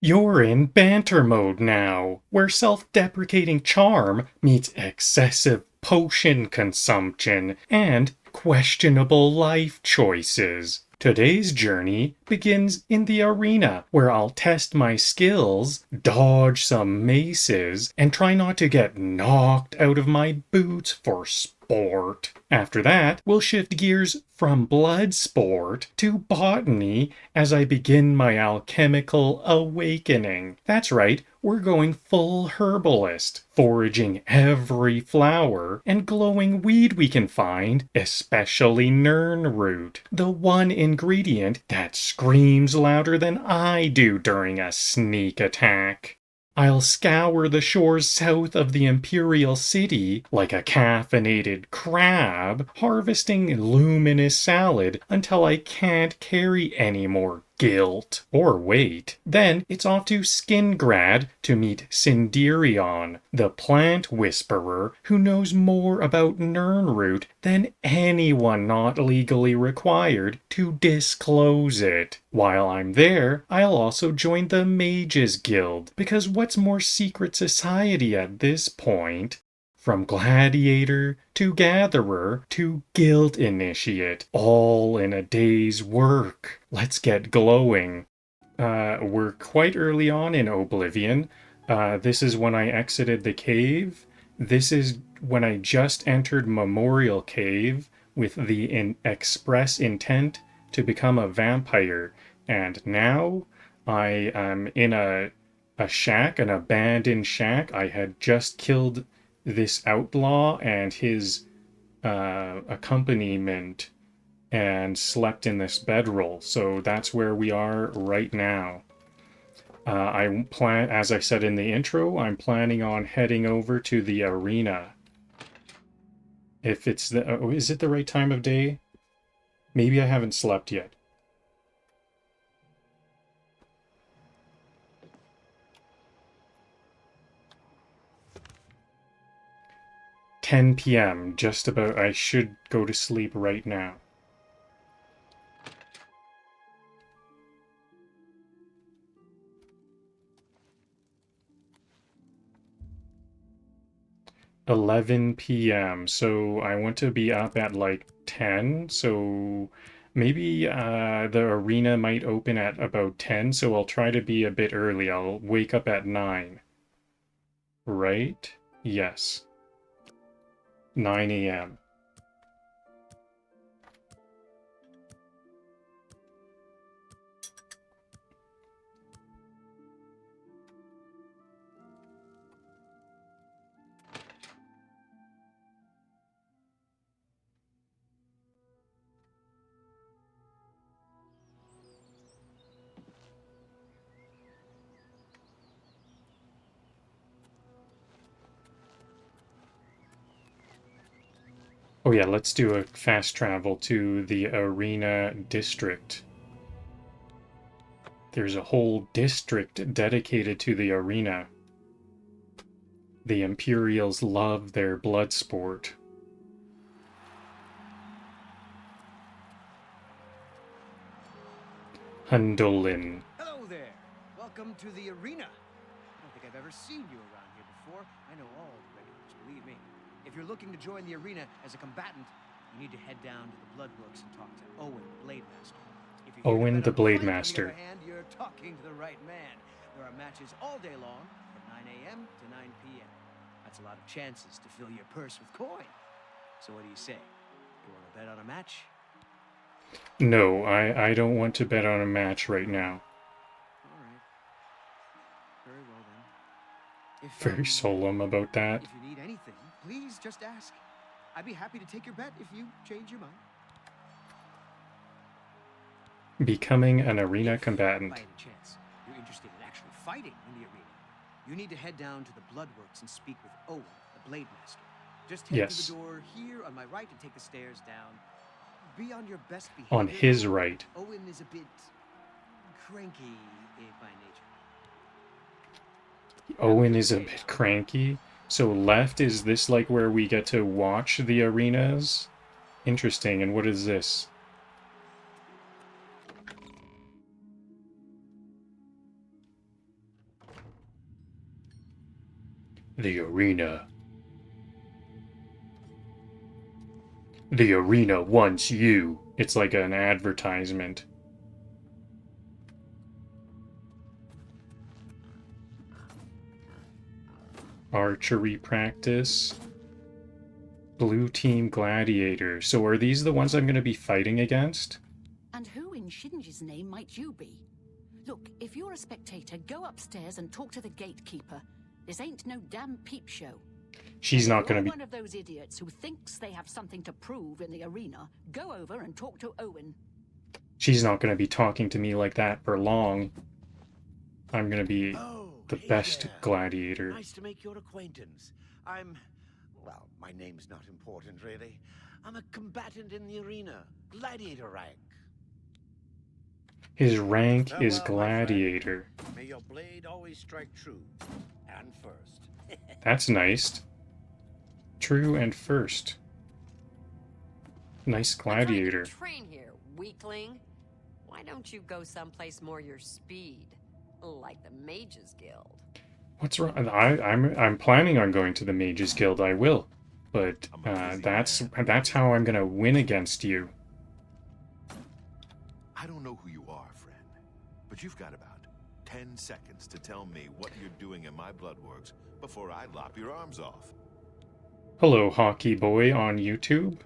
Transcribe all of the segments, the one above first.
You're in banter mode now, where self-deprecating charm meets excessive potion consumption and questionable life choices. Today's journey begins in the arena, where I'll test my skills, dodge some maces, and try not to get knocked out of my boots for sport. After that, we'll shift gears from Bloodsport to botany as I begin my alchemical awakening. That's right, we're going full herbalist, foraging every flower and glowing weed we can find, especially Nirnroot, the one ingredient that screams louder than I do during a sneak attack. I'll scour the shores south of the Imperial City like a caffeinated crab, harvesting luminous salad until I can't carry any more guilt or weight. Then it's off to Skingrad to meet Sinderion, the plant whisperer who knows more about Nirnroot than anyone not legally required to disclose it. While I'm there, I'll also join the Mages Guild, because what's more secret society at this point? From gladiator to gatherer to guild initiate, all in a day's work. Let's get glowing. We're quite early on in Oblivion. This is when I exited the cave. This is when I just entered Memorial Cave with the express intent to become a vampire. And now I am in a shack, an abandoned shack. I had just killed this outlaw and his accompaniment and slept in this bedroll. So that's where we are right now. As I said in the intro, I'm planning on heading over to the arena. If it's is it the right time of day? Maybe I haven't slept yet. (10 p.m. just about. I should go to sleep right now. (11 p.m.) So I want to be up at like 10. So maybe the arena might open at about 10. So I'll try to be a bit early. I'll wake up at 9. Right? Yes. 9 a.m. Oh yeah, let's do a fast travel to the arena district. There's a whole district dedicated to the arena. The Imperials love their blood sport. Hundolin. Hello there. Welcome to the arena. I don't think I've ever seen you around here before. I know all the regulars, believe me. If you're looking to join the arena as a combatant, you need to head down to the Bloodworks and talk to Owen, the Blade Master. If you're Owen, the Blade fight, Master. on the other hand, you're talking to the right man. There are matches all day long from 9 a.m. to 9 p.m. That's a lot of chances to fill your purse with coin. So what do you say? You want to bet on a match? No, I don't want to bet on a match right now. All right. Very well then. Very solemn about that. If you need anything, please just ask. I'd be happy to take your bet if you change your mind. Becoming an arena combatant. By any chance, you're interested in actually fighting in the arena, you need to head down to the Bloodworks and speak with Owen, the Blade Master. Just head to the door here on my right and take the stairs down. Be on your best behavior. On his right. Owen is a bit cranky by nature. Owen is a bit cranky. So left, is this like where we get to watch the arenas? Interesting. And what is this? The arena. The arena wants you. It's like an advertisement. Archery practice. Blue team gladiator. So are these the ones I'm going to be fighting against? And who in Shinji's name might you be? Look, if you're a spectator, go upstairs and talk to the gatekeeper. This ain't no damn peep show. She's not going to be... one of those idiots who thinks they have something to prove in the arena, go over and talk to Owen. She's not going to be talking to me like that for long. I'm going to be the best gladiator. Nice to make your acquaintance. Well, my name's not important, really. I'm a combatant in the arena. Gladiator rank. His rank is gladiator. May your blade always strike true and first. That's nice. True and first. Nice gladiator. Train here, weakling. Why don't you go someplace more your speed, like the Mages Guild? What's wrong? I'm planning on going to the Mages Guild. I will, but that's how I'm gonna win against you. I don't know who you are, friend, but you've got about 10 seconds to tell me what you're doing in my bloodworks before I lop your arms off. Hello, Hockey Boy on YouTube.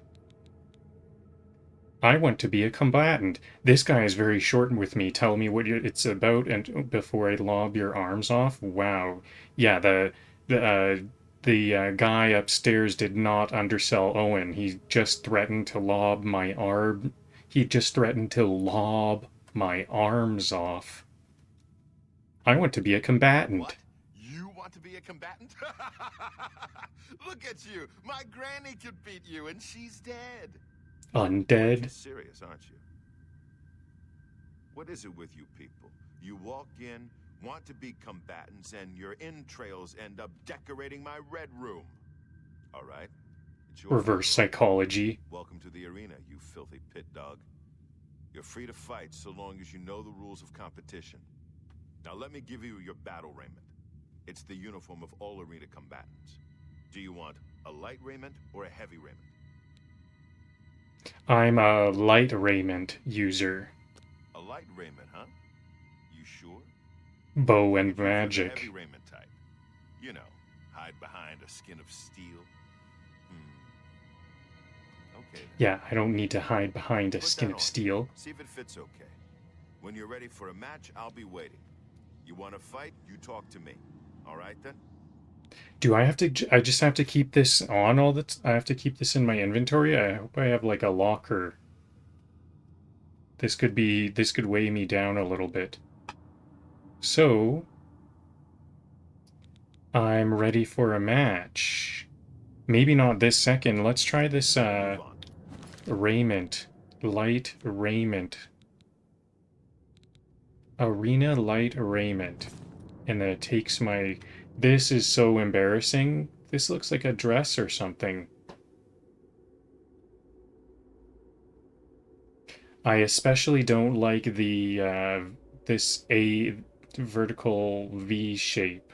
I want to be a combatant. This guy is very short with me. Tell me what it's about, and before I lob your arms off. Wow. Yeah, the guy upstairs did not undersell Owen. He just threatened to lob my arm. He just threatened to lob my arms off. I want to be a combatant. What? You want to be a combatant? Look at you. My granny could beat you, and she's dead. Undead. You're serious, aren't you? What is it with you people? You walk in, want to be combatants, and your entrails end up decorating my red room. All right. It's your Reverse psychology. Welcome to the arena, you filthy pit dog. You're free to fight so long as you know the rules of competition. Now let me give you your battle raiment. It's the uniform of all arena combatants. Do you want a light raiment or a heavy raiment? I'm a light raiment user. A light raiment, huh? You sure? Bow and Prefer the magic. heavy raiment type. You know, hide behind a skin of steel. Okay. Yeah, I don't need to hide behind a Put skin that of on. steel. See if it fits okay. When you're ready for a match, I'll be waiting. You want to fight, you talk to me. All right then? Do I have to? I just have to keep this on all the. I have to keep this in my inventory. I hope I have like a locker. This could weigh me down a little bit. So I'm ready for a match. Maybe not this second. Let's try this Move on. raiment. Light raiment. Arena light raiment. And then it takes my... This is so embarrassing. This looks like a dress or something. I especially don't like the this A vertical V shape.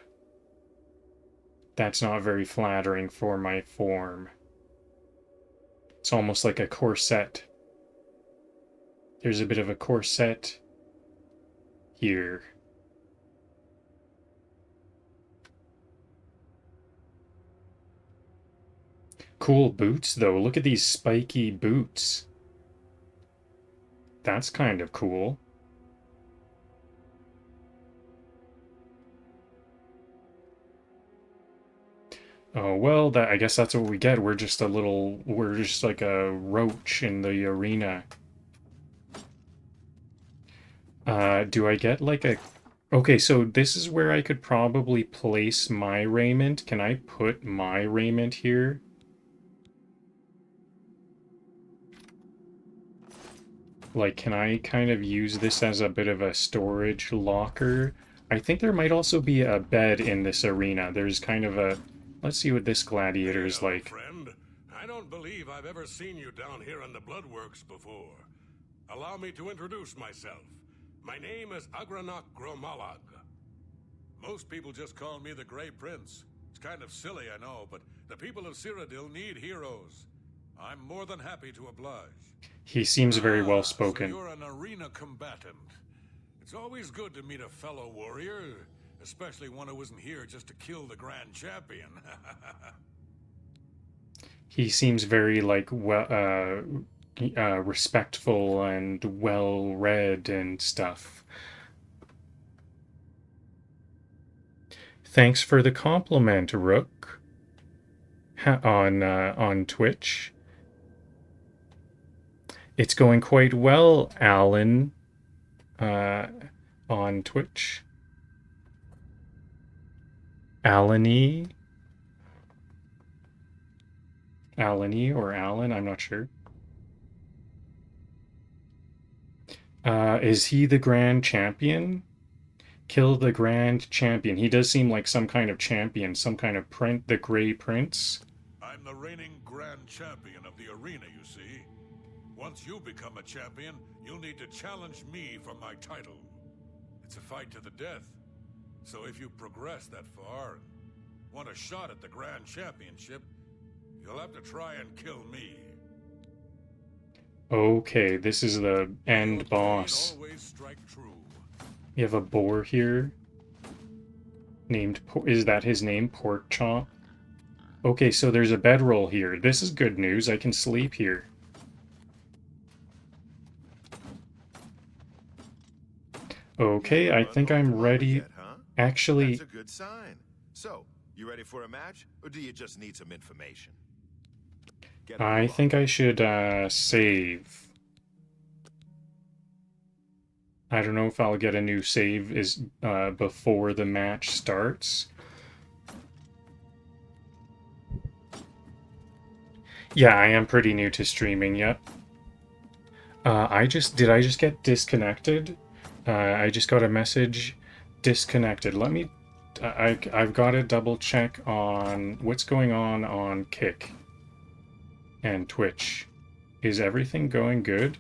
That's not very flattering for my form. It's almost like a corset. There's a bit of a corset here. Cool boots, though. Look at these spiky boots. That's kind of cool. Oh, well, I guess that's what we get. We're just like a roach in the arena. Do I get like a... Okay, so this is where I could probably place my raiment. Can I put my raiment here? Like, can I kind of use this as a bit of a storage locker? I think there might also be a bed in this arena. There's kind of a... Let's see what this gladiator is Hello, like. friend. I don't believe I've ever seen you down here in the Bloodworks before. Allow me to introduce myself. My name is Agranok Gromalag. Most people just call me the Grey Prince. It's kind of silly, I know, but the people of Cyrodiil need heroes. I'm more than happy to oblige. He seems very well So spoken. you're an arena combatant. It's always good to meet a fellow warrior, especially one who isn't here just to kill the Grand Champion. He seems very like respectful and well read and stuff. Thanks for the compliment, Rook. On Twitch. It's going quite well, Alan. On Twitch. Alany or Alan, I'm not sure. Is he the Grand Champion? Kill the Grand Champion. He does seem like some kind of champion, some kind of the Grey Prince. I'm the reigning Grand Champion of the arena, you see. Once you become a champion, you'll need to challenge me for my title. It's a fight to the death. So if you progress that far and want a shot at the Grand Championship, you'll have to try and kill me. Okay, this is the end boss. Always strike true. You have a boar here. Named, is that his name? Pork Chop? Okay, so there's a bedroll here. This is good news. I can sleep here. Okay, I think I'm ready. Yet, huh? Actually, That's a good sign. So, you ready for a match, or do you just need some information? Get I along. think I should save. I don't know if I'll get a new save before the match starts. Yeah, I am pretty new to streaming yet. Did I just get disconnected? I just got a message, disconnected. Let me, I've got to double check on what's going on Kick and Twitch. Is everything going good?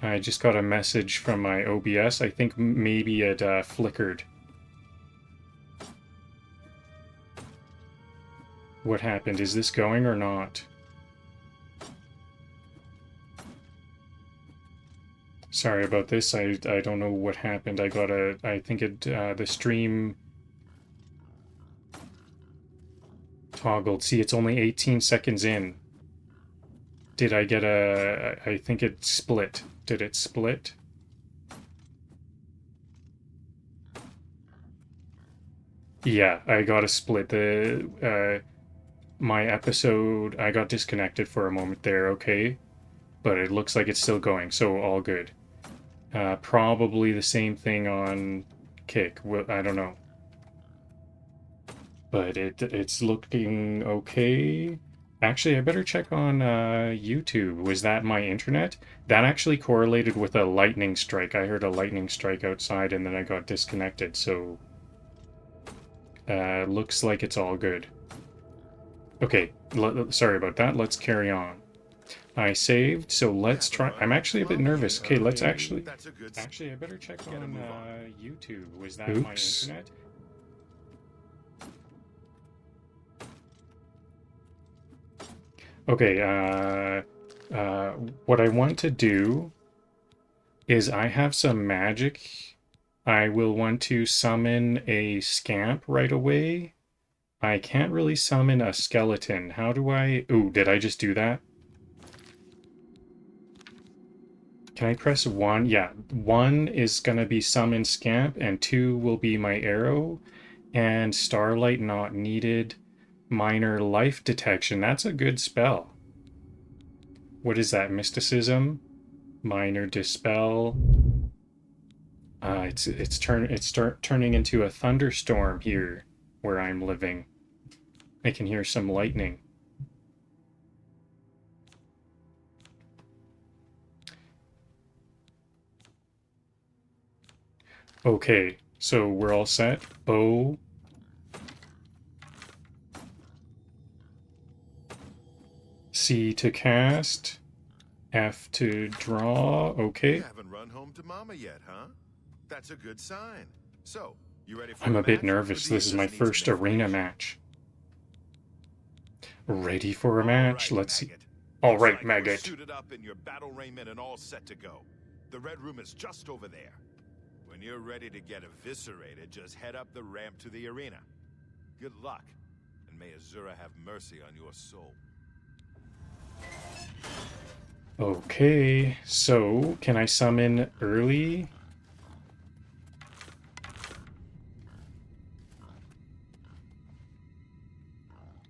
I just got a message from my OBS. I think maybe it flickered. What happened? Is this going or not? Sorry about this. I don't know what happened. I think the stream toggled. See, it's only 18 seconds in. Did I get I think it split. Did it split? Yeah, I got a split. My episode, I got disconnected for a moment there, okay? But it looks like it's still going, so all good. Probably the same thing on Kick. I don't know. But it's looking okay. Actually, I better check on YouTube. Was that my internet? That actually correlated with a lightning strike. I heard a lightning strike outside and then I got disconnected, so... looks like it's all good. Okay, sorry about that. Let's carry on. I saved, so let's try... I'm actually a bit nervous. Okay, let's actually... Actually, I better check on YouTube. Was that my internet? Okay, what I want to do is I have some magic. I will want to summon a scamp right away. I can't really summon a skeleton. How do I... Ooh, did I just do that? Can I press 1? Yeah, 1 is going to be summon scamp, and 2 will be my arrow, and starlight not needed. Minor life detection. That's a good spell. What is that? Mysticism? Minor dispel. It's turning into a thunderstorm here where I'm living. I can hear some lightning. Okay, so we're all set. Bow. C to cast. F to draw. Okay. You haven't run home to Mama yet, huh? That's a good sign. So, You ready for I'm a bit match? nervous. Or do you This is my just need some first arena information? match. Ready for a All match? right, Let's see. maggot. All Looks right, like you're maggot. suited up in your battle raiment and all set to go. The red room is just over there. When you're ready to get eviscerated, just head up the ramp to the arena. Good luck, and may Azura have mercy on your soul. Okay, so can I summon early?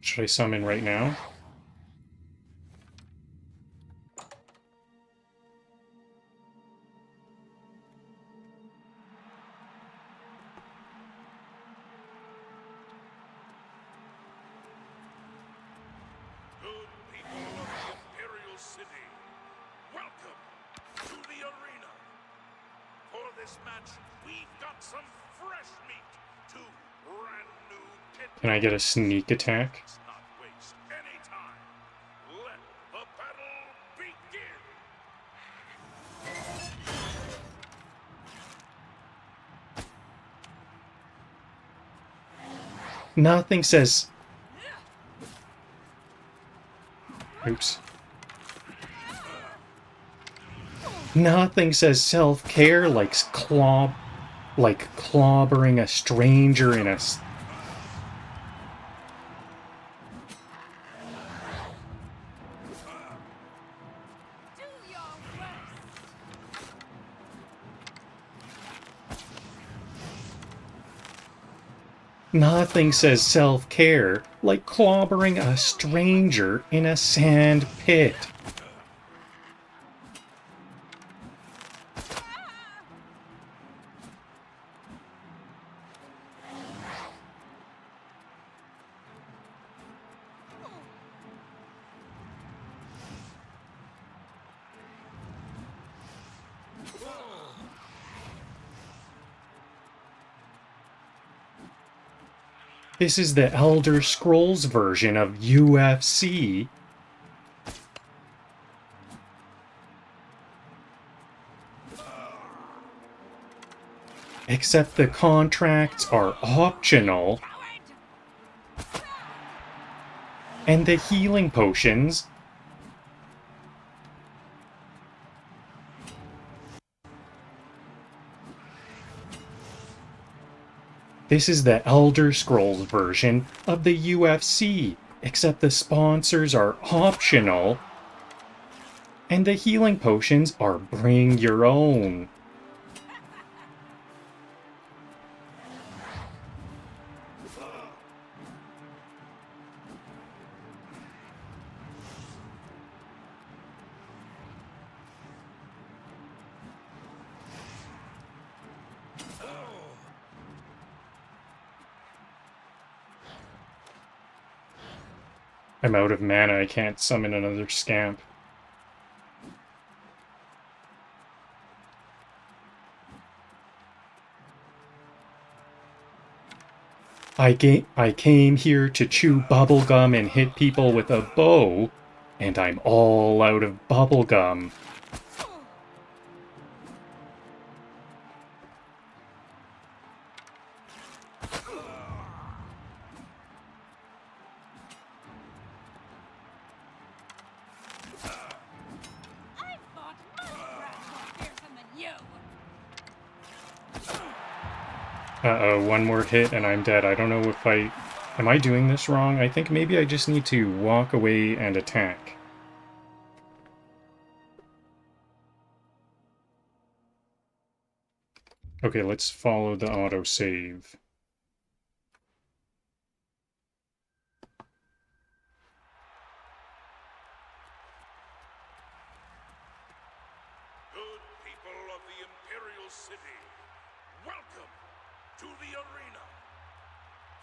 Should I summon right now? Good people of the Imperial City, welcome to the arena. For this match, we've got some fresh meat to brand new pit. Can I get a sneak attack? Let's not waste any time. Let the battle begin. Nothing says... Oops. Nothing says self-care like clobbering a stranger in a... Nothing says self-care like clobbering a stranger in a sand pit. This is the Elder Scrolls version of UFC. Except the contracts are optional. And the healing potions This is the Elder Scrolls version of the UFC, except the sponsors are optional, and the healing potions are bring your own. I'm out of mana, I can't summon another scamp. I came here to chew bubblegum and hit people with a bow, and I'm all out of bubblegum. Uh-oh, one more hit and I'm dead. I don't know if I... Am I doing this wrong? I think maybe I just need to walk away and attack. Okay, let's follow the autosave. Good people of the Imperial City, welcome to the arena.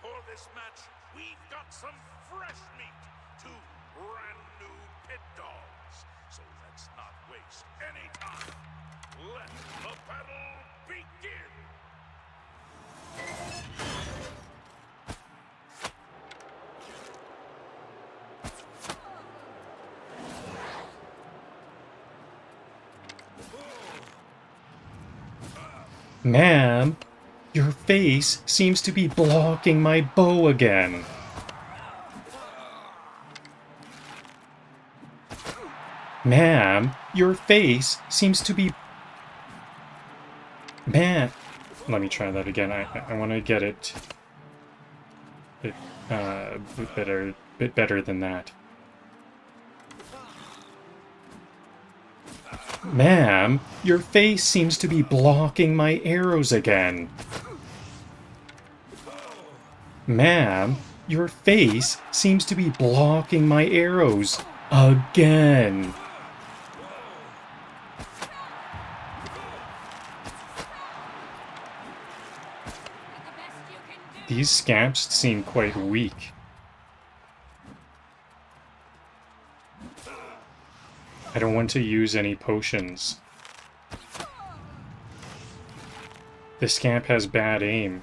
For this match, we've got some fresh meat to brand new pit dogs. So let's not waste any time. Let the battle begin. Ma'am, your face seems to be blocking my bow again. Ma'am, your face seems to be... Man, let me try that again. I want to get it a bit better than that. Ma'am, your face seems to be blocking my arrows again. Ma'am, your face seems to be blocking my arrows again. These scamps seem quite weak. I don't want to use any potions. The scamp has bad aim.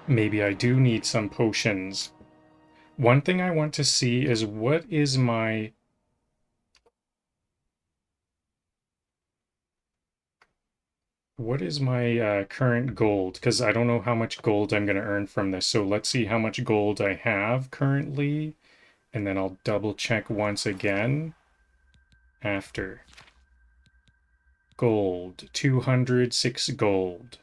Maybe I do need some potions. One thing I want to see is what is my... current gold? Because I don't know how much gold I'm going to earn from this. So let's see how much gold I have currently. And then I'll double check once again. After. Gold. 206 gold.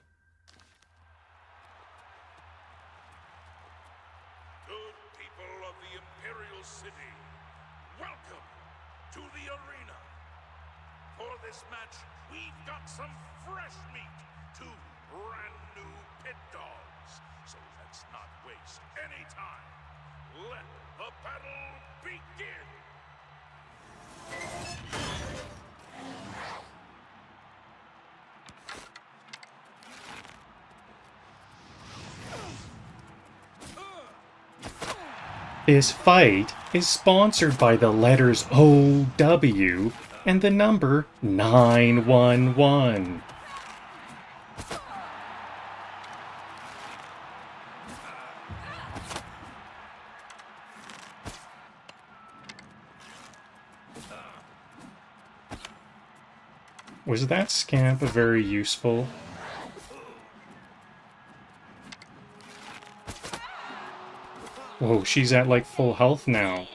Good people of the Imperial City, welcome to the arena. For this match, we've got some fresh meat, 2 brand new pit dogs. So let's not waste any time. Let the battle begin. This fight is sponsored by the letters OW and the number 911. Was that scamp very useful? Whoa, she's at like full health now.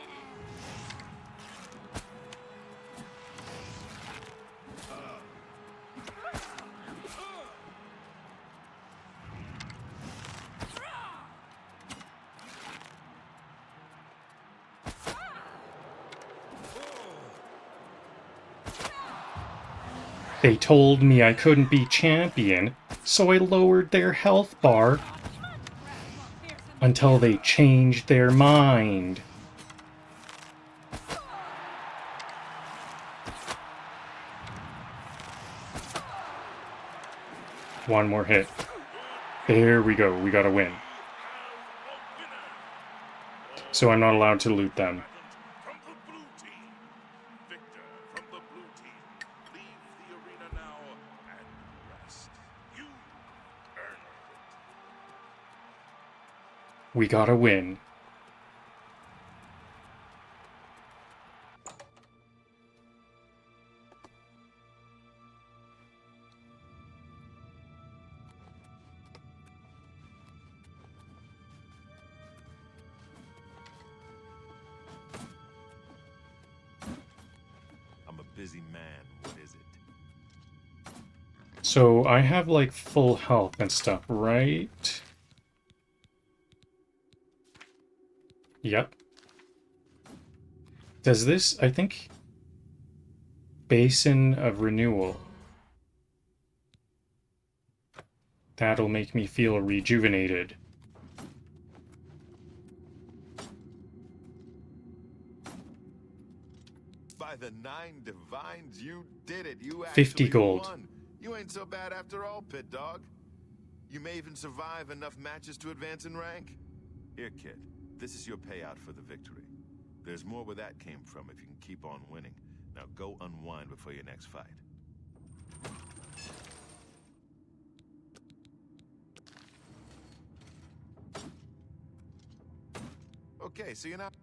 They told me I couldn't be champion, so I lowered their health bar until they changed their mind. One more hit. There we go, we got a win. So I'm not allowed to loot them. From the blue team, Victor from the blue team, leave the arena now and rest. You earned it. We got a win. I'm a busy man, what is it? So I have like full health and stuff, right? Yep. Does this, I think, Basin of Renewal. That'll make me feel rejuvenated. By the 9 divines, you did it. You 50 actually gold. won. You ain't so bad after all, pit dog. You may even survive enough matches to advance in rank. Here, kid. This is your payout for the victory. There's more where that came from if you can keep on winning. Now go unwind before your next fight. Okay, so you're not...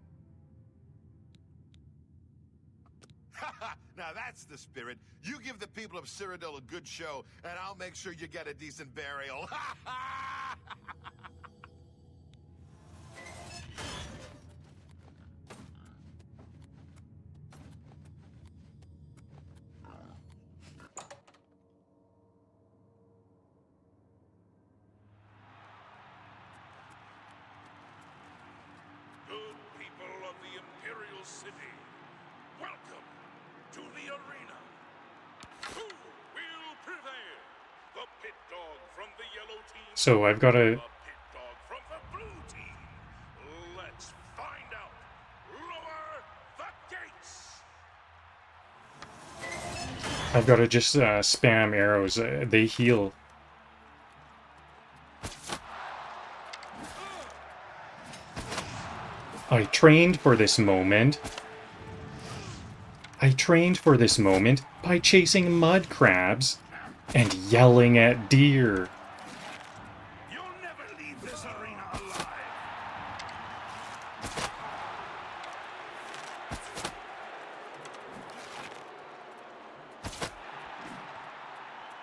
Now that's the spirit. You give the people of Cyrodiil a good show, and I'll make sure you get a decent burial. Good people of the Imperial City, welcome to the arena. Who will prevail? The pit dog from the yellow team. So I've got to... The pit dog from the blue team. Let's find out. Lower the gates. I've got to just spam arrows. They heal. I trained for this moment. I trained for this moment by chasing mud crabs and yelling at deer. You'll never leave this arena alive.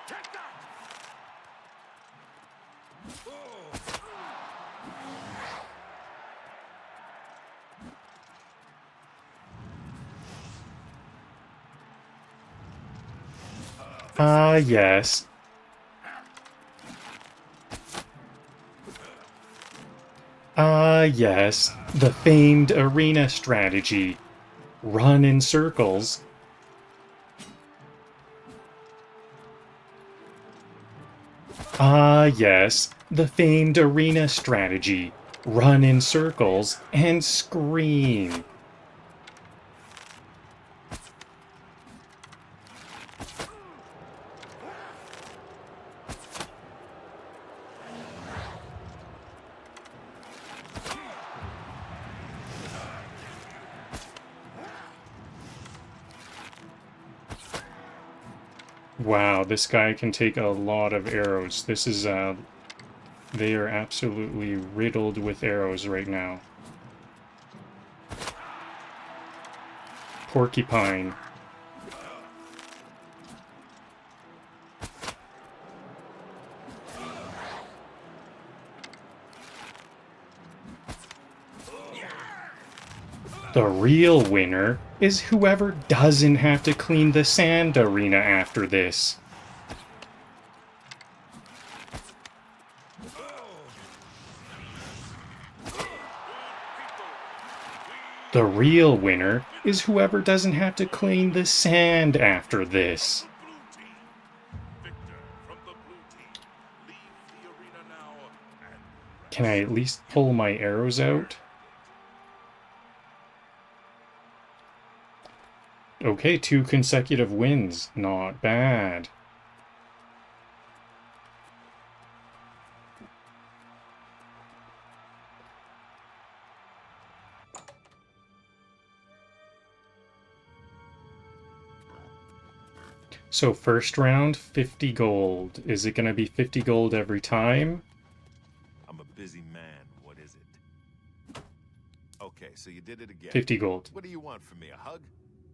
Take that! Ah, yes. Ah, yes. The famed arena strategy. Run in circles. Ah, yes. The famed arena strategy. Run in circles and scream. Wow, this guy can take a lot of arrows. This is, they are absolutely riddled with arrows right now. Porcupine. The real winner is whoever doesn't have to clean the sand arena after this. The real winner is whoever doesn't have to clean the sand after this. Blue team. Victor from the blue team. Leave the arena now and Can I at least pull my arrows out? Okay, 2 consecutive wins. Not bad. So first round, 50 gold. Is it going to be 50 gold every time? I'm a busy man. What is it? Okay, so you did it again. 50 gold. What do you want from me? A hug?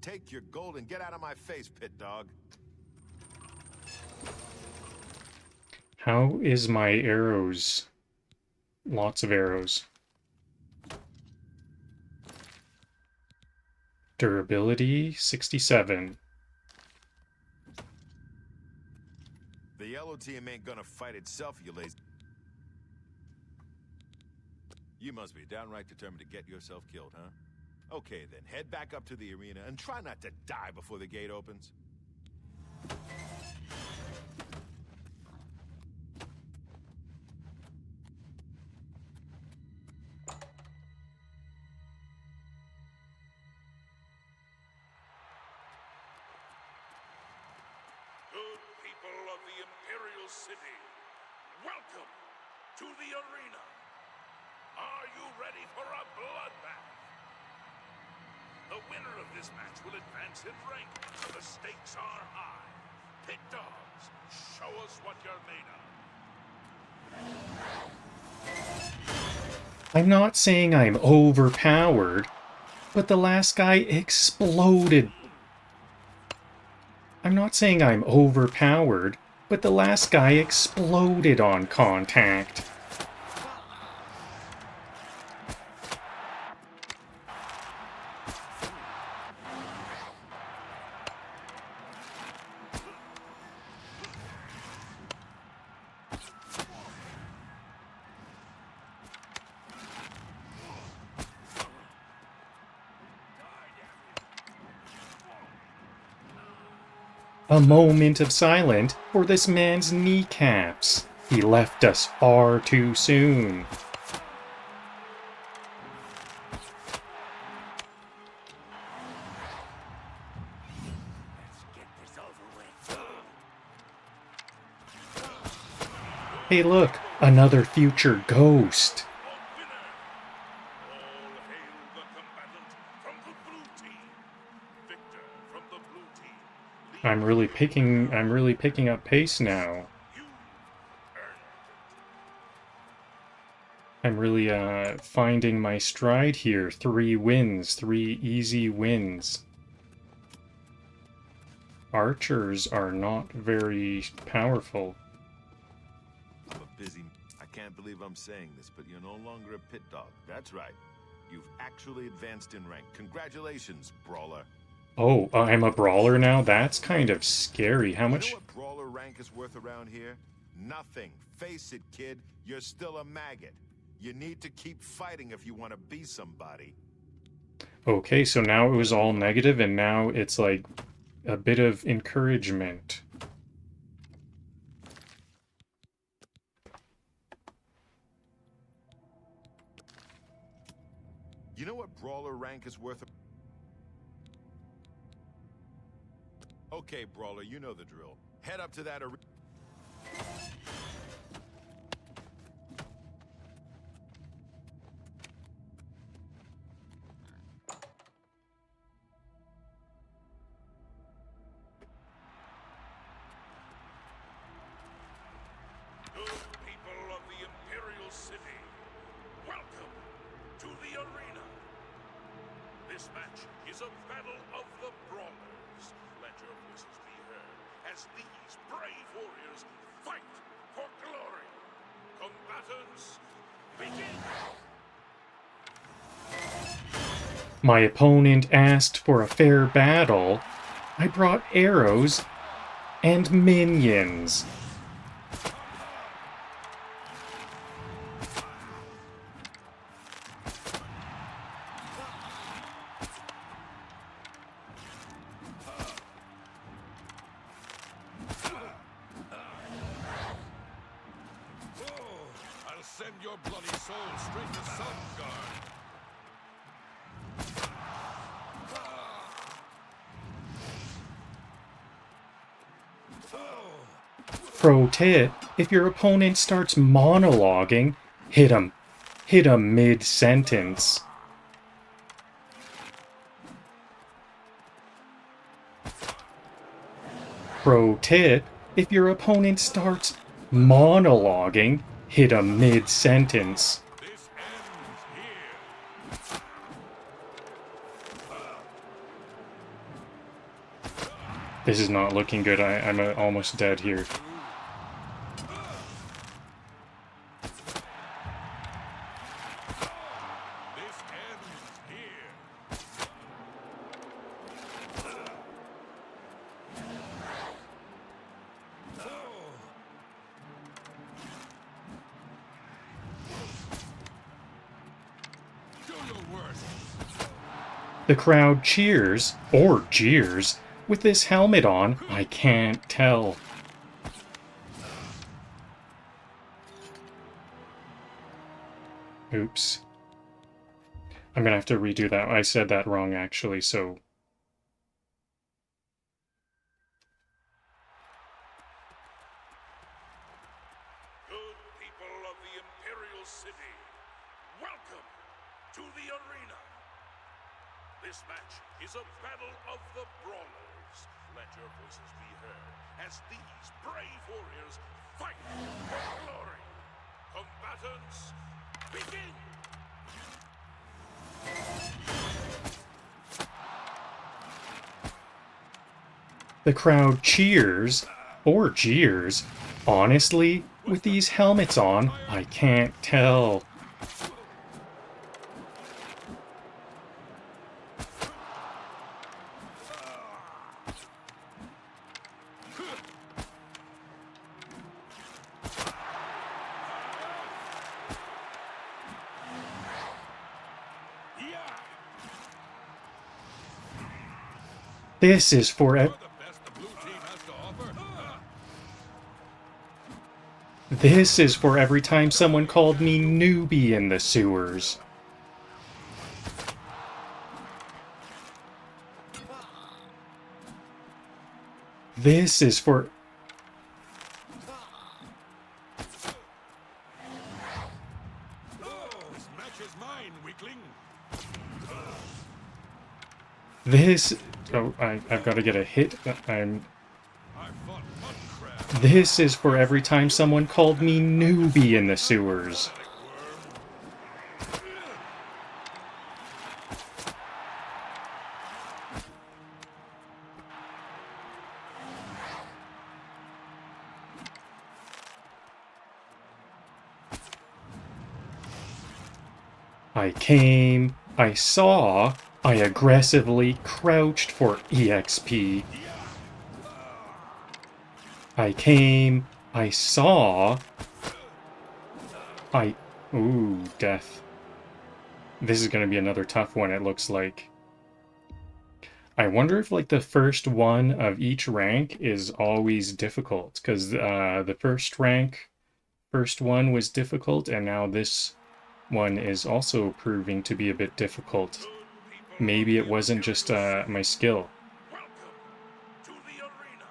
Take your gold and get out of my face, pit dog. How is my arrows? Lots of arrows. Durability, 67. The yellow team ain't gonna fight itself, you lazy... You must be downright determined to get yourself killed, huh? Okay, then, head back up to the arena and try not to die before the gate opens. good people of the Imperial City, welcome to the arena. Are you ready for a bloodbath? The winner of this match will advance in rank, but the stakes are high. Pit dogs, show us what you're made of. I'm not saying I'm overpowered, but the last guy exploded. I'm not saying I'm overpowered, but the last guy exploded on contact. A moment of silence for this man's kneecaps. He left us far too soon. Hey look, another future ghost. I'm really picking up pace now. I'm really finding my stride here. 3 wins, 3 easy wins. Archers are not very powerful. I'm a busy... I can't believe I'm saying this, but you're no longer a pit dog. That's right. You've actually advanced in rank. Congratulations, brawler. Oh, I'm a brawler now? That's kind of scary. How much... You know what brawler rank is worth around here? Nothing. Face it, kid. You're still a maggot. You need to keep fighting if you want to be somebody. Okay, so now it was all negative, and now it's like a bit of encouragement. You know what brawler rank is worth? Okay, brawler, you know the drill. Head up to that arena. Good people of the Imperial City, welcome to the arena. This match is a battle of the brawlers. Let your voices be heard as these brave warriors fight for glory. Combatants, begin! My opponent asked for a fair battle. I brought arrows and minions. I'll send your bloody soul straight to Sinderion. Pro tip, if your opponent starts monologuing, hit him. Hit him mid-sentence. Pro tip, if your opponent starts monologuing, hit him mid-sentence. This ends here. This is not looking good. I'm almost dead here. This ends here. Do your worst. The crowd cheers, or jeers. With this helmet on, I can't tell. Oops. I'm gonna have to redo that. I said that wrong, actually, so... Good people of the Imperial City, welcome to the arena. This match is a battle of the brawlers. Let your voices be heard as these brave warriors fight for glory. Combatants, begin! The crowd cheers, or jeers. Honestly, with these helmets on, I can't tell. This is for This is for every time someone called me newbie in the sewers. This is for... This match is mine, weakling. This... Oh, I've got to get a hit. I'm... I fought mud crab. This is for every time someone called me newbie in the sewers. I came, I saw, I aggressively crouched for EXP. I came, I saw, Ooh, death. This is gonna be another tough one, it looks like. I wonder if, like, the first one of each rank is always difficult, because the first one was difficult, and now this one is also proving to be a bit difficult. Maybe it wasn't just my skill. Welcome to the arena.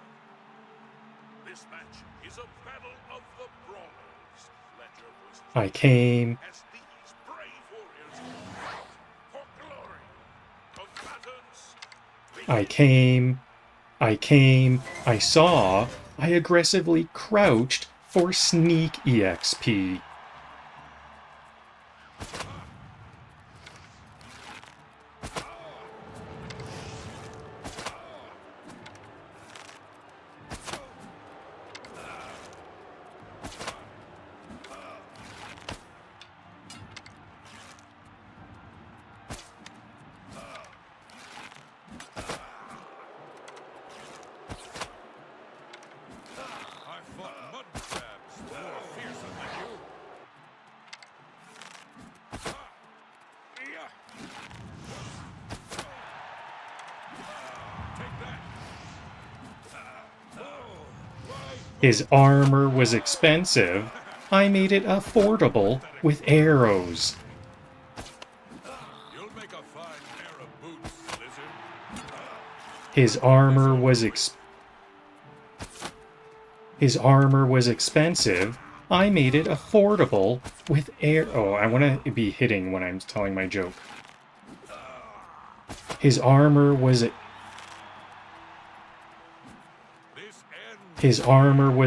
This match is a battle of the brawlers. Let your voices I came, as these brave warriors fight for glory. Combatants, I came, I saw, I aggressively crouched for sneak EXP. I fought mud crabs more fearsome than you. Take that. His armor was expensive. I made it affordable with arrows. You'll make a fine pair of boots, lizard. His armor was expensive. I made it affordable with Oh, I want to be hitting when I'm telling my joke. His armor was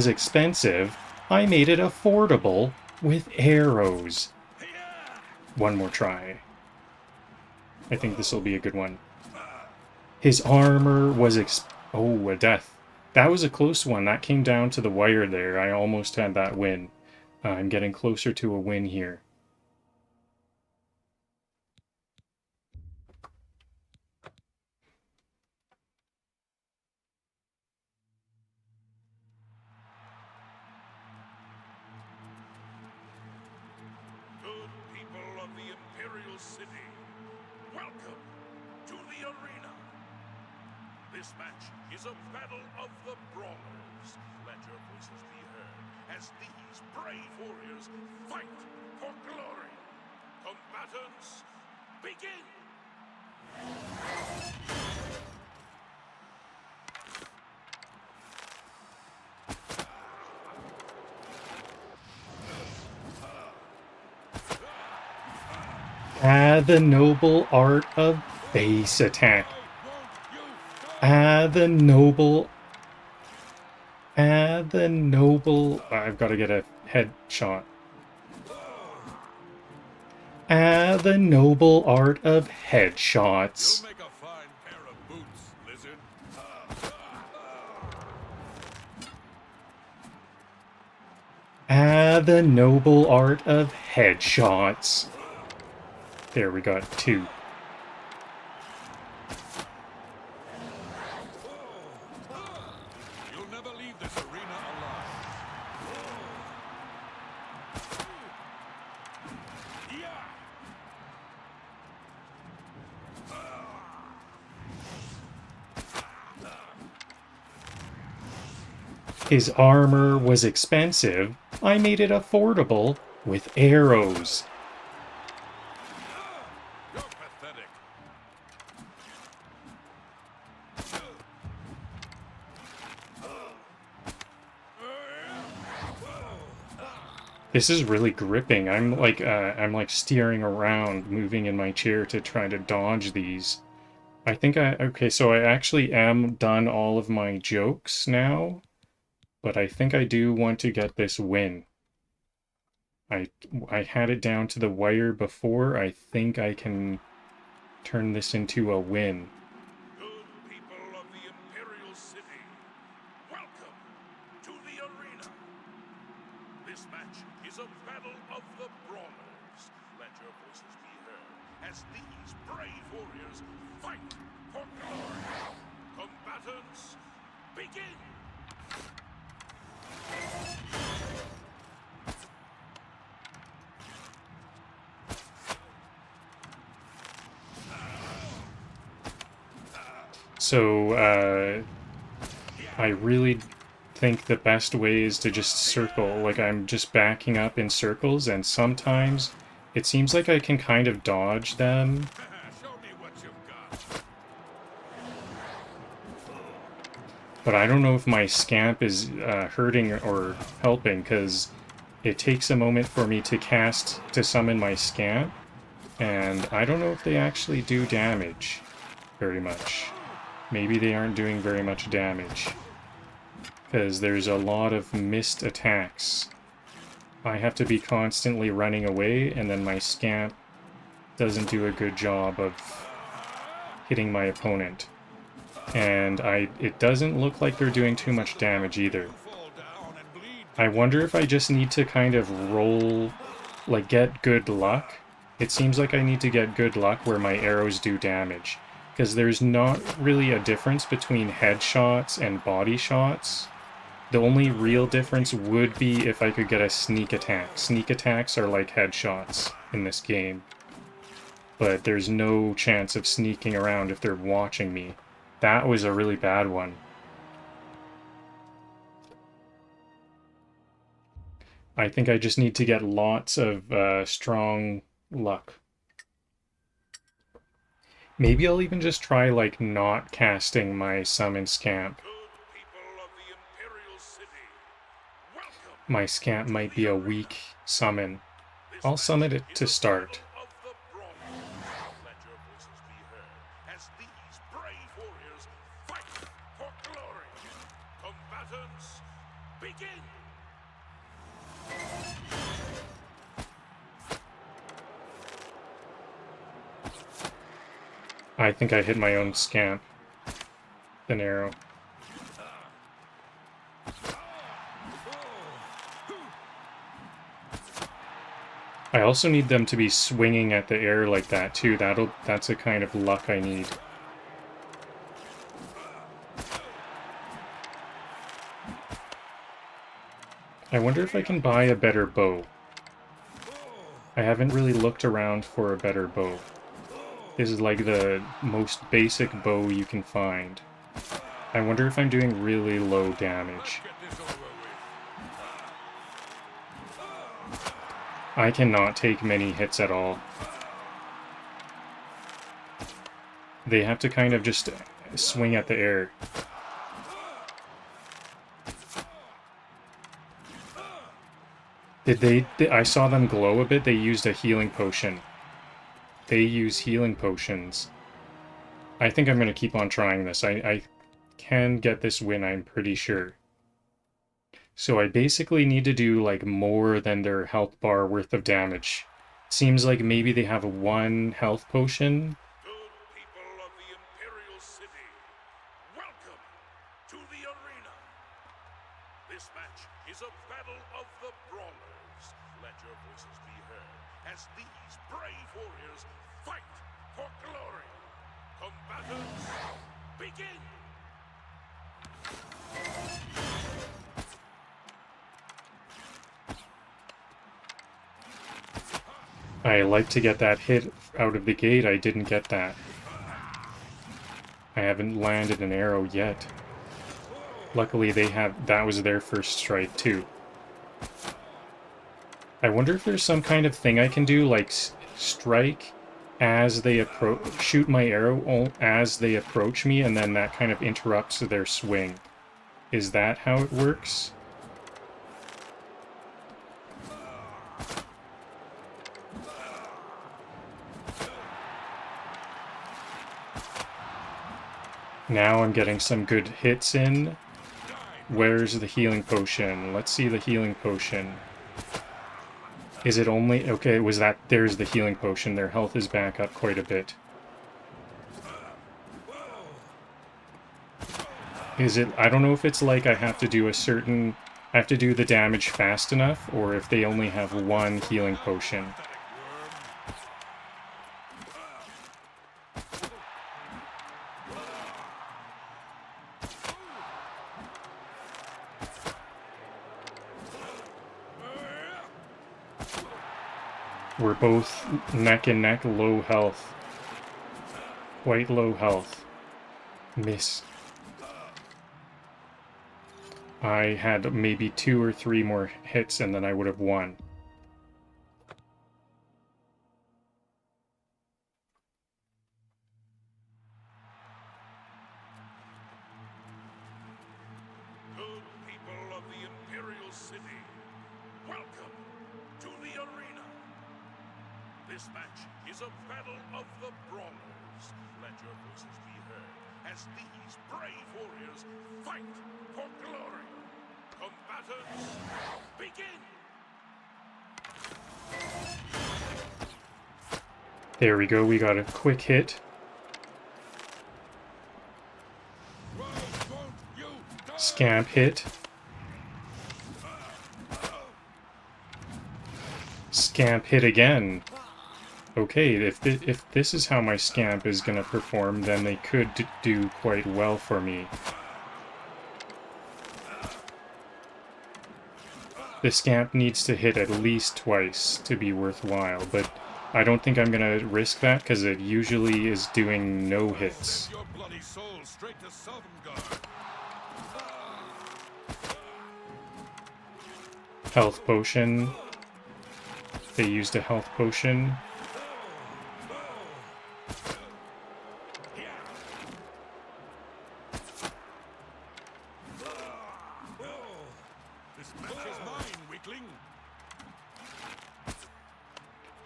expensive. I made it affordable with arrows. One more try. I think this will be a good one. His armor was Oh, a death. That was a close one. That came down to the wire there. I almost had that win. I'm getting closer to a win here. Good people of the Imperial City, welcome to the arena. This match is a battle of the brawlers. Let your voices be heard as these brave warriors fight for glory. Combatants, begin! The noble art of base attack. The noble. The noble. I've got to get a headshot. The noble art of headshots. You'll make a fine pair of boots, lizard. The noble art of headshots. There, we got 2. You'll never leave this arena alive. Yeah. His armor was expensive. I made it affordable with arrows. You're pathetic. This is really gripping. I'm like steering around, moving in my chair to try to dodge these. I think okay, so I actually am done all of my jokes now, but I think I do want to get this win. I had it down to the wire before. I think I can turn this into a win. Good people of the Imperial City, welcome to the arena. This match is a battle of the brawlers. Let your voices be heard as these brave warriors fight for glory. Combatants, begin! So, I really think the best way is to just circle. Like, I'm just backing up in circles, and sometimes it seems like I can kind of dodge them. Show me what you've got. But I don't know if my scamp is hurting or helping, because it takes a moment for me to cast to summon my scamp, and I don't know if they actually do damage very much. Maybe they aren't doing very much damage, because there's a lot of missed attacks. I have to be constantly running away, and then my scamp doesn't do a good job of hitting my opponent. And it doesn't look like they're doing too much damage either. Fall down and bleed. I wonder if I just need to kind of roll, like get good luck. It seems like I need to get good luck where my arrows do damage, because there's not really a difference between headshots and body shots. The only real difference would be if I could get a sneak attack. Sneak attacks are like headshots in this game, but there's no chance of sneaking around if they're watching me. That was a really bad one. I think I just need to get lots of strong luck. Maybe I'll even just try, like, not casting my summon scamp. Good people of the Imperial City, welcome. My scamp might be a weak summon. I'll summon it to start. Of the brawlers. Let your voices be heard as these brave warriors fight for glory. Combatants, begin! I think I hit my own scamp. An arrow. I also need them to be swinging at the air like that too. That's a kind of luck I need. I wonder if I can buy a better bow. I haven't really looked around for a better bow. This is like the most basic bow you can find. I wonder if I'm doing really low damage. Get this over with. I cannot take many hits at all. They have to kind of just swing at the air. I saw them glow a bit. They used a healing potion. They use healing potions. I think I'm going to keep on trying this. I can get this win, I'm pretty sure. So I basically need to do like more than their health bar worth of damage. Seems like maybe they have one health potion. Good people of the Imperial City, welcome to the arena. This match is a battle of the brawlers. Let your voices be heard as these brave warriors fight for glory. Combatants, begin! I like to get that hit out of the gate. I didn't get that. I haven't landed an arrow yet. Luckily that was their first strike too. I wonder if there's some kind of thing I can do, like strike as they shoot my arrow as they approach me, and then that kind of interrupts their swing. Is that how it works? Now I'm getting some good hits in. Where's the healing potion? Let's see the healing potion. Is it only... Okay, was that... There's the healing potion. Their health is back up quite a bit. Is it... I don't know if it's like I have to do a certain... I have to do the damage fast enough, or if they only have one healing potion. We're both neck and neck, low health. Quite low health. Miss. I had maybe 2 or 3 more hits and then I would have won. Good people of the Imperial City, welcome to the arena. This match is a battle of the brawlers. Let your voices be heard as these brave warriors fight for glory. Combatants, begin! There we go, we got a quick hit. Scamp hit. Scamp hit again. Okay, if this is how my scamp is gonna perform, then they could do quite well for me. The scamp needs to hit at least twice to be worthwhile, but I don't think I'm gonna risk that because it usually is doing no hits. Your bloody soul straight to Sovngarde. Health potion. They used a health potion. This match is mine, weakling.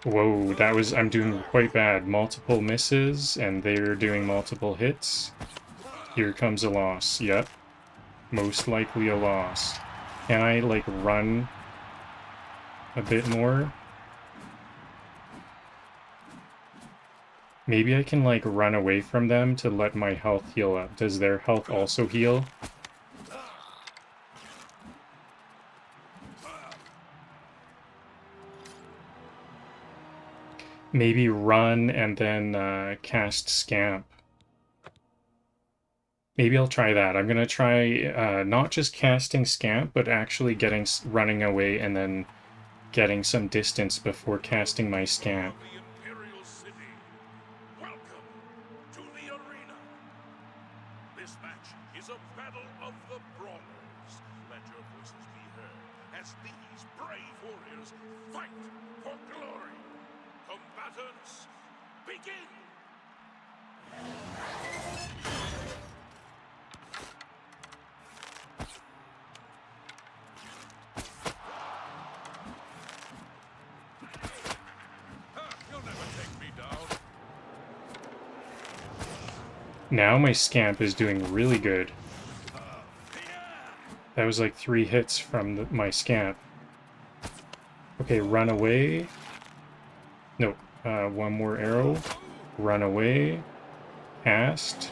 Whoa, that was... I'm doing quite bad. Multiple misses, and they're doing multiple hits. Here comes a loss. Yep. Most likely a loss. Can I, like, run a bit more? Maybe I can, like, run away from them to let my health heal up. Does their health also heal? Maybe run and then cast Scamp. Maybe I'll try that. I'm gonna try not just casting Scamp, but actually running away and then getting some distance before casting my Scamp. The Imperial City, welcome to the arena. This match is a battle of the brawlers. Let your voices be heard as these brave warriors fight for glory. Combatants, begin! You'll never take me down. Now my scamp is doing really good. That was like 3 hits from my scamp. Okay, run away. No, one more arrow. Run away. Cast.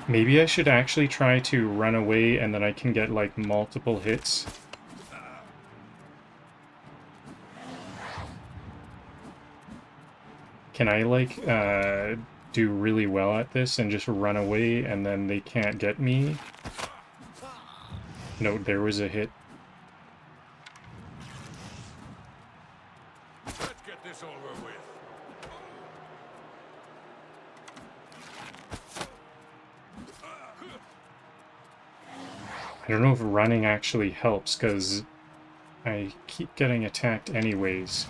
Maybe I should actually try to run away and then I can get like multiple hits. Can I like do really well at this and just run away and then they can't get me? No, there was a hit. Let's get this over with. I don't know if running actually helps because I keep getting attacked anyways.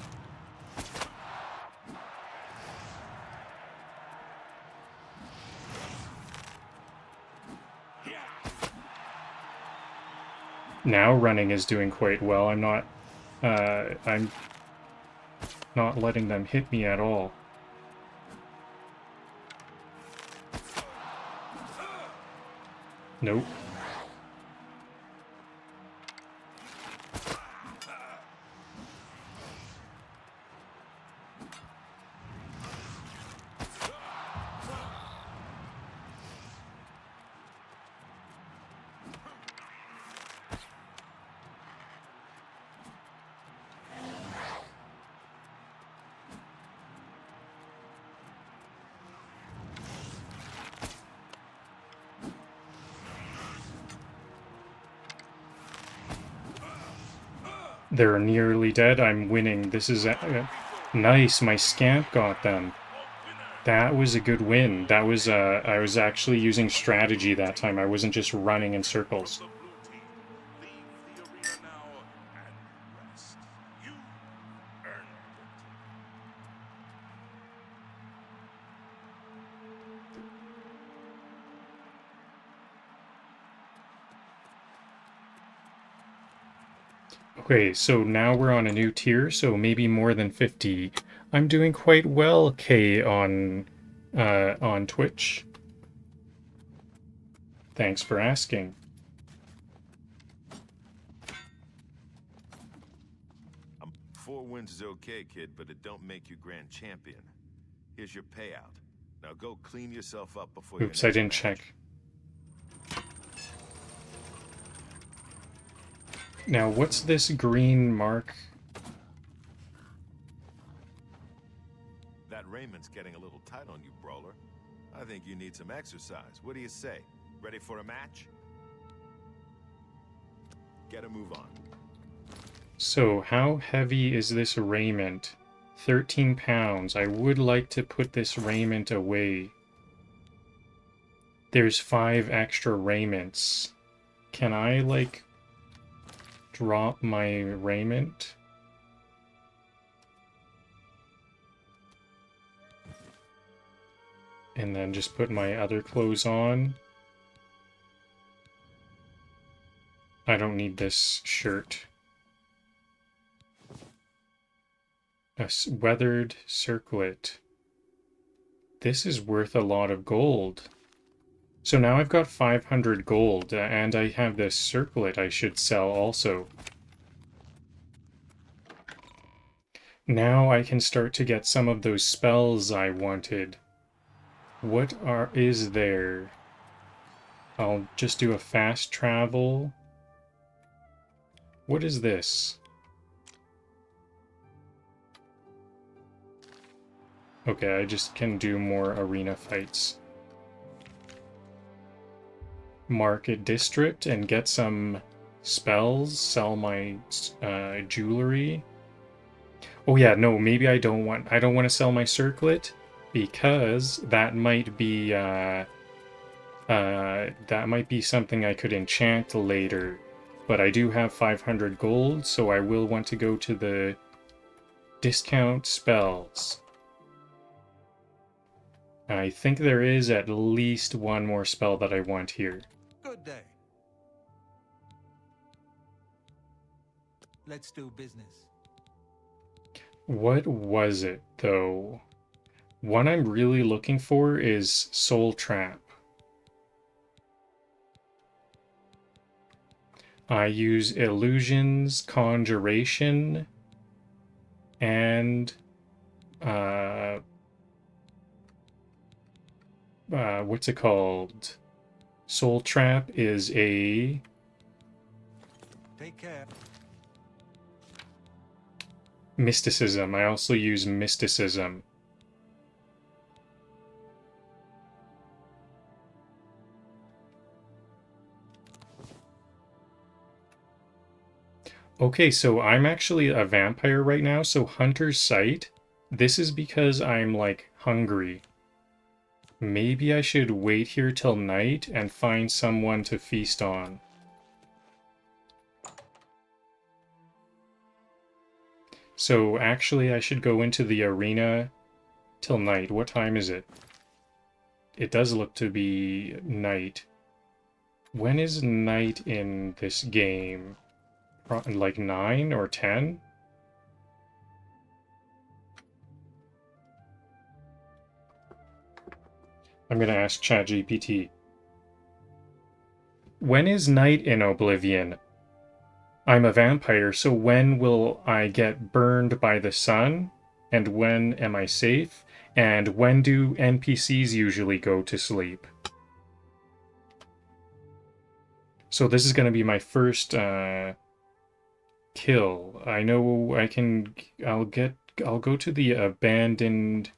Now running is doing quite well. I'm not letting them hit me at all. Nope. They're nearly dead. I'm winning. This is nice. My scamp got them. That was a good win. That was I was actually using strategy that time. I wasn't just running in circles. Okay, so now we're on a new tier, so maybe more than 50. I'm doing quite well, Kay, on Twitch. Thanks for asking. Four wins is okay, kid, but it don't make you grand champion. Here's your payout. Now go clean yourself up before your Oops, I next didn't match. check. Now, what's this green mark? That raiment's getting a little tight on you, brawler. I think you need some exercise. What do you say? Ready for a match? Get a move on. So, how heavy is this raiment? 13 pounds. I would like to put this raiment away. There's 5 extra raiments. Can I, like, drop my raiment? And then just put my other clothes on? I don't need this shirt. A weathered circlet. This is worth a lot of gold. So now I've got 500 gold, and I have this circlet I should sell also. Now I can start to get some of those spells I wanted. What is there? I'll just do a fast travel. What is this? Okay, I just can do more arena fights. Market district and get some spells, sell my jewelry. Oh yeah, no, maybe I don't want to sell my circlet because that might be something I could enchant later. But I do have 500 gold, so I will want to go to the discount spells. I think there is at least one more spell that I want here. Good day. Let's do business. What was it, though? One I'm really looking for is Soul Trap. I use Illusions, Conjuration, and what's it called? Soul Trap is a Take care. mysticism. I also use mysticism. Okay, so I'm actually a vampire right now, so Hunter's Sight. This is because I'm, like, hungry. Maybe I should wait here till night and find someone to feast on. So actually I should go into the arena till night. What time is it? It does look to be night. When is night in this game? Like 9 or 10? I'm gonna ask ChatGPT. When is night in Oblivion? I'm a vampire, so when will I get burned by the sun? And when am I safe? And when do NPCs usually go to sleep? So this is gonna be my first kill. I know I can. I'll go to the abandoned.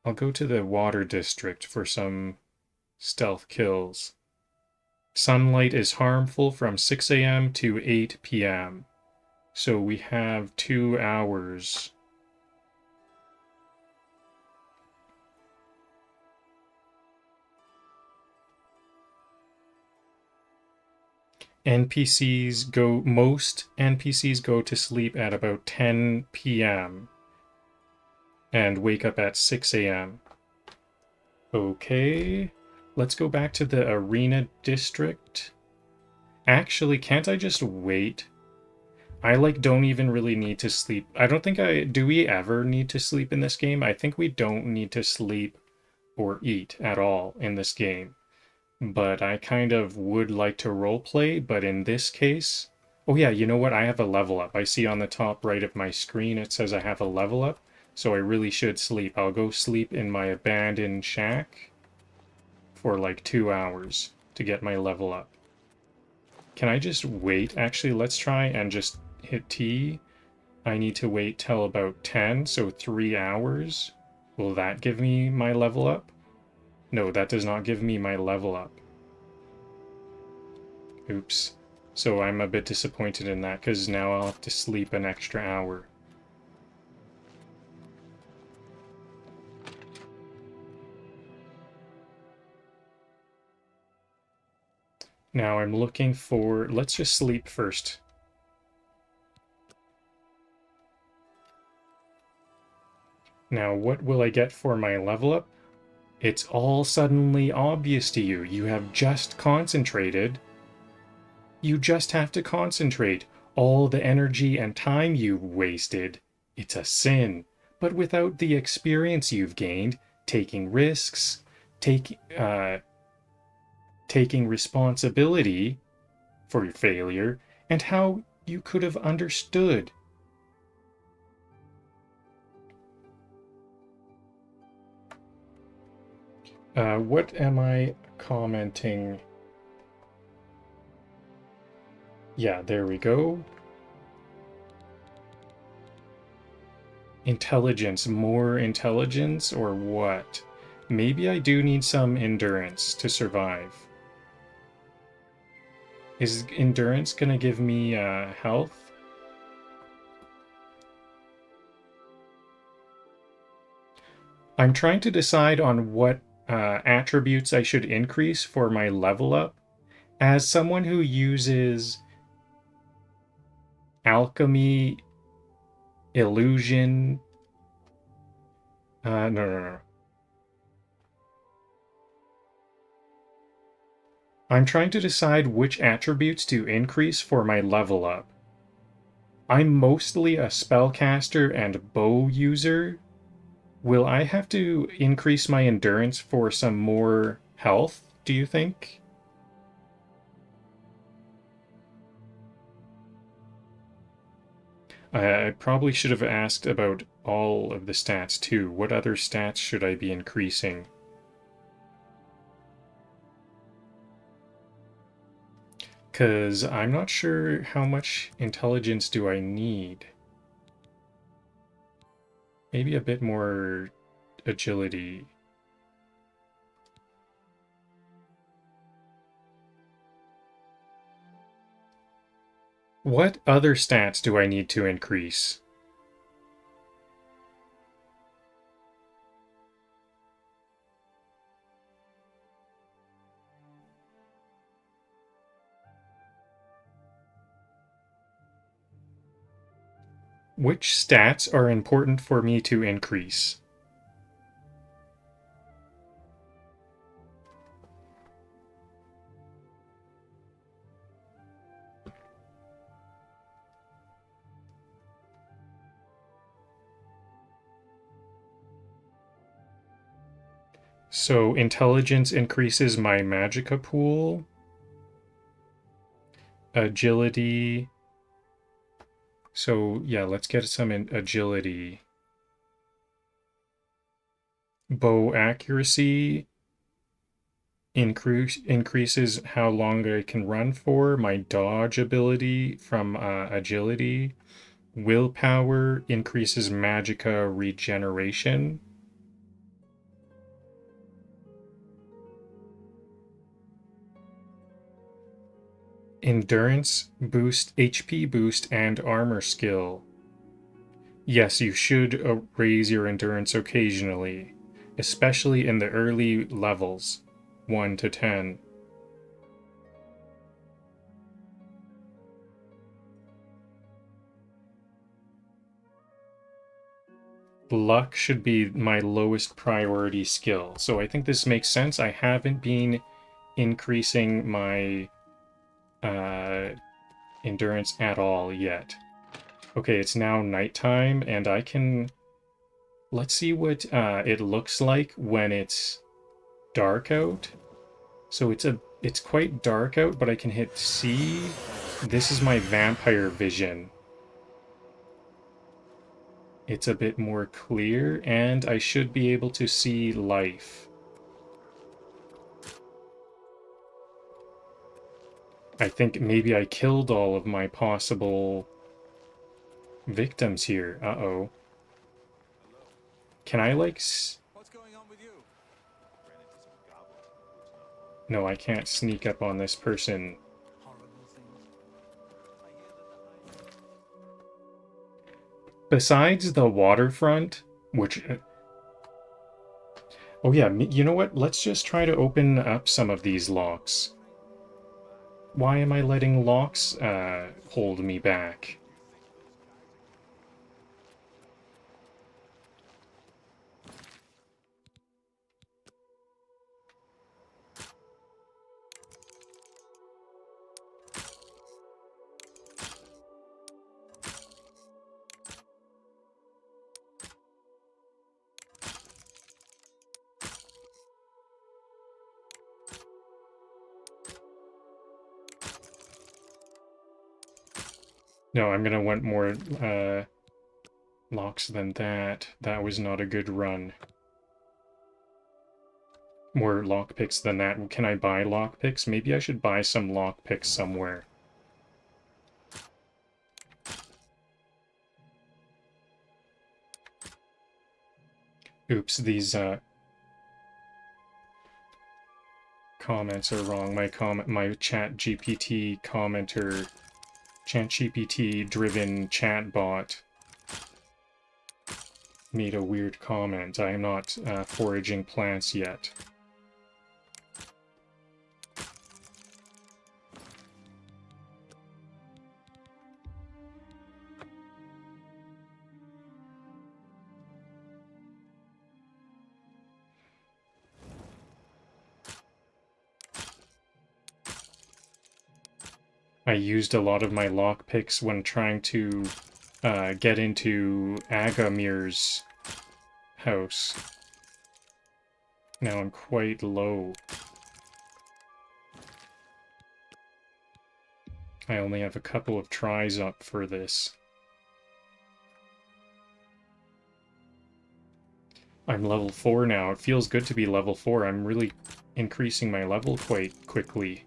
I'll go to the water district for some stealth kills. Sunlight is harmful from 6 a.m. to 8 p.m. So we have 2 hours. Most NPCs go to sleep at about 10 p.m. and wake up at 6 a.m. Okay, let's go back to the arena district. Actually, can't I just wait? I don't even really need to sleep. I don't think do we ever need to sleep in this game? I think we don't need to sleep or eat at all in this game. But I kind of would like to roleplay, but in this case... Oh yeah, you know what? I have a level up. I see on the top right of my screen it says I have a level up, so I really should sleep. I'll go sleep in my abandoned shack for like 2 hours to get my level up. Can I just wait? Actually, let's try and just hit T. I need to wait till about 10, so 3 hours. Will that give me my level up? No, that does not give me my level up. Oops. So I'm a bit disappointed in that, because now I'll have to sleep an extra hour. Now I'm looking for... Let's just sleep first. Now, what will I get for my level up? It's all suddenly obvious to you. You have just concentrated. You just have to concentrate. All the energy and time you've wasted. It's a sin. But without the experience you've gained, taking risks, taking responsibility for your failure, and how you could have understood. What am I commenting? Yeah, there we go. Intelligence, more intelligence, or what? Maybe I do need some endurance to survive. Is endurance gonna give me health? I'm trying to decide on what attributes I should increase for my level up. As someone who uses alchemy, illusion... no. I'm trying to decide which attributes to increase for my level up. I'm mostly a spellcaster and bow user. Will I have to increase my endurance for some more health, do you think? I probably should have asked about all of the stats too. What other stats should I be increasing? Because I'm not sure how much intelligence do I need. Maybe a bit more agility. What other stats do I need to increase? Which stats are important for me to increase? So intelligence increases my magicka pool. Agility. So yeah, let's get some agility. Bow accuracy increases how long I can run for. My dodge ability from agility. Willpower increases magicka regeneration. Endurance boost, HP boost, and armor skill. Yes, you should raise your endurance occasionally, especially in the early levels, 1 to 10. Luck should be my lowest priority skill, so I think this makes sense. I haven't been increasing my endurance at all yet. Okay, it's now nighttime, and I can... Let's see what it looks like when it's dark out. So it's quite dark out, but I can hit C. This is my vampire vision. It's a bit more clear, and I should be able to see life. I think maybe I killed all of my possible victims here. Uh-oh. Can I, like... What's going on with you? No, I can't sneak up on this person. Horrible things. I hear that the high... Besides the waterfront, which... Oh yeah, you know what? Let's just try to open up some of these locks. Why am I letting locks hold me back? No, I'm gonna want more locks than that. That was not a good run. More lockpicks than that. Can I buy lockpicks? Maybe I should buy some lockpicks somewhere. Oops, these comments are wrong. My chat GPT commenter, chat GPT driven chatbot made a weird comment. I am not foraging plants yet. I used a lot of my lockpicks when trying to get into Agamir's house. Now I'm quite low. I only have a couple of tries up for this. I'm level 4 now. It feels good to be level 4. I'm really increasing my level quite quickly.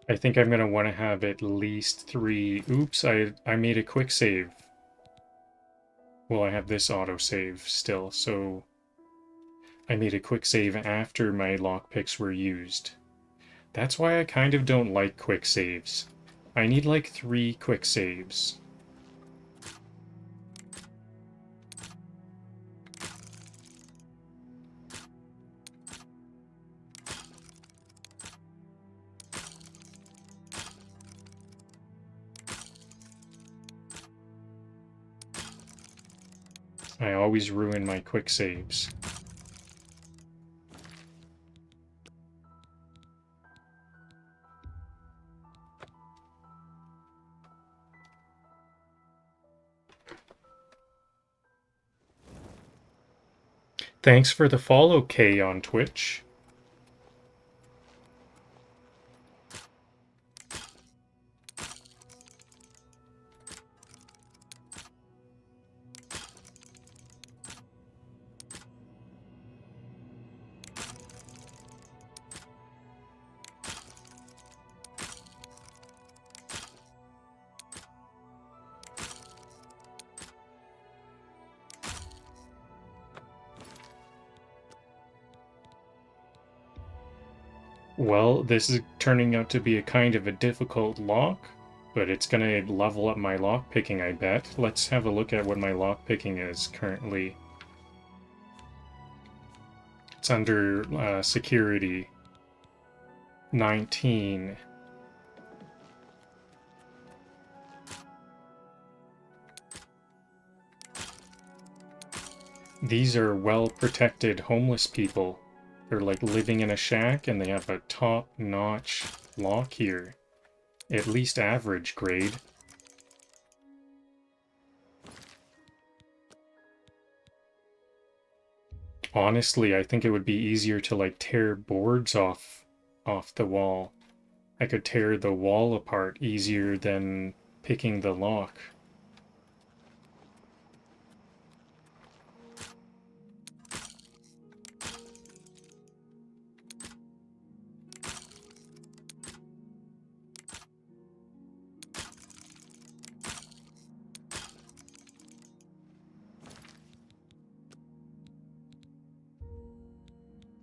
I think I'm going to want to have at least 3... Oops, I made a quick save. Well, I have this autosave still, so... I made a quick save after my lockpicks were used. That's why I kind of don't like quick saves. I need like 3 quick saves. I always ruin my quick saves. Thanks for the follow, Kay, on Twitch. Well, this is turning out to be a kind of a difficult lock, but it's gonna level up my lockpicking, I bet. Let's have a look at what my lockpicking is currently. It's under security. 19. These are well-protected homeless people. They're like living in a shack and they have a top-notch lock here. At least average grade. Honestly, I think it would be easier to like tear boards off the wall. I could tear the wall apart easier than picking the lock.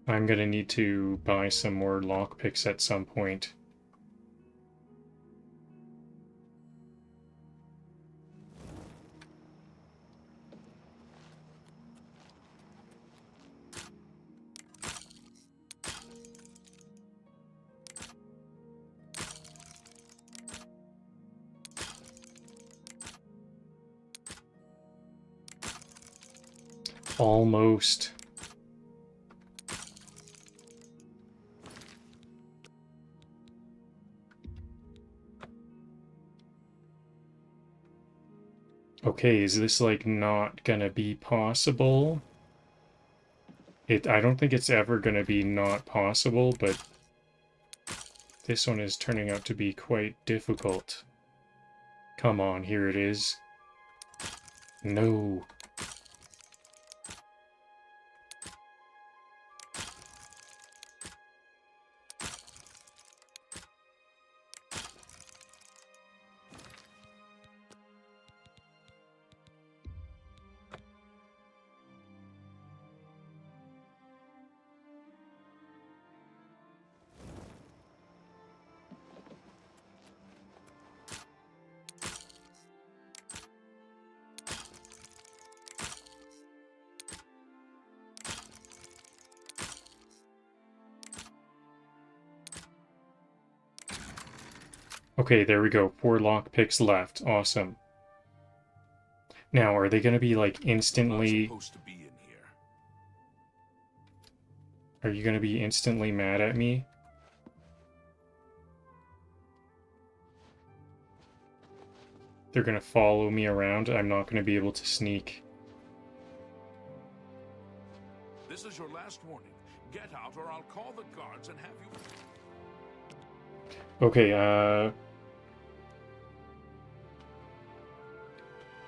I'm gonna need to buy some more lockpicks at some point. Almost. Okay, is this like not gonna be possible? I don't think it's ever gonna be not possible, but this one is turning out to be quite difficult. Come on, here it is. No. Okay, there we go. 4 lockpicks left. Awesome. Now, are they going to be, like, instantly... Supposed to be in here. Are you going to be instantly mad at me? They're going to follow me around. I'm not going to be able to sneak. This is your last warning. Get out or I'll call the guards and have you... Okay,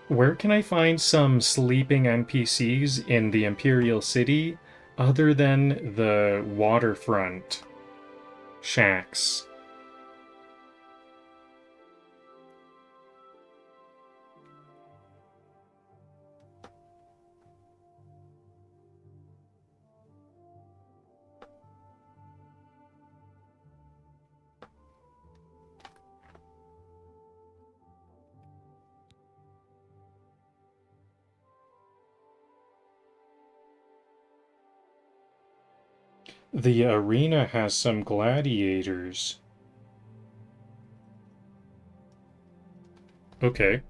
where can I find some sleeping NPCs in the Imperial City other than the waterfront shacks? The arena has some gladiators. Okay.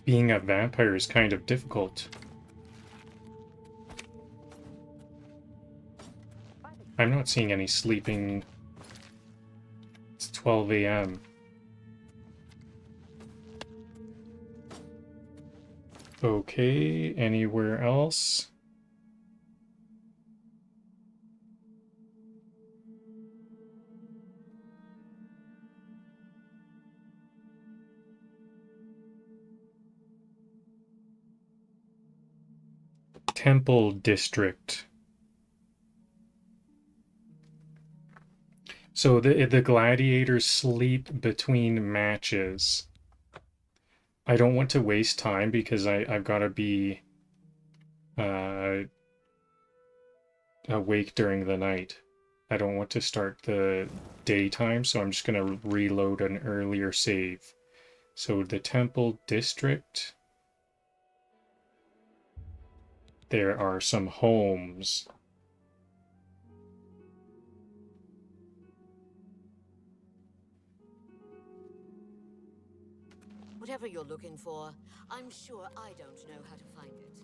Being a vampire is kind of difficult. I'm not seeing any sleeping. It's 12 a.m. Okay, anywhere else? Temple District. So the gladiators sleep between matches. I don't want to waste time because I've got to be awake during the night. I don't want to start the daytime, so I'm just going to reload an earlier save. So the Temple District. There are some homes. Whatever you're looking for, I'm sure I don't know how to find it.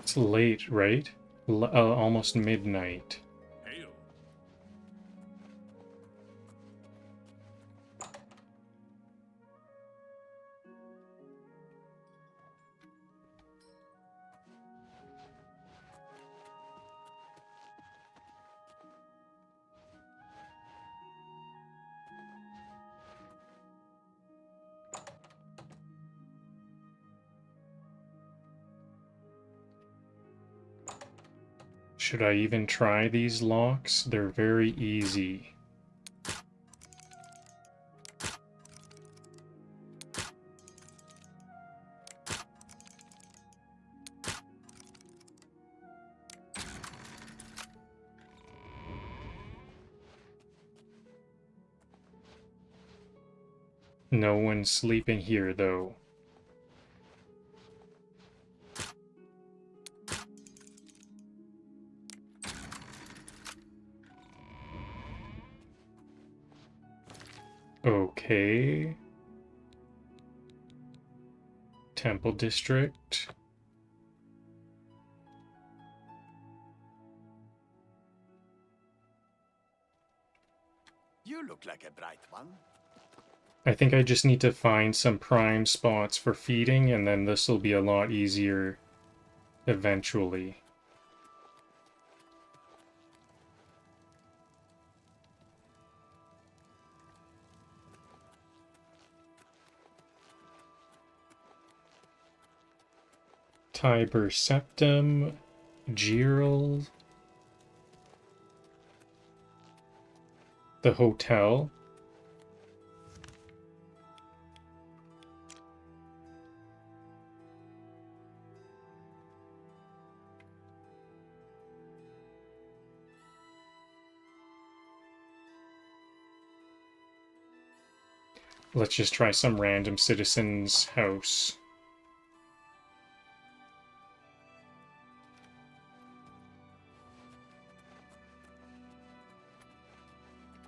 It's late, right? Almost midnight. Hail. Should I even try these locks? They're very easy. No one's sleeping here, though. Okay. Temple District. You look like a bright one. I think I just need to find some prime spots for feeding, and then this will be a lot easier eventually. Tiber Septum, Gerald, the hotel. Let's just try some random citizen's house.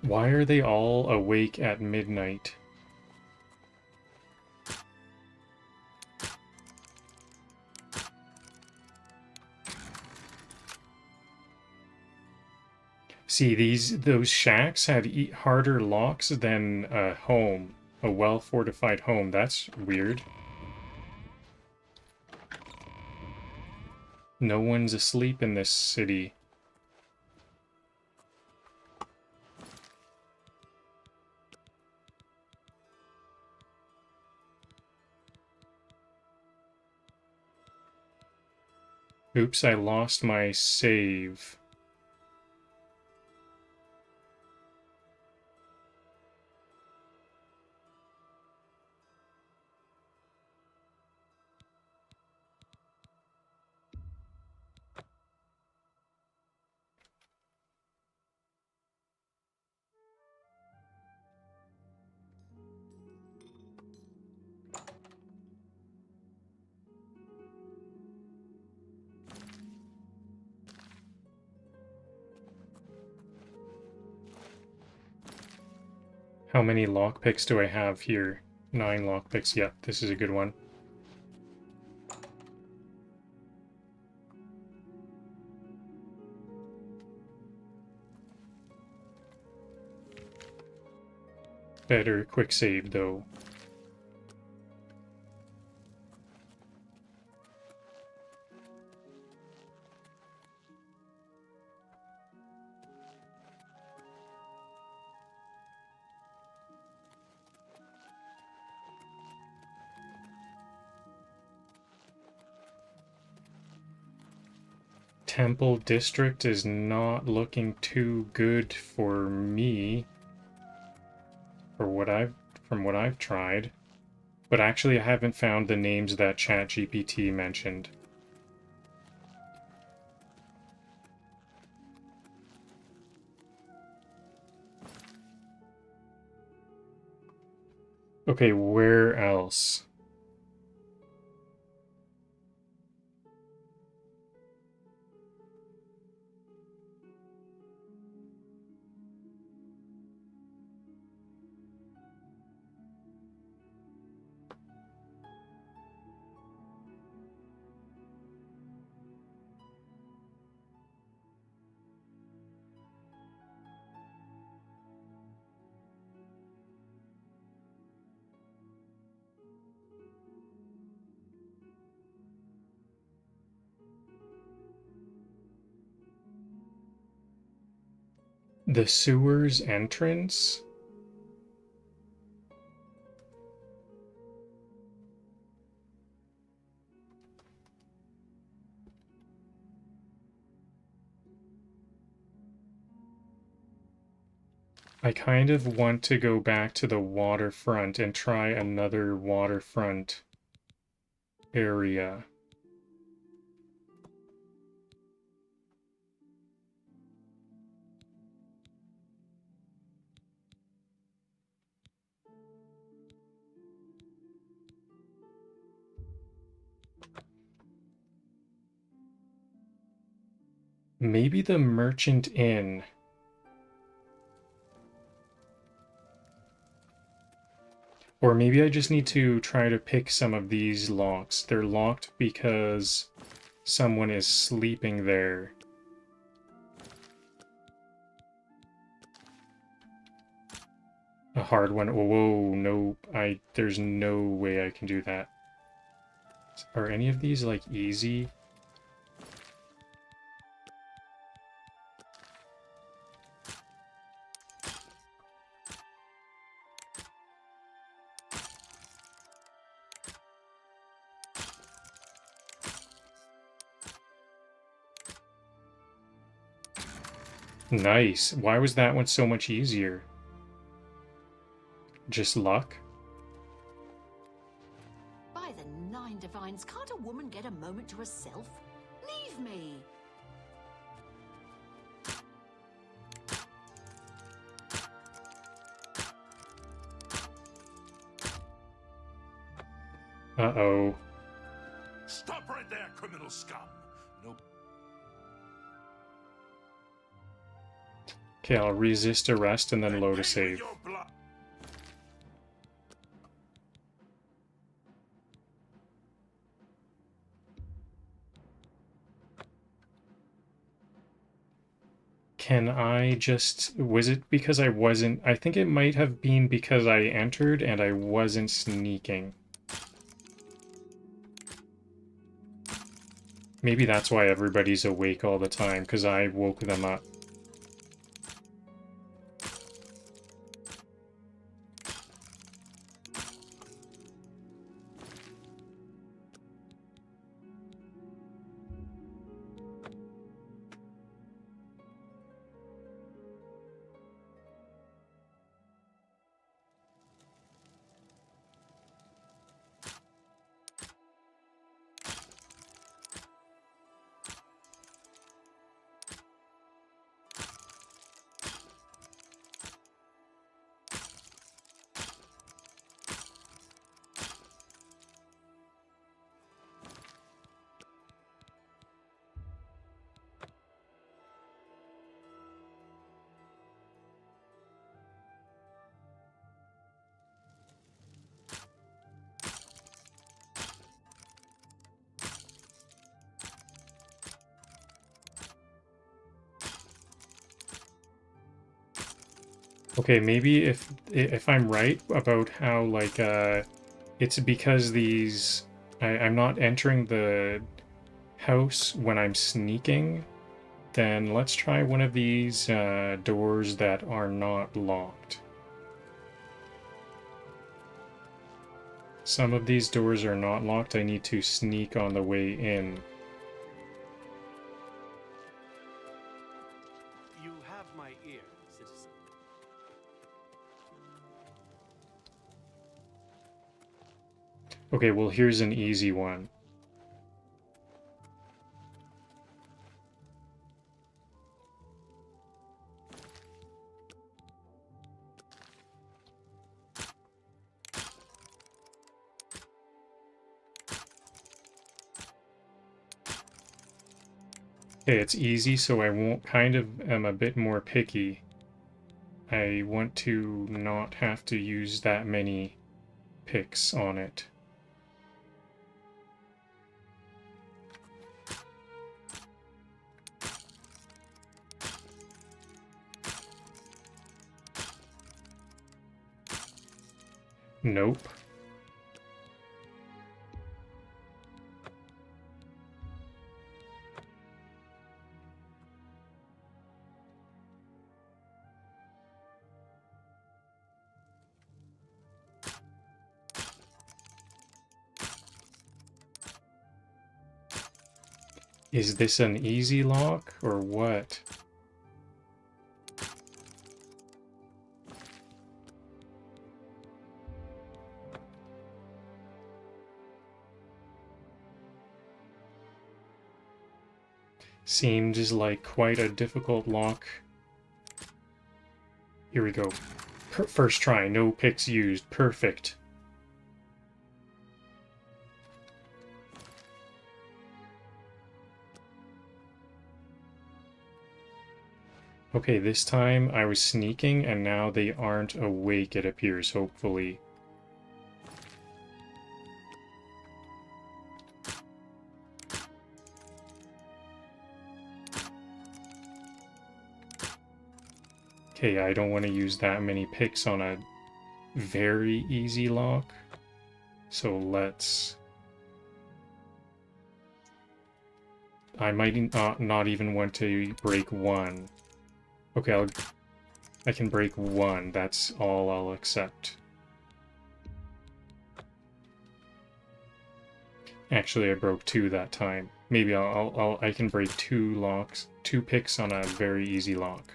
Why are they all awake at midnight? See, those shacks had harder locks than a home, a well-fortified home. That's weird. No one's asleep in this city. Oops, I lost my save. How many lockpicks do I have here? 9 lockpicks. Yep, this is a good one. Better quick save, though. Temple District is not looking too good for me. From what I've tried. But actually I haven't found the names that ChatGPT mentioned. Okay, where else? The sewers entrance? I kind of want to go back to the waterfront and try another waterfront area. Maybe the Merchant Inn. Or maybe I just need to try to pick some of these locks. They're locked because someone is sleeping there. A hard one. Whoa, no, there's no way I can do that. Are any of these like easy? Nice. Why was that one so much easier? Just luck? By the nine divines, can't a woman get a moment to herself? Leave me! Uh-oh. Stop right there, criminal scum! No. Okay, I'll resist arrest and then load a Pay with save. your blood. Can I just... Was it because I wasn't... I think it might have been because I entered and I wasn't sneaking. Maybe that's why everybody's awake all the time, because I woke them up. Okay, maybe if I'm right about how, like, it's because these... I'm not entering the house when I'm sneaking, then let's try one of these doors that are not locked. Some of these doors are not locked. I need to sneak on the way in. You have my ear, citizen. Okay, well, here's an easy one. Okay, it's easy, so I won't am a bit more picky. I want to not have to use that many picks on it. Nope. Is this an easy lock or what? Seems like quite a difficult lock. Here we go. First try, no picks used. Perfect. Okay, this time I was sneaking and now they aren't awake, it appears, hopefully. Okay, I don't want to use that many picks on a very easy lock. So let's... I might not even want to break one. Okay, I can break one. That's all I'll accept. Actually, I broke two that time. Maybe I can break two 2 picks on a very easy lock.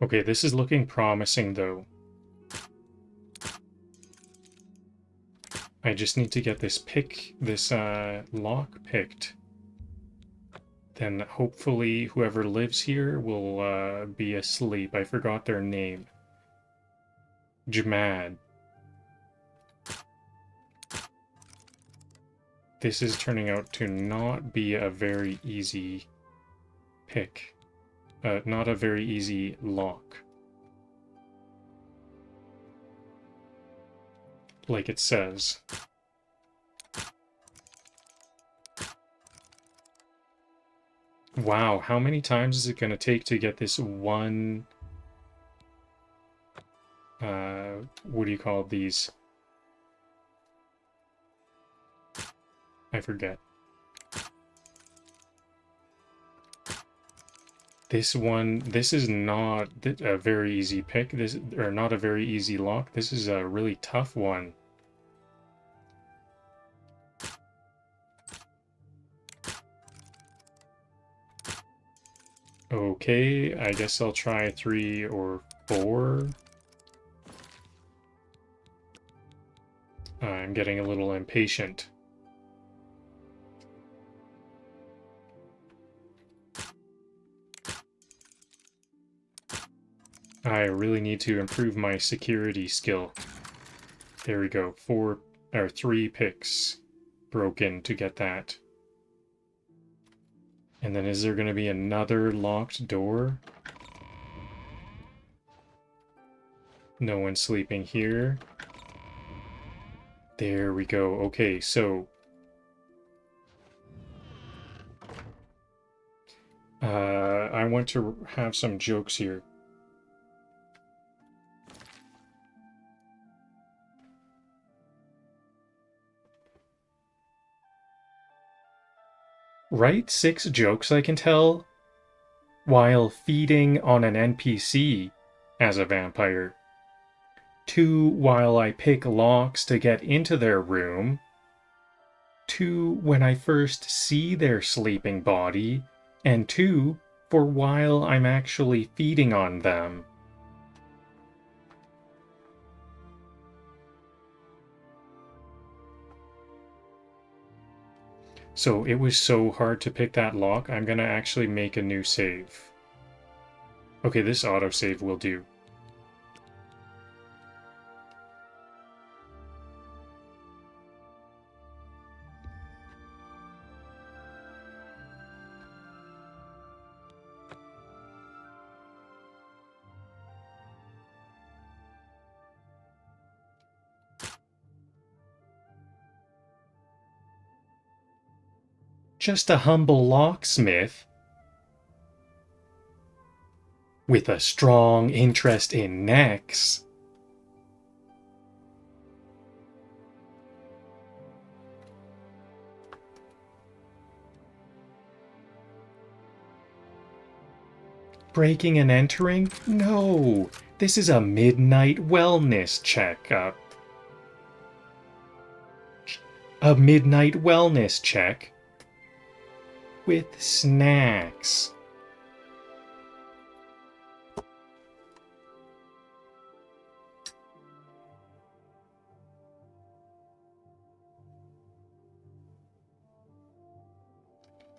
Okay, this is looking promising, though. I just need to get this lock picked. Then hopefully whoever lives here will be asleep. I forgot their name. Jamad. This is turning out to not be a very easy pick. Not a very easy lock. Like it says. Wow, how many times is it going to take to get this one... what do you call these? I forget. This is not a very easy pick. Or not a very easy lock. This is a really tough one. Okay, I guess I'll try 3 or 4. I'm getting a little impatient. I really need to improve my security skill. There we go. 3 picks broken to get that. And then is there going to be another locked door? No one's sleeping here. There we go. Okay, so... I want to have some jokes here. Write 6 jokes I can tell while feeding on an NPC as a vampire. 2 while I pick locks to get into their room. 2 when I first see their sleeping body. And 2 for while I'm actually feeding on them. So it was so hard to pick that lock, I'm gonna actually make a new save. Okay, this autosave will do. Just a humble locksmith with a strong interest in necks. Breaking and entering? No, this is a midnight wellness checkup. A midnight wellness check with snacks.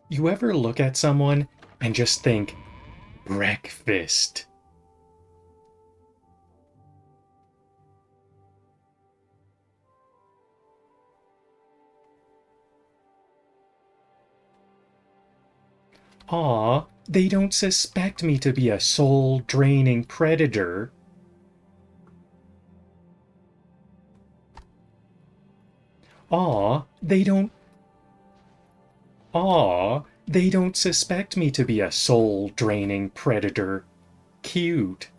You ever look at someone and just think, breakfast? Aw, they don't suspect me to be a soul-draining predator. Aw, they don't suspect me to be a soul-draining predator. cute.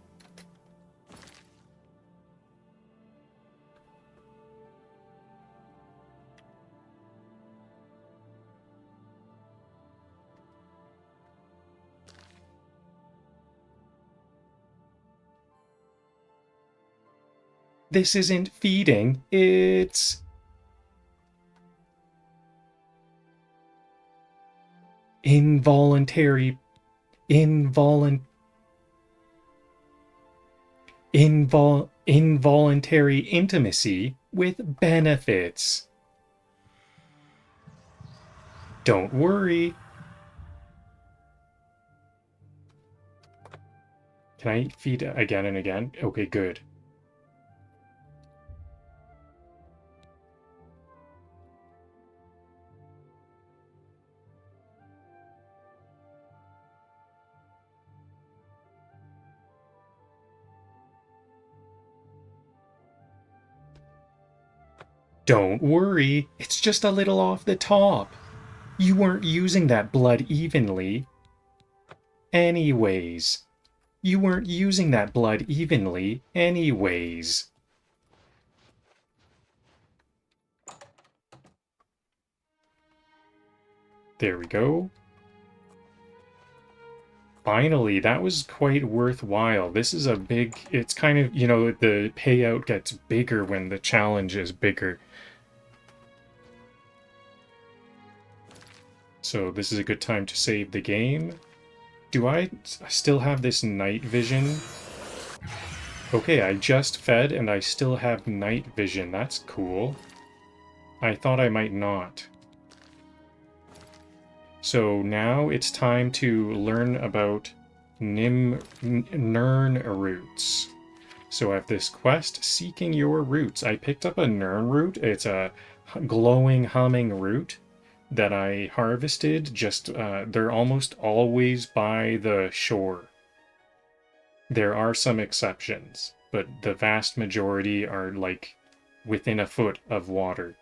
This isn't feeding, it's... involuntary intimacy with benefits. Don't worry. Can I feed again and again? Okay, good. Don't worry, it's just a little off the top. You weren't using that blood evenly. Anyways. You weren't using that blood evenly anyways. There we go. Finally, that was quite worthwhile. This is a big... It's kind of, you know, the payout gets bigger when the challenge is bigger. So this is a good time to save the game. Do I still have this night vision? Okay, I just fed and I still have night vision. That's cool. I thought I might not. So now it's time to learn about Nirnroots. So I have this quest, Seeking Your Roots. I picked up a Nirnroot. It's a glowing, humming root that I harvested. They're almost always by the shore. There are some exceptions, but the vast majority are like within a foot of water.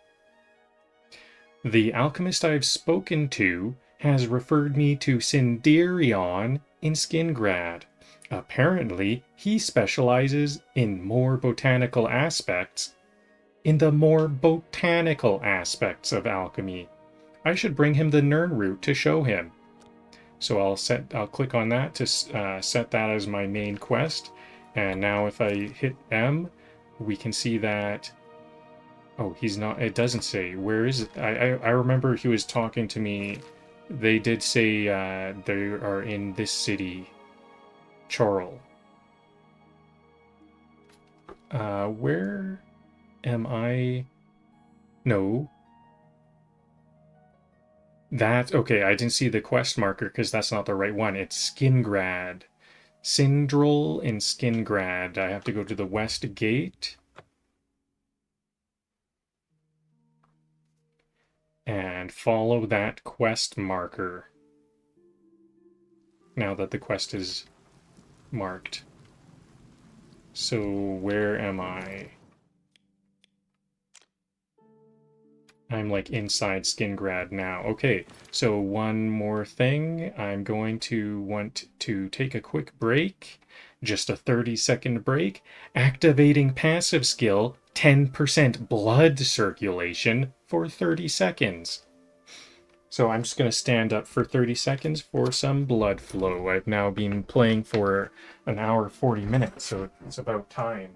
The alchemist I've spoken to has referred me to Sinderion in Skingrad. Apparently, he specializes in the more botanical aspects of alchemy. I should bring him the Nirnroot to show him. So I'll click on that to set that as my main quest. And now if I hit M, we can see that... Oh, he's not... It doesn't say. Where is it? I remember he was talking to me. They did say they are in this city. Chorrol. Where am I? No. That... Okay, I didn't see the quest marker because that's not the right one. It's Skingrad. Sindrol in Skingrad. I have to go to the west gate. And follow that quest marker. Now that the quest is marked. So where am I? I'm like inside Skingrad now. Okay, so one more thing. I'm going to want to take a quick break. Just a 30-second break. Activating passive skill, 10% blood circulation for 30 seconds. So I'm just going to stand up for 30 seconds for some blood flow. I've now been playing for an hour 40 minutes, so it's about time.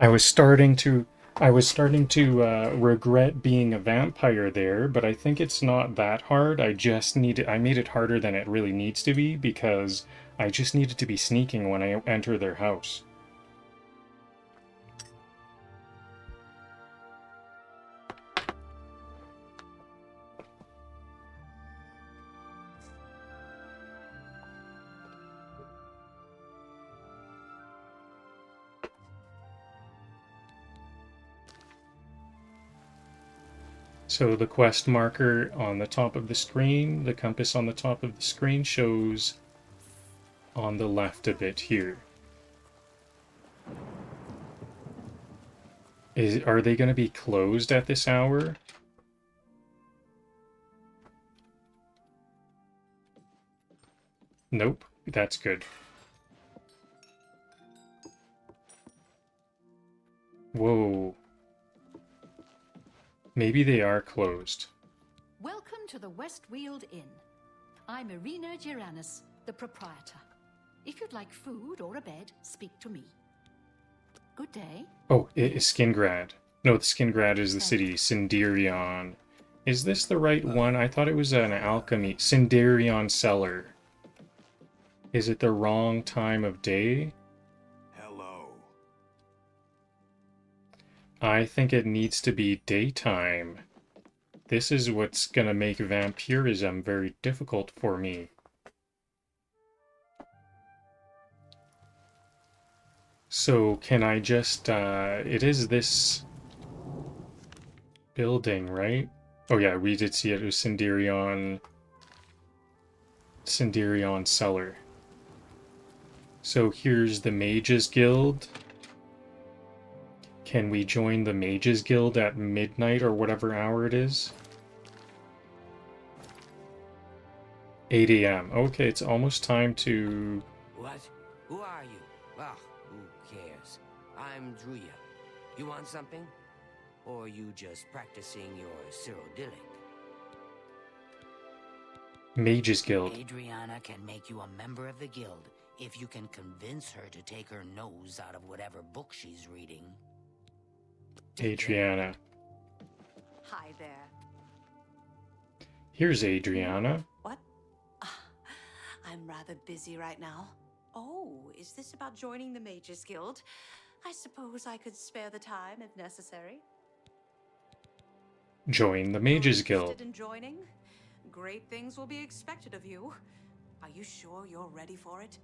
I was starting to regret being a vampire there, but I think it's not that hard. I made it harder than it really needs to be because I just needed to be sneaking when I enter their house. So the quest marker on the top of the screen, the compass on the top of the screen shows on the left a bit here. Are they going to be closed at this hour? Nope, that's good. Whoa. Maybe they are closed. Welcome to the Westweald Inn. I'm Irina Giranus, the proprietor. If you'd like food or a bed, speak to me. Good day. Oh, it is Skingrad. No, the Skingrad is the city. Sinderion. Is this the right one? I thought it was an alchemy. Sinderion cellar. Is it the wrong time of day? Hello. I think it needs to be daytime. This is what's gonna make vampirism very difficult for me. So can I just, it is this building, right? Oh yeah, we did see it. It was Sinderion cellar. So here's the Mages Guild. Can we join the Mages Guild at midnight or whatever hour it is? 8 a.m. Okay, it's almost time to... What? Who are you? Well, who cares? I'm Druya. You want something? Or you just practicing your cyrodiilic? Mages Guild. Adriana can make you a member of the guild if you can convince her to take her nose out of whatever book she's reading. Adriana. Hi there. Here's Adriana. What? I'm rather busy right now. Oh, is this about joining the Mages Guild? I suppose I could spare the time if necessary. Join the Mages Guild. Interested in joining? Great things will be expected of you. Are you sure you're ready for it?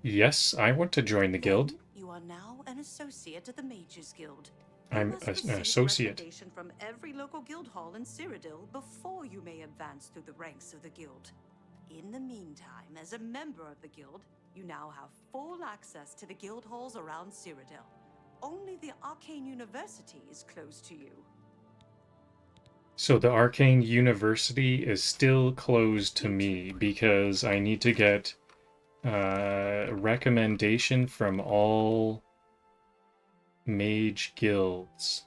Yes, I want to join the guild. You are now an associate of the Mages Guild. I'm an associate. Recommendation from every local guild hall in Cyrodiil before you may advance through the ranks of the guild. In the meantime, as a member of the guild, you now have full access to the guild halls around Cyrodiil. Only the Arcane University is close to you. So the Arcane University is still closed to me because I need to get recommendation from all mage guilds.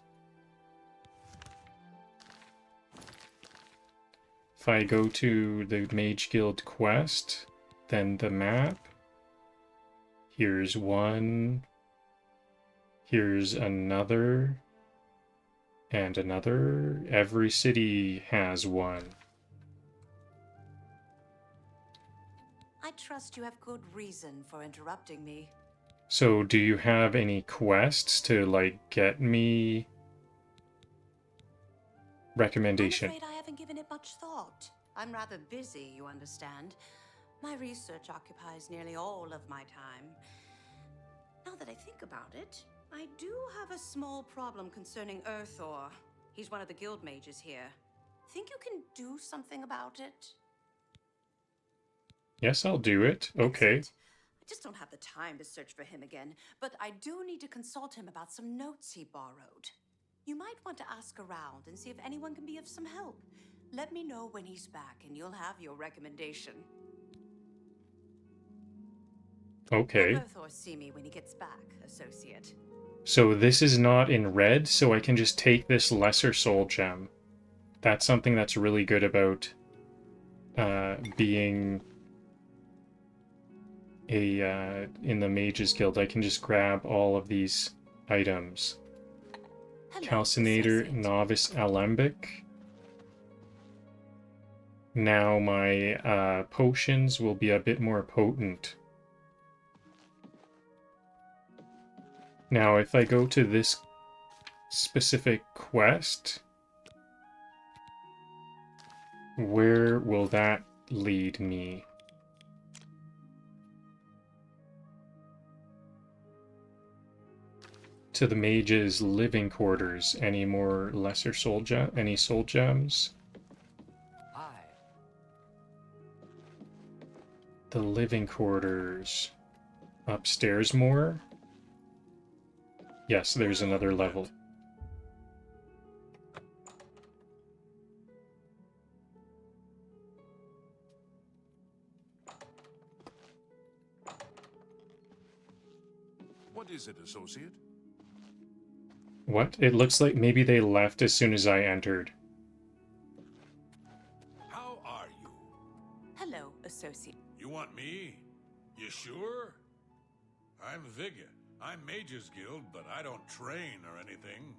If I go to the Mage Guild quest, then the map, here's one, here's another, and another. Every city has one. I trust you have good reason for interrupting me. So do you have any quests to, like, get me recommendation? I'm afraid I haven't given it much thought. I'm rather busy, you understand. My research occupies nearly all of my time. Now that I think about it, I do have a small problem concerning Earthor. He's one of the guild mages here. Think you can do something about it? Yes, I'll do it. Okay. Excellent. I just don't have the time to search for him again, but I do need to consult him about some notes he borrowed. You might want to ask around and see if anyone can be of some help. Let me know when he's back and you'll have your recommendation. Okay. Let Earthor see me when he gets back, associate. So this is not in red, so I can just take this lesser soul gem. That's something that's really good about being in the Mages Guild. I can just grab all of these items. Hello, Calcinator, associate. Novice Alembic. Now my potions will be a bit more potent. Now if I go to this specific quest, where will that lead me? to the mage's living quarters. Any more lesser soul any soul gems? Aye. The living quarters. Upstairs more? Yes, there's another level. What is it, associate? What? It looks like maybe they left as soon as I entered. How are you? Hello, associate. You want me? You sure? I'm Vigga. I'm Mage's Guild, but I don't train or anything.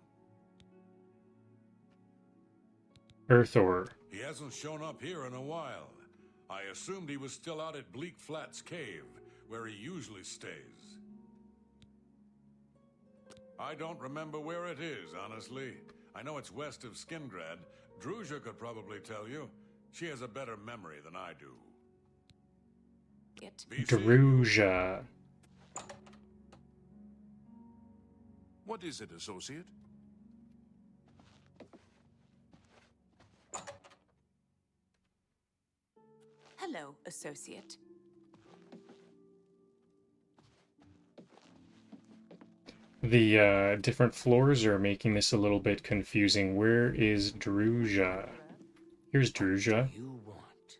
Earthor. He hasn't shown up here in a while. I assumed he was still out at Bleak Flats Cave, where he usually stays. I don't remember where it is, honestly. I know it's west of Skingrad. Druzia could probably tell you. She has a better memory than I do. Druzia. What is it, associate? Hello, associate. The different floors are making this a little bit confusing. Where is Druzia? Here's Druzia. What do you want?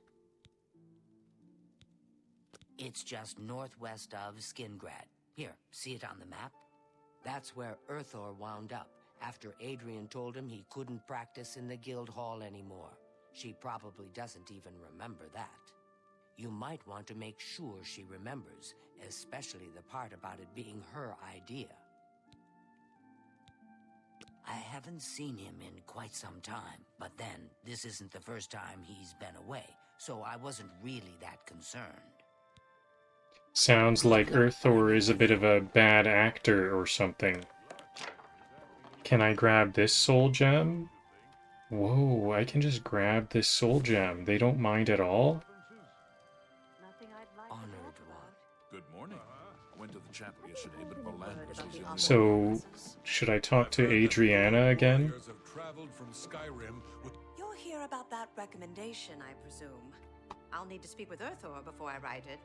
It's just northwest of Skingrad. Here, see it on the map? That's where Earthor wound up, after Adrian told him he couldn't practice in the guild hall anymore. She probably doesn't even remember that. You might want to make sure she remembers, especially the part about it being her idea. I haven't seen him in quite some time, but then, this isn't the first time he's been away, so I wasn't really that concerned. Sounds like Earthor is a bit of a bad actor or something. Can I grab this soul gem? Whoa, I can just grab this soul gem. They don't mind at all? Honored one. Good morning. I went to the chapel yesterday, but Volandris was the only So, should I talk to Adriana again? You're here about that recommendation, I presume. I'll need to speak with Earthor before I write it.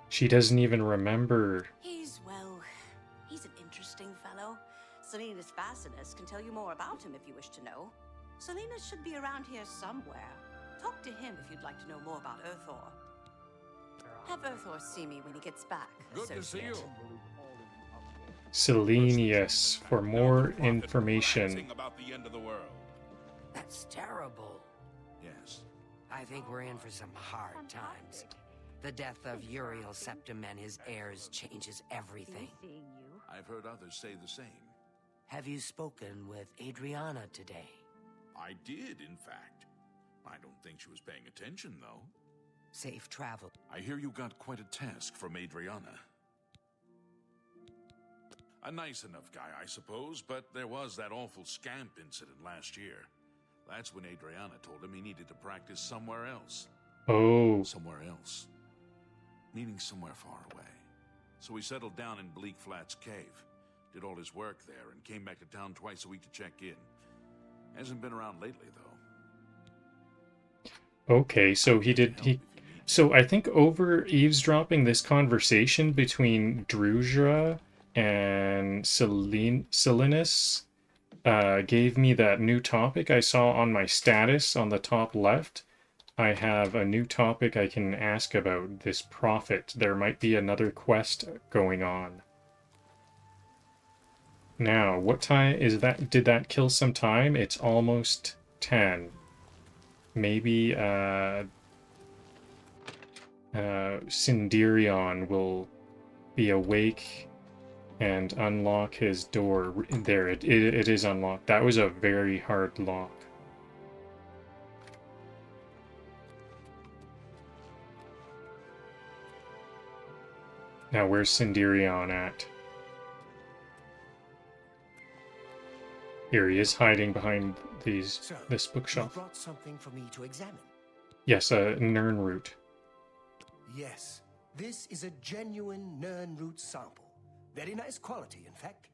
She doesn't even remember. He's an interesting fellow. Salinas Facinus can tell you more about him if you wish to know. Salinas should be around here somewhere. Talk to him if you'd like to know more about Earthor. Have Earthor see me when he gets back. Good to see you. Selenius for more information. About the end of the world. That's terrible. Yes. I think we're in for some hard times. The death of Uriel Septim and his heirs changes everything. I've heard others say the same. Have you spoken with Adriana today? I did, in fact. I don't think she was paying attention, though. Safe travel. I hear you got quite a task from Adriana. A nice enough guy, I suppose, but there was that awful scamp incident last year. That's when Adriana told him he needed to practice somewhere else. Oh. Somewhere else. Meaning somewhere far away. So he settled down in Bleak Flats Cave, did all his work there, and came back to town twice a week to check in. Hasn't been around lately, though. Okay, so so I think over eavesdropping this conversation between Druzia and Salinas gave me that new topic I saw on my status on the top left. I have a new topic I can ask about this prophet. There might be another quest going on. Now, what time is that? Did that kill some time? It's almost 10. Maybe Sinderion will be awake and unlock his door. There, it is unlocked. That was a very hard lock. Now, where's Sinderion at? Here he is, hiding behind this bookshelf. You brought something for me to examine. Yes, a Nirnroot. Yes, this is a genuine Nirnroot sample. Very nice quality, in fact.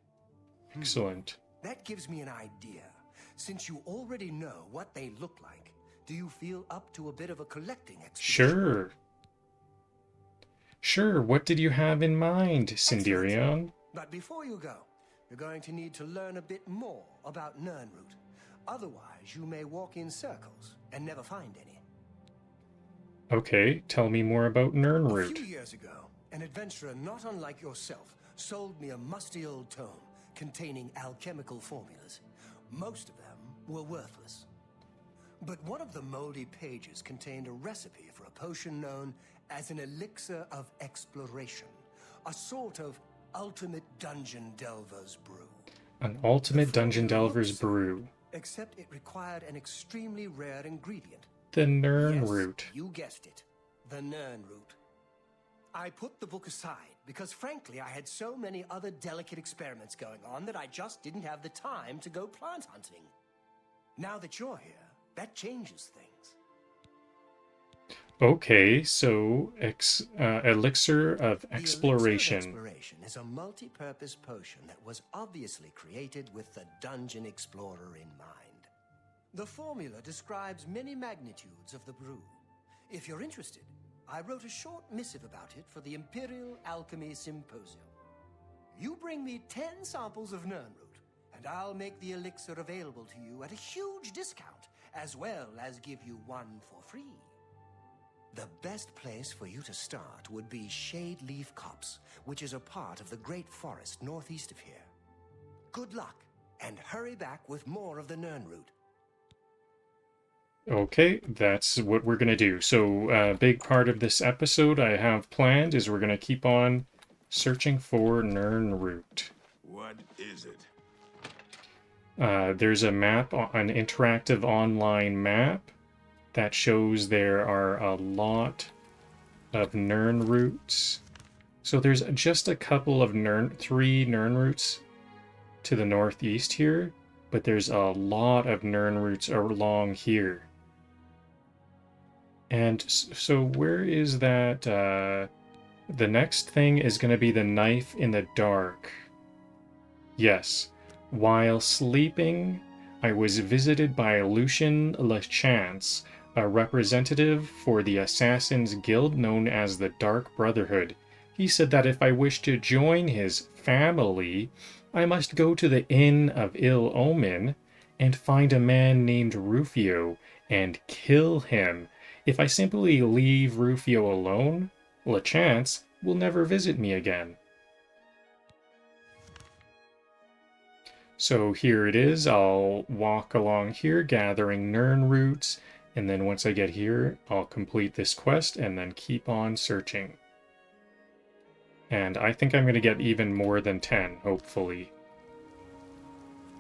Excellent. That gives me an idea. Since you already know what they look like, do you feel up to a bit of a collecting expedition? Sure. Sure, what did you have in mind, Sinderion? But before you go, you're going to need to learn a bit more about Nirnroot. Otherwise, you may walk in circles and never find any. Okay, tell me more about A Nirnroot. few years ago, an adventurer not unlike yourself sold me a musty old tome containing alchemical formulas. Most of them were worthless. But one of the moldy pages contained a recipe for a potion known as an elixir of exploration, a sort of ultimate dungeon delver's brew. An ultimate dungeon delver's brew. Except it required an extremely rare ingredient. The Nirnroot. Yes, you guessed it. The Nirnroot. I put the book aside because, frankly, I had so many other delicate experiments going on that I just didn't have the time to go plant hunting. Now that you're here, that changes things. Okay, so elixir of exploration. The elixir of exploration is a multi-purpose potion that was obviously created with the dungeon explorer in mind. The formula describes many magnitudes of the brew. If you're interested, I wrote a short missive about it for the Imperial Alchemy Symposium. You bring me 10 samples of Nirnroot, and I'll make the elixir available to you at a huge discount, as well as give you one for free. The best place for you to start would be Shade Leaf Copse, which is a part of the Great Forest northeast of here. Good luck, and hurry back with more of the Nirnroot. Okay, that's what we're going to do. So a big part of this episode I have planned is we're going to keep on searching for Nirnroot. What is it? There's a map, an interactive online map that shows there are a lot of Nirnroots. So there's just a couple of three Nirnroots to the northeast here, but there's a lot of Nirnroots along here. And so where is that? The next thing is going to be the knife in the dark. Yes. While sleeping, I was visited by Lucian Lachance, a representative for the Assassin's Guild known as the Dark Brotherhood. He said that if I wished to join his family, I must go to the Inn of Ill Omen and find a man named Rufio and kill him. If I simply leave Rufio alone, Lachance will never visit me again. So here it is. I'll walk along here gathering Nirnroots, and then once I get here, I'll complete this quest and then keep on searching. And I think I'm going to get even more than 10, hopefully.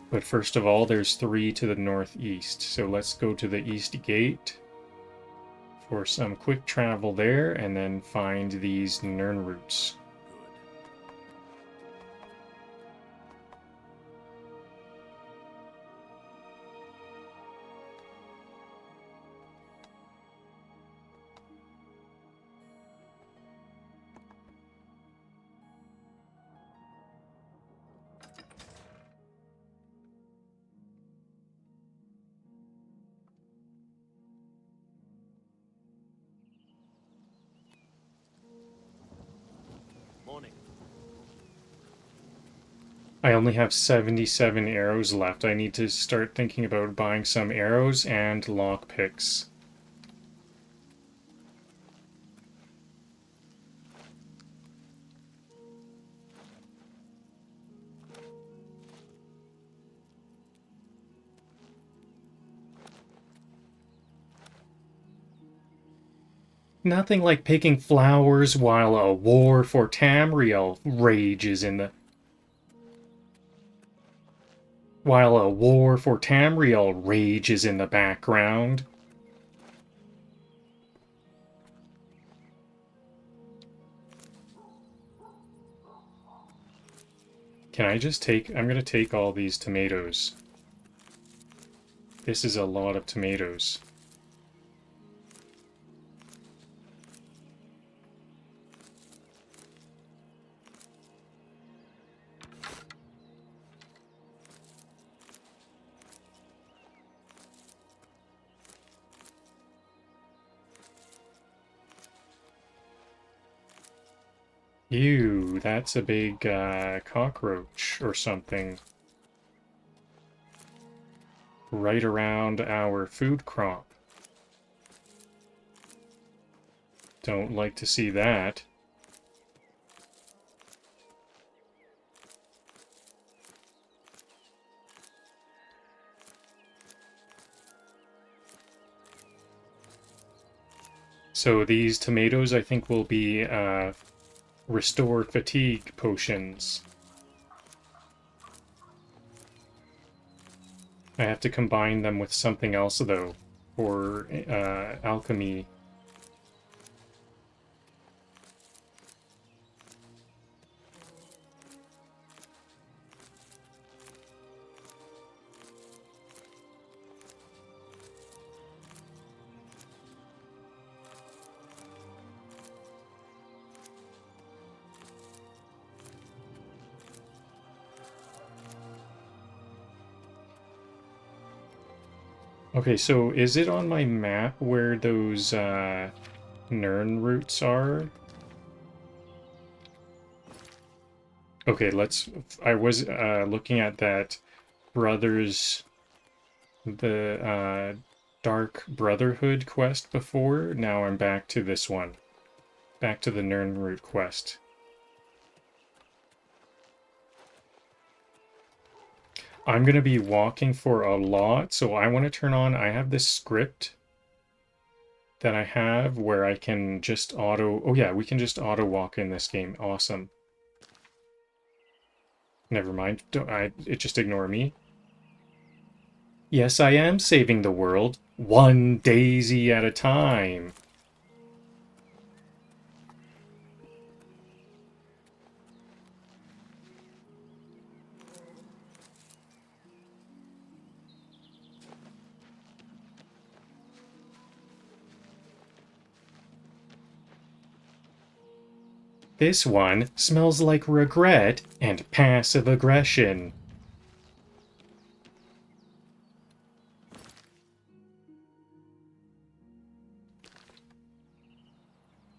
But first of all, there's 3 to the northeast. So let's go to the east gate for some quick travel there, and then find these Nirnroots. Morning. I only have 77 arrows left. I need to start thinking about buying some arrows and lockpicks. Nothing like picking flowers while a war for Tamriel rages in the... While a war for Tamriel rages in the background. Can I just take... I'm gonna take all these tomatoes. This is a lot of tomatoes. Ew, that's a big cockroach or something. Right around our food crop. Don't like to see that. So these tomatoes, I think, will be restore fatigue potions. I have to combine them with something else, though, for alchemy. Okay, so is it on my map where those Nirnroots are? Okay, let's... I was looking at that Brothers... the Dark Brotherhood quest before. Now I'm back to this one. Back to the Nirnroot quest. I'm going to be walking for a lot, so I want to turn on... I have this script that I have where I can just auto... Oh yeah, we can just auto walk in this game. Awesome. Never mind. It just ignore me. Yes, I am saving the world. One daisy at a time. This one smells like regret and passive aggression.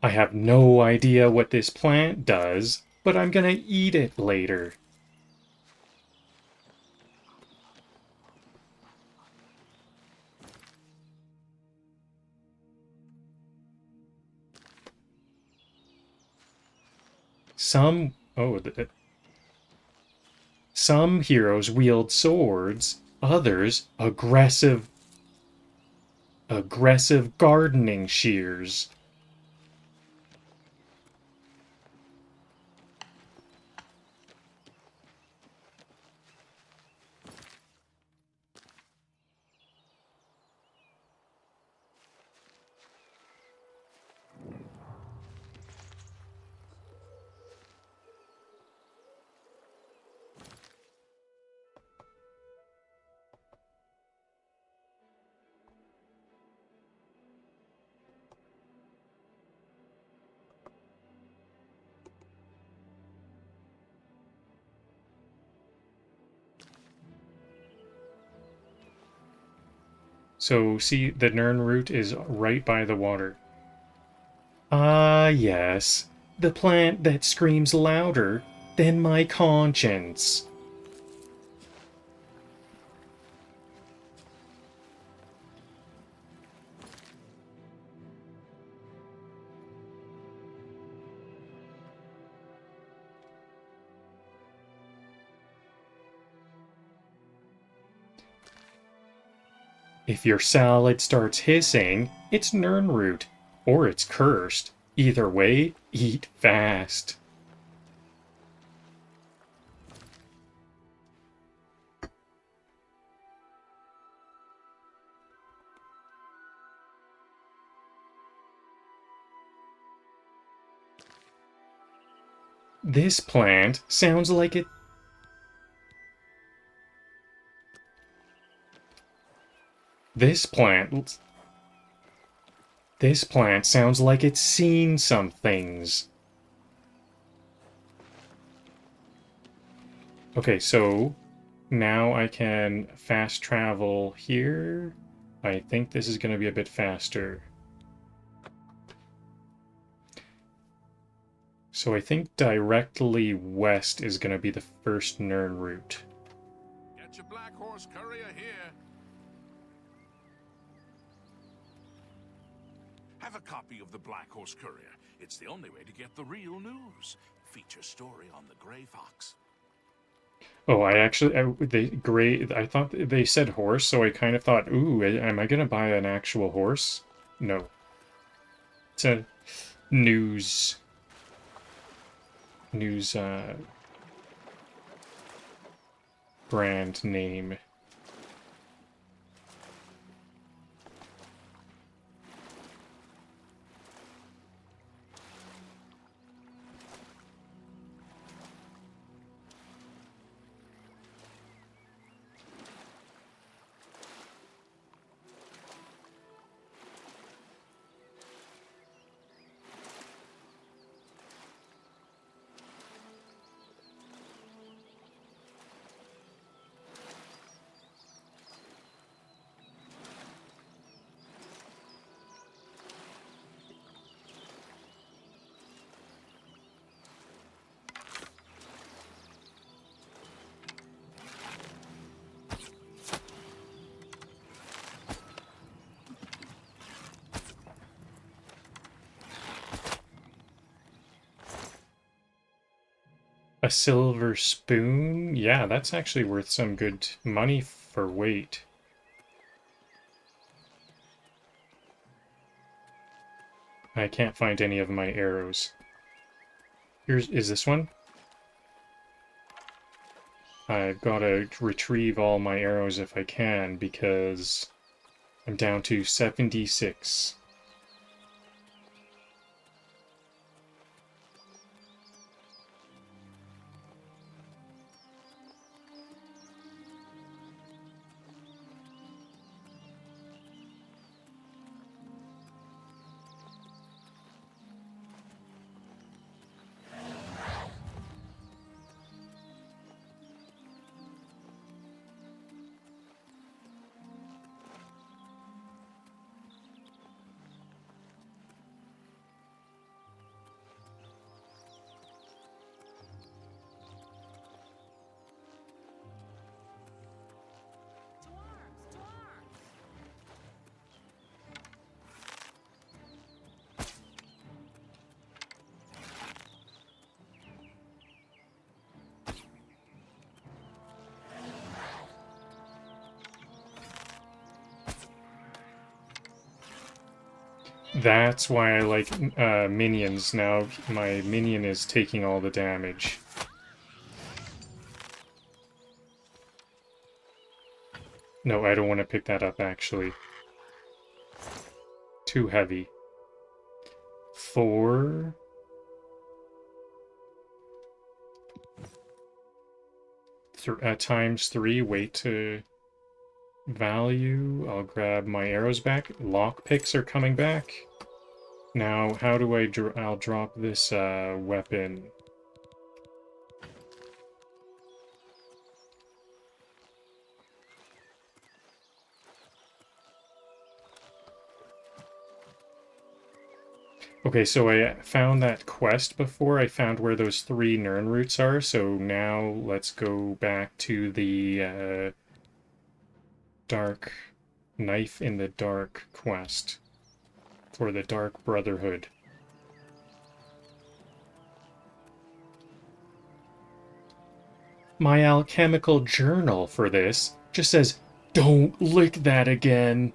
I have no idea what this plant does, but I'm gonna eat it later. Some heroes wield swords, others aggressive gardening shears. So, see, the Nirnroot is right by the water. Ah, yes. The plant that screams louder than my conscience. If your salad starts hissing, it's Nirnroot, or it's cursed. Either way, eat fast. This plant sounds like it... This plant sounds like it's seen some things. Okay, so now I can fast travel here. I think this is going to be a bit faster. So I think directly west is going to be the first Nirnroot. Get your black horse courier here. Have a copy of the Black Horse Courier. It's the only way to get the real news. Feature story on the Gray Fox. Oh, I thought they said horse, so I kind of thought, ooh, am I gonna buy an actual horse? No. It's a news brand name. A silver spoon? Yeah, that's actually worth some good money for weight. I can't find any of my arrows. Is this one? I've got to retrieve all my arrows if I can, because I'm down to 76. That's why I like minions. Now my minion is taking all the damage. No, I don't want to pick that up, actually. Too heavy. 4... times 3 weight to value. I'll grab my arrows back. Lockpicks are coming back. Now, how do I'll drop this weapon. Okay, so I found that quest before. I found where those 3 Nirnroots are, so now let's go back to the Dark Knife in the Dark quest for the Dark Brotherhood. My alchemical journal for this just says, "Don't lick that again."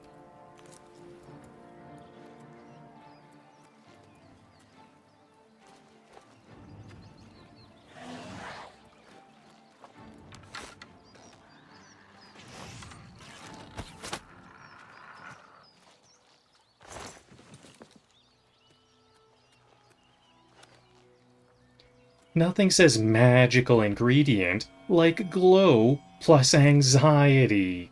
Nothing says magical ingredient like glow plus anxiety.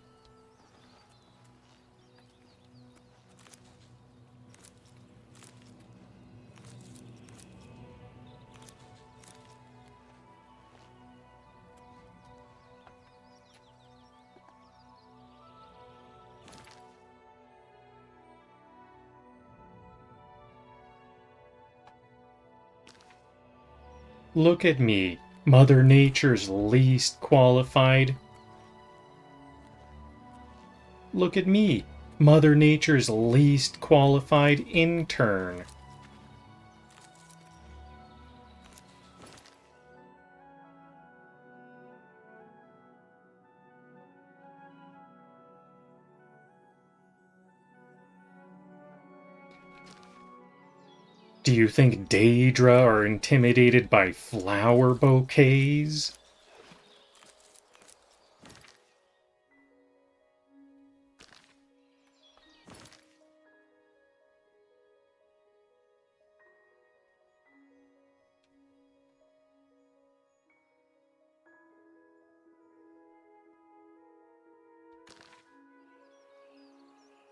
Look at me, Mother Nature's least qualified. Look at me, Mother Nature's least qualified intern. Do you think Daedra are intimidated by flower bouquets?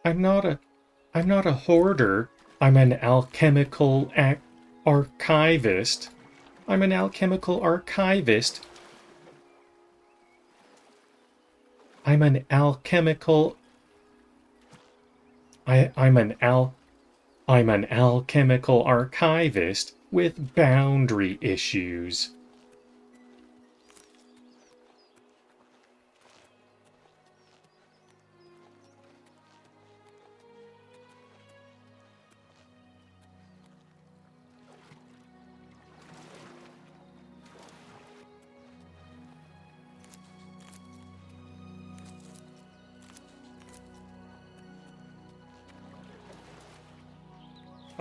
I'm not a hoarder. I'm an alchemical archivist. I'm an alchemical archivist. I'm an alchemical I'm an alchemical archivist with boundary issues.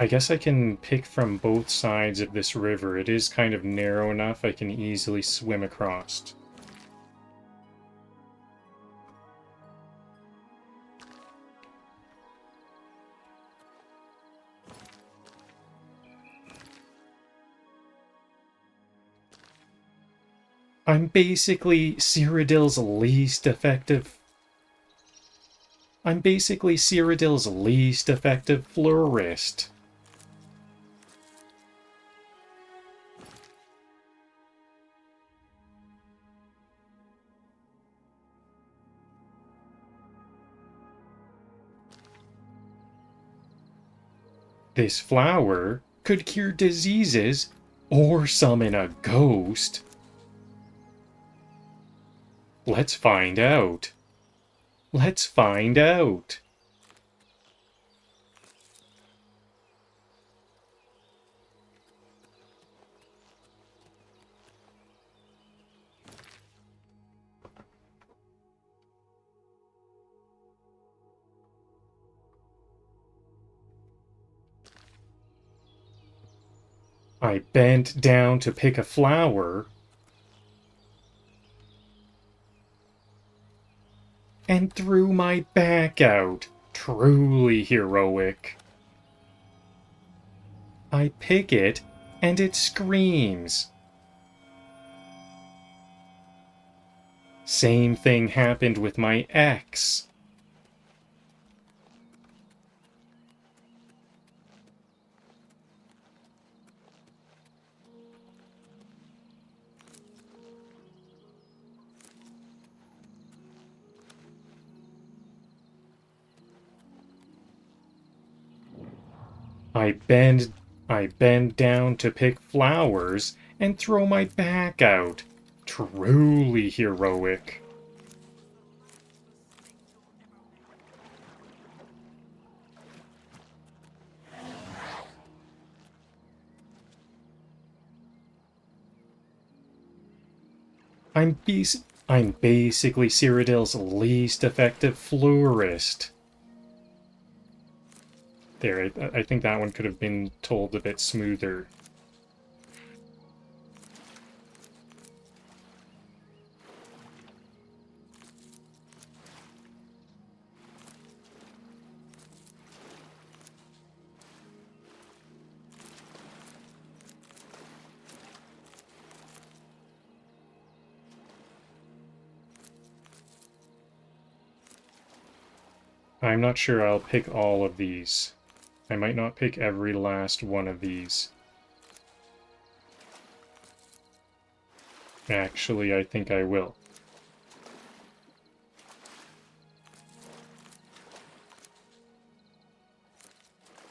I guess I can pick from both sides of this river. It is kind of narrow enough I can easily swim across. I'm basically Cyrodiil's least effective florist. This flower could cure diseases or summon a ghost. Let's find out. Let's find out. I bent down to pick a flower and threw my back out. Truly heroic. I pick it and it screams. Same thing happened with my ex. I bend down to pick flowers and throw my back out. Truly heroic. I'm basically Cyrodiil's least effective florist. There, I think that one could have been told a bit smoother. I'm not sure I'll pick all of these. I might not pick every last one of these. Actually, I think I will.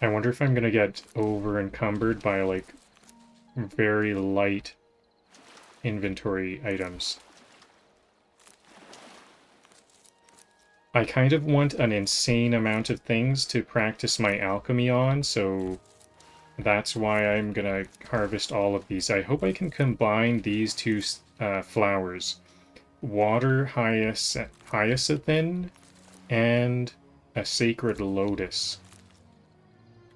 I wonder if I'm gonna get over encumbered by, like, very light inventory items. I kind of want an insane amount of things to practice my alchemy on, so that's why I'm gonna harvest all of these. I hope I can combine these two flowers. Water hyacinth and a sacred lotus.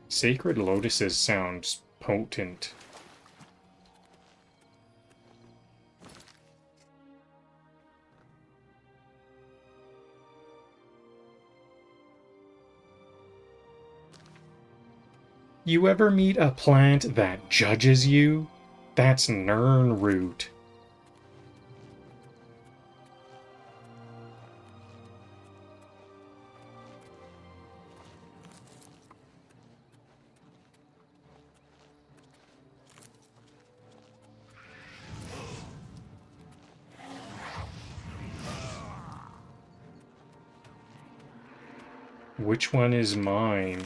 Sacred lotuses sounds potent. You ever meet a plant that judges you? That's Nirnroot. Which one is mine?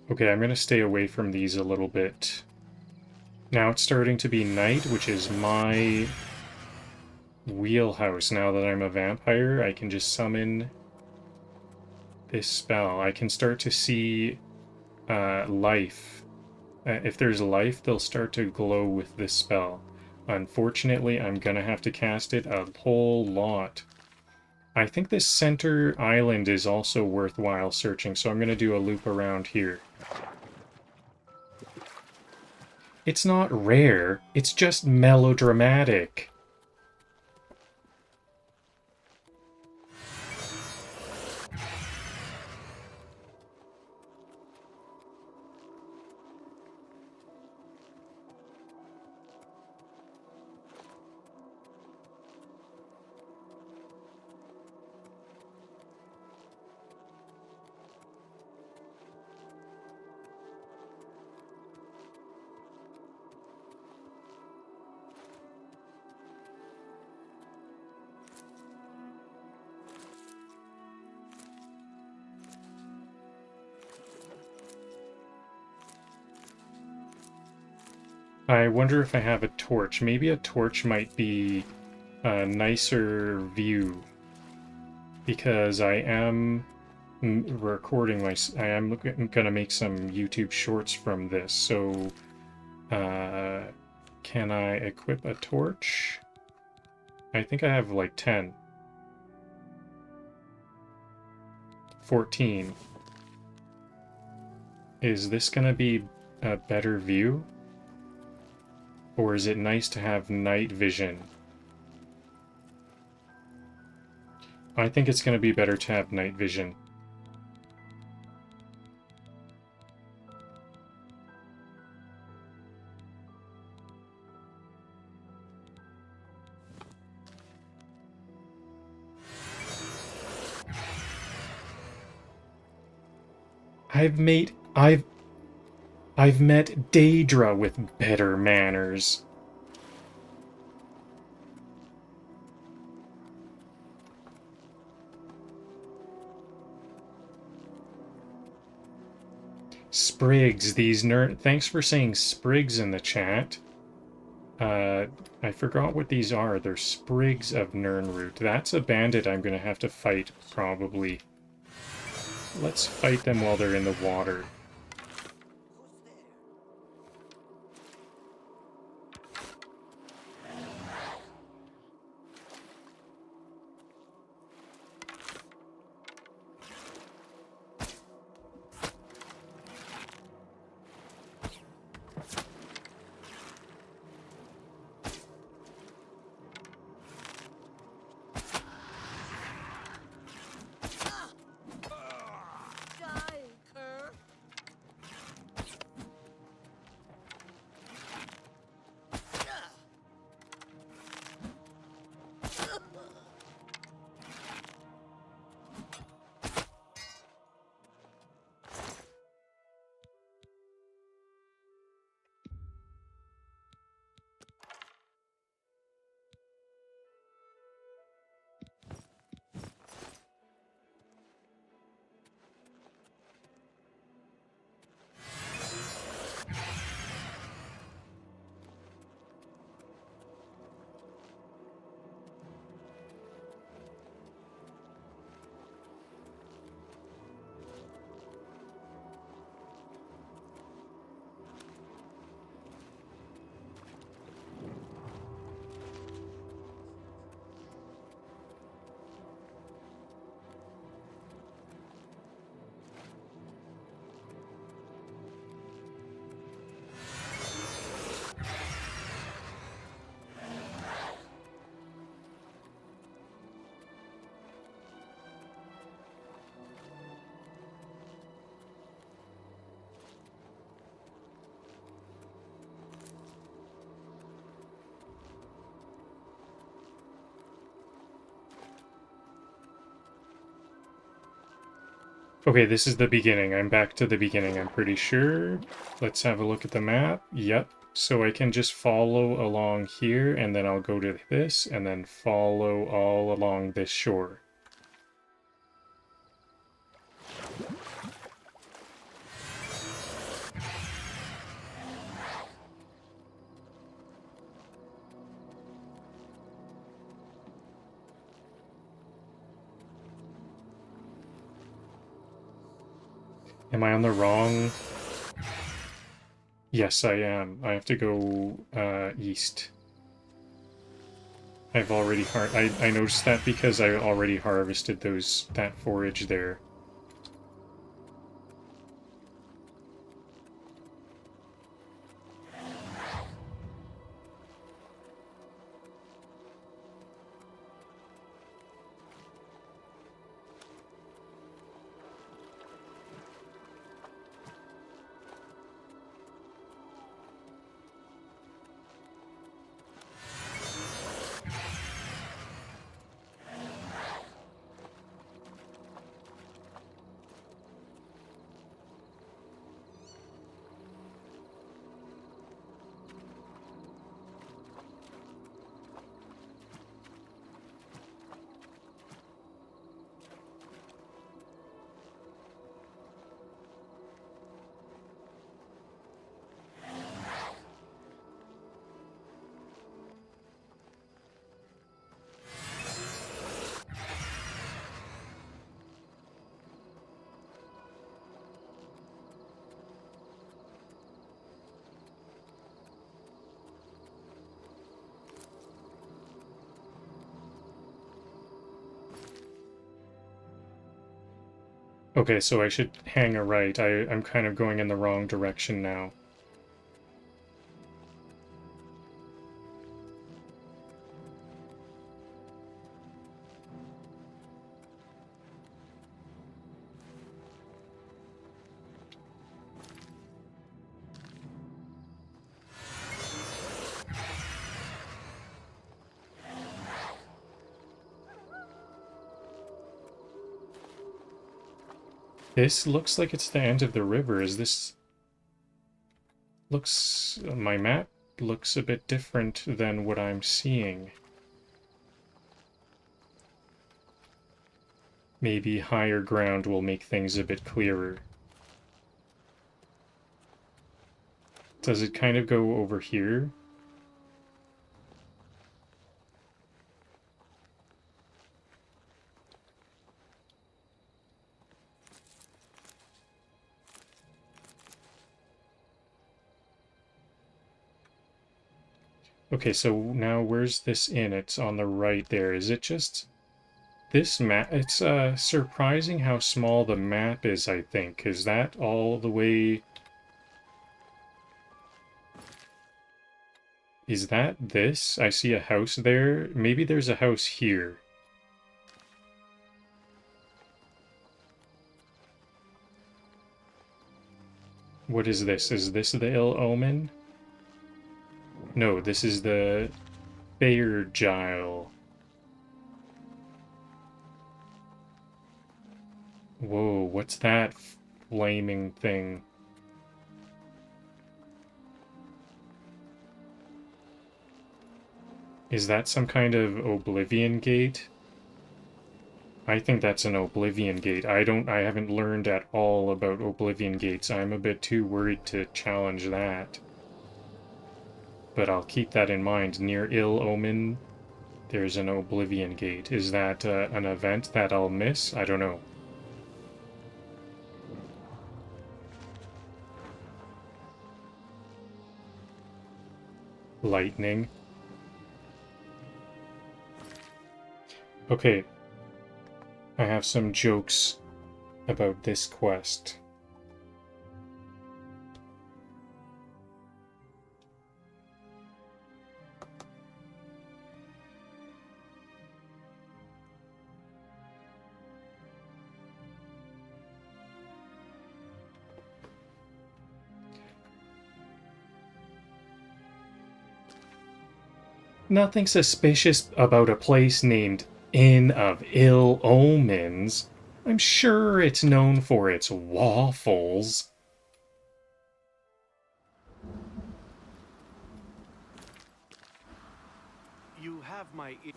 Okay, I'm gonna stay away from these a little bit. Now it's starting to be night, which is my wheelhouse. Now that I'm a vampire, I can just summon this spell. I can start to see life. If there's life, they'll start to glow with this spell. Unfortunately, I'm gonna have to cast it a whole lot. I think this center island is also worthwhile searching, so I'm gonna do a loop around here. It's not rare, it's just melodramatic. I wonder if I have a torch. Maybe a torch might be a nicer view. Because I am recording I am gonna make some YouTube shorts from this, so can I equip a torch? I think I have like 10. 14. Is this gonna be a better view? Or is it nice to have night vision? I think it's going to be better to have night vision. I've met Daedra with better manners. Sprigs, thanks for saying sprigs in the chat. I forgot what these are. They're sprigs of Nirnroot. That's a bandit I'm gonna have to fight, probably. Let's fight them while they're in the water. Okay, this is the beginning. I'm back to the beginning, I'm pretty sure. Let's have a look at the map. Yep. So I can just follow along here, and then I'll go to this, and then follow all along this shore. Am I on the wrong? Yes, I am. I have to go east. I've already I noticed that because I already harvested that forage there. Okay, so I should hang a right. I'm kind of going in the wrong direction now. This looks like it's the end of the river. Is this... Looks... My map looks a bit different than what I'm seeing. Maybe higher ground will make things a bit clearer. Does it kind of go over here? Okay, so now where's this inn? It's on the right there. Is it just... This map... It's surprising how small the map is, I think. Is that all the way... Is that this? I see a house there. Maybe there's a house here. What is this? Is this the Ill Omen? No, this is the Fairgile. Whoa, what's that flaming thing? Is that some kind of Oblivion gate? I think that's an Oblivion gate. I haven't learned at all about Oblivion gates. I'm a bit too worried to challenge that. But I'll keep that in mind. Near Ill Omen, there's an Oblivion gate. Is that an event that I'll miss? I don't know. Lightning. Okay. I have some jokes about this quest. Nothing suspicious about a place named Inn of Ill Omens. I'm sure it's known for its waffles. You have my ear.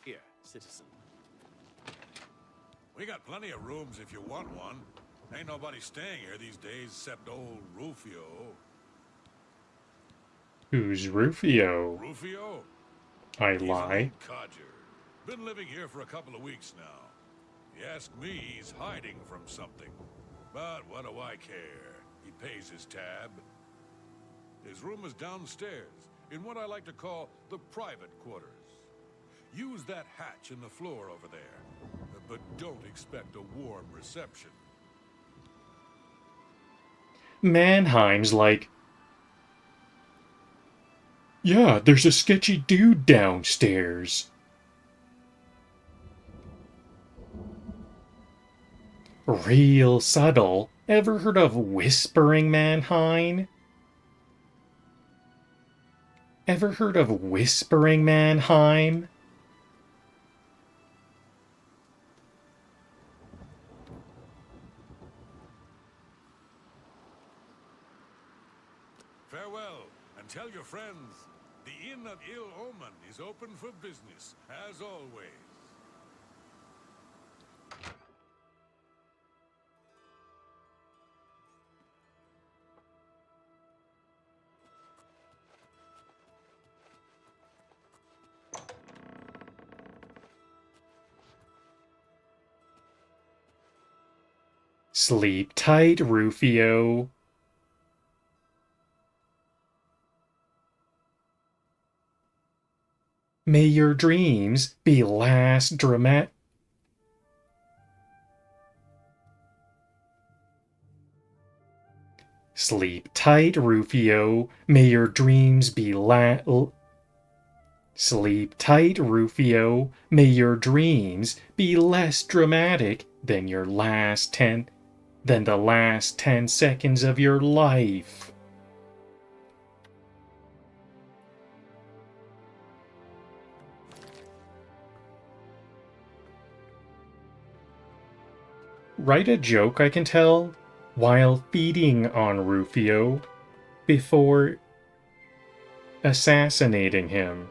Here, citizen. We got plenty of rooms if you want one. Ain't nobody staying here these days except old Rufio. Who's Rufio? Rufio? I He's lie. an old codger. Been living here for a couple of weeks now. If you ask me, he's hiding from something. But what do I care? He pays his tab. His room is downstairs, in what I like to call the private quarters. Use that hatch in the floor over there, but don't expect a warm reception. Mannheim's like, yeah, there's a sketchy dude downstairs. Real subtle. Ever heard of Whispering Mannheim? Ever heard of Whispering Mannheim? Farewell, and tell your friends, the Inn of Ill Omen is open for business, as always. Sleep tight, Rufio. May your dreams be last dramatic. Sleep tight, Rufio. May your dreams be Sleep tight, Rufio. May your dreams be less dramatic than the last 10 seconds of your life. Write a joke, I can tell, while feeding on Rufio before assassinating him.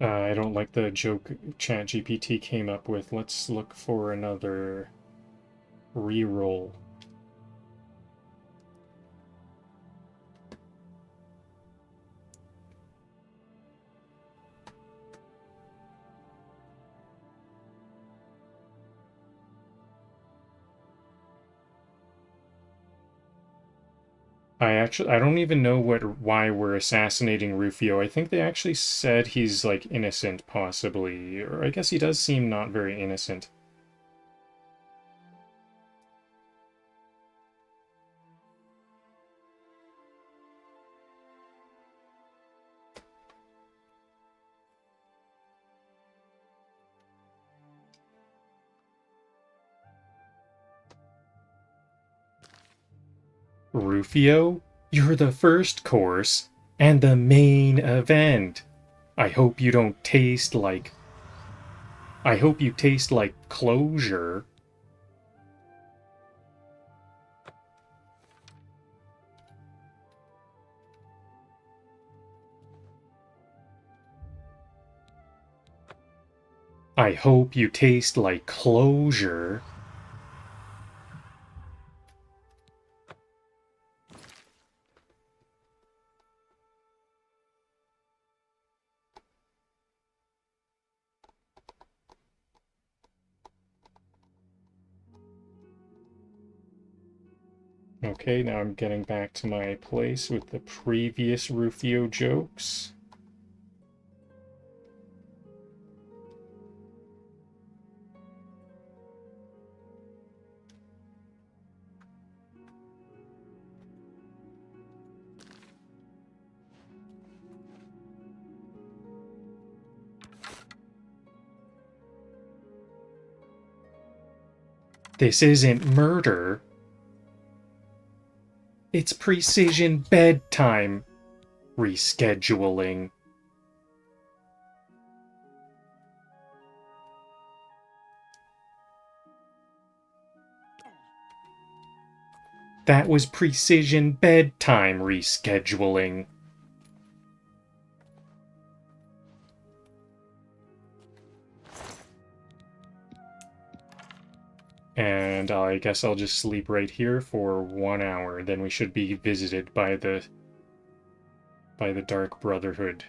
I don't like the joke ChatGPT came up with. Let's look for another reroll. I don't even know why we're assassinating Rufio. I think they actually said he's like innocent, possibly, or I guess he does seem not very innocent. Rufio, you're the first course and the main event. I hope you taste like closure. I hope you taste like closure. Okay, now I'm getting back to my place with the previous Rufio jokes. This isn't murder. It's precision bedtime rescheduling. That was precision bedtime rescheduling. And I guess I'll just sleep right here for 1 hour. Then we should be visited by the Dark Brotherhood.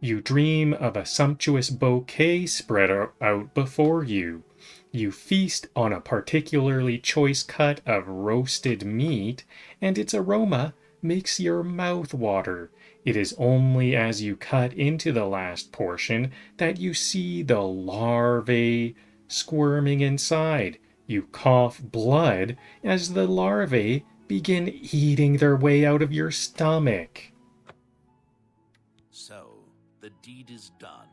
You dream of a sumptuous bouquet spread out before you. You feast on a particularly choice cut of roasted meat, and its aroma makes your mouth water. It is only as you cut into the last portion that you see the larvae squirming inside. You cough blood as the larvae begin eating their way out of your stomach. So, the deed is done.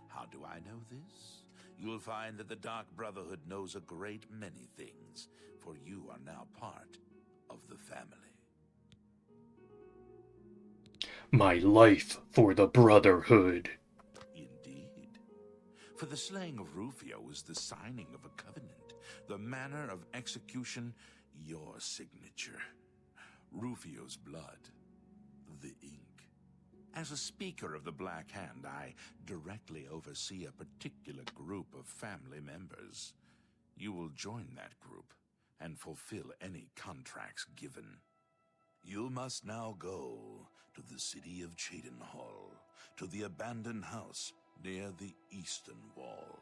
How do I know this? You'll find that the Dark Brotherhood knows a great many things, for you are now part of the family. My life for the Brotherhood. Indeed. For the slaying of Rufio is the signing of a covenant, the manner of execution, your signature. Rufio's blood, the ink. As a speaker of the Black Hand, I directly oversee a particular group of family members. You will join that group and fulfill any contracts given. You must now go to the city of Cheydinhal, to the abandoned house near the eastern wall.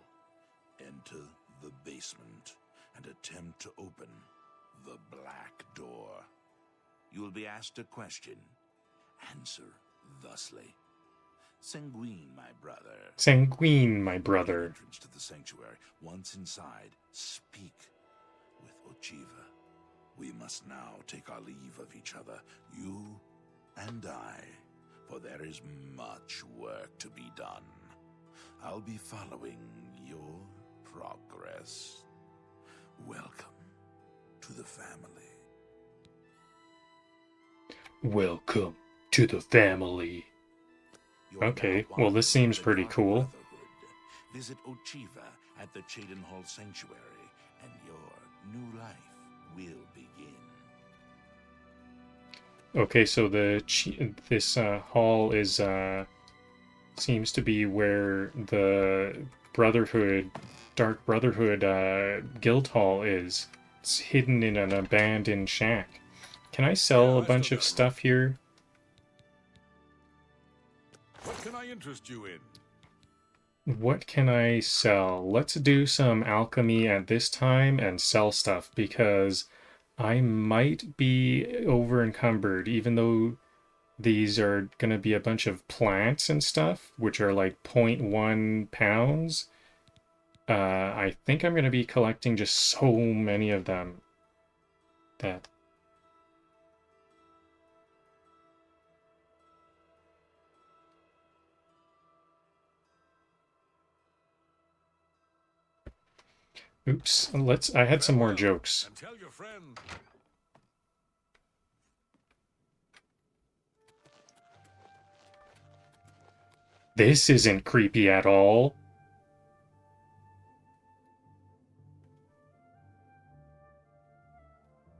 Enter the basement and attempt to open the black door. You will be asked a question. Answer thusly. Sanguine, my brother. Sanguine, my brother. Entrance to the sanctuary. Once inside, speak with Ochiva. We must now take our leave of each other, you and I, for there is much work to be done. I'll be following your progress. Welcome to the family. Welcome to the family. Okay, well this seems pretty cool. Visit Ochiva at the Cheydinhal Sanctuary, and your new life will begin. Okay, so this hall is seems to be where the Brotherhood, Dark Brotherhood guild hall is. It's hidden in an abandoned shack. Can I sell a bunch of stuff here? What can I interest you in? What can I sell? Let's do some alchemy at this time and sell stuff because I might be over encumbered, even though these are going to be a bunch of plants and stuff, which are like 0.1 pounds. I think I'm going to be collecting just so many of them that... Oops, I had some more jokes. And tell your friend. This isn't creepy at all.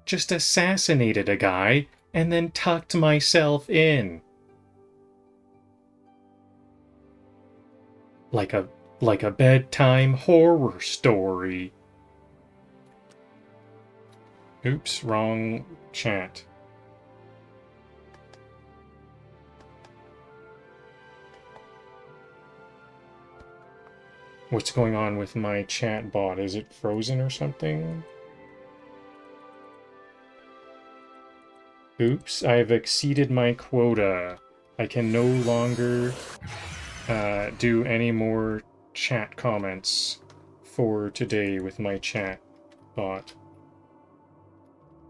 Just assassinated a guy and then tucked myself in. Like a bedtime horror story. Oops, wrong chat. What's going on with my chat bot? Is it frozen or something? Oops, I've exceeded my quota. I can no longer do any more chat comments for today with my chat bot.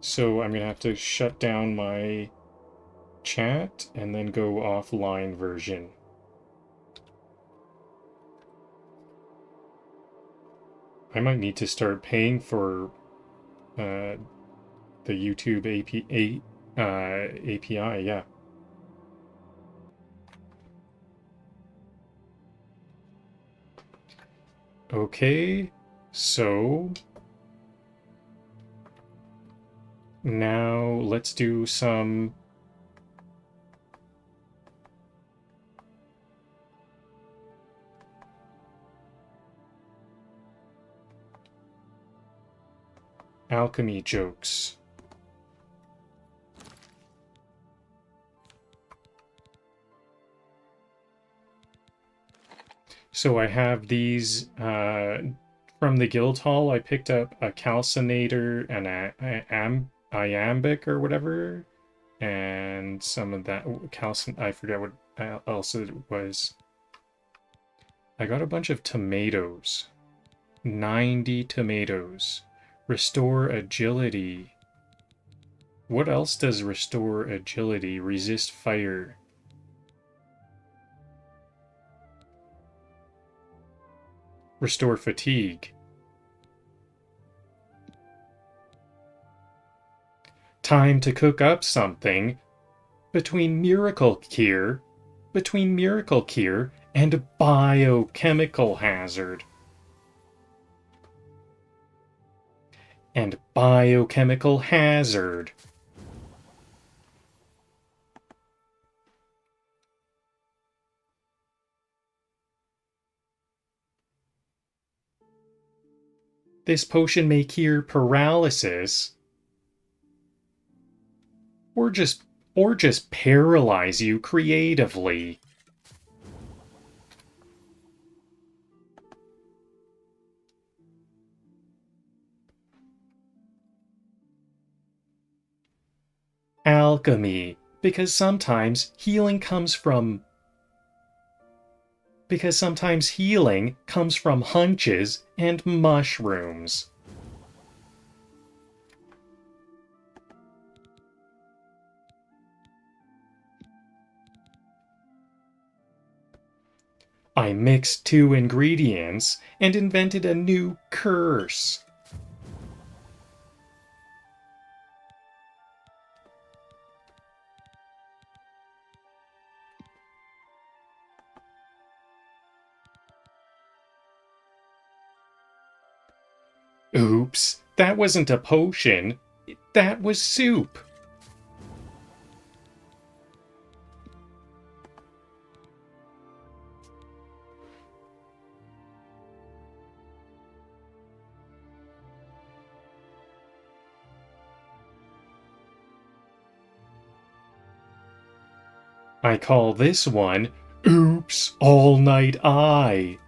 So I'm gonna have to shut down my chat and then go offline version. I might need to start paying for the YouTube API, yeah. Okay, so now let's do some alchemy jokes. So I have these from the guild hall. I picked up a calcinator and a iambic or whatever, and some of that I forget what else it was. I got a bunch of tomatoes. 90 tomatoes. Restore agility. What else does restore agility? Resist fire. Restore fatigue. Time to cook up something between miracle cure and biochemical hazard. And biochemical hazard. This potion may cure paralysis. Or just paralyze you creatively. Alchemy, because sometimes healing comes from hunches and mushrooms. I mixed 2 ingredients and invented a new curse. Oops, that wasn't a potion. That was soup. I call this one Oops All Night Eye.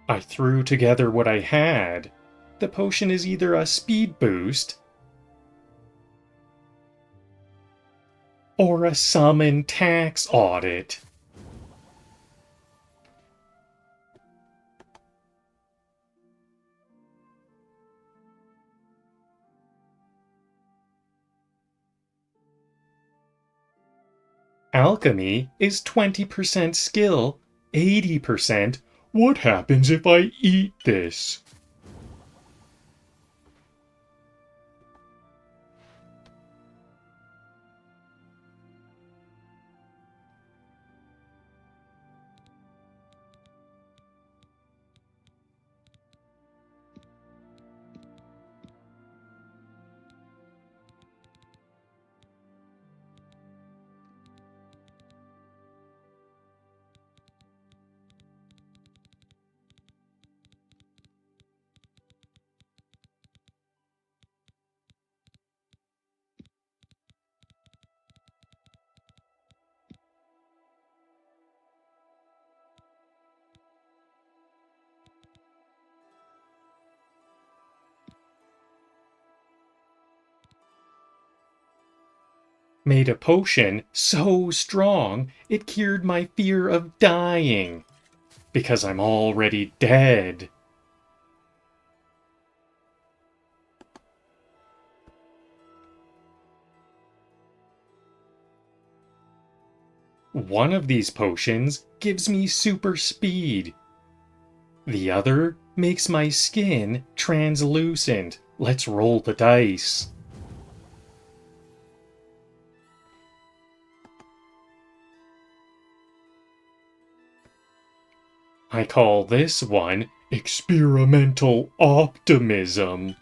I threw together what I had. The potion is either a speed boost or a summon tax audit. Alchemy is 20% skill, 80%. What happens if I eat this? Made a potion so strong it cured my fear of dying. Because I'm already dead. One of these potions gives me super speed. The other makes my skin translucent. Let's roll the dice. I call this one experimental optimism.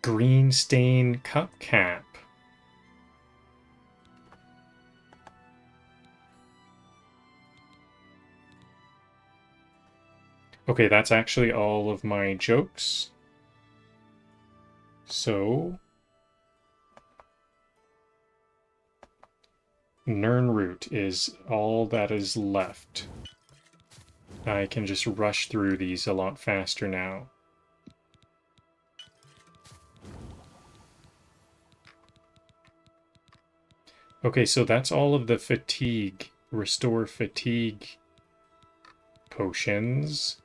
Green stain cup cap. Okay, that's actually all of my jokes. So, Nirnroot is all that is left. I can just rush through these a lot faster now. Okay, so that's all of the fatigue, restore fatigue potions.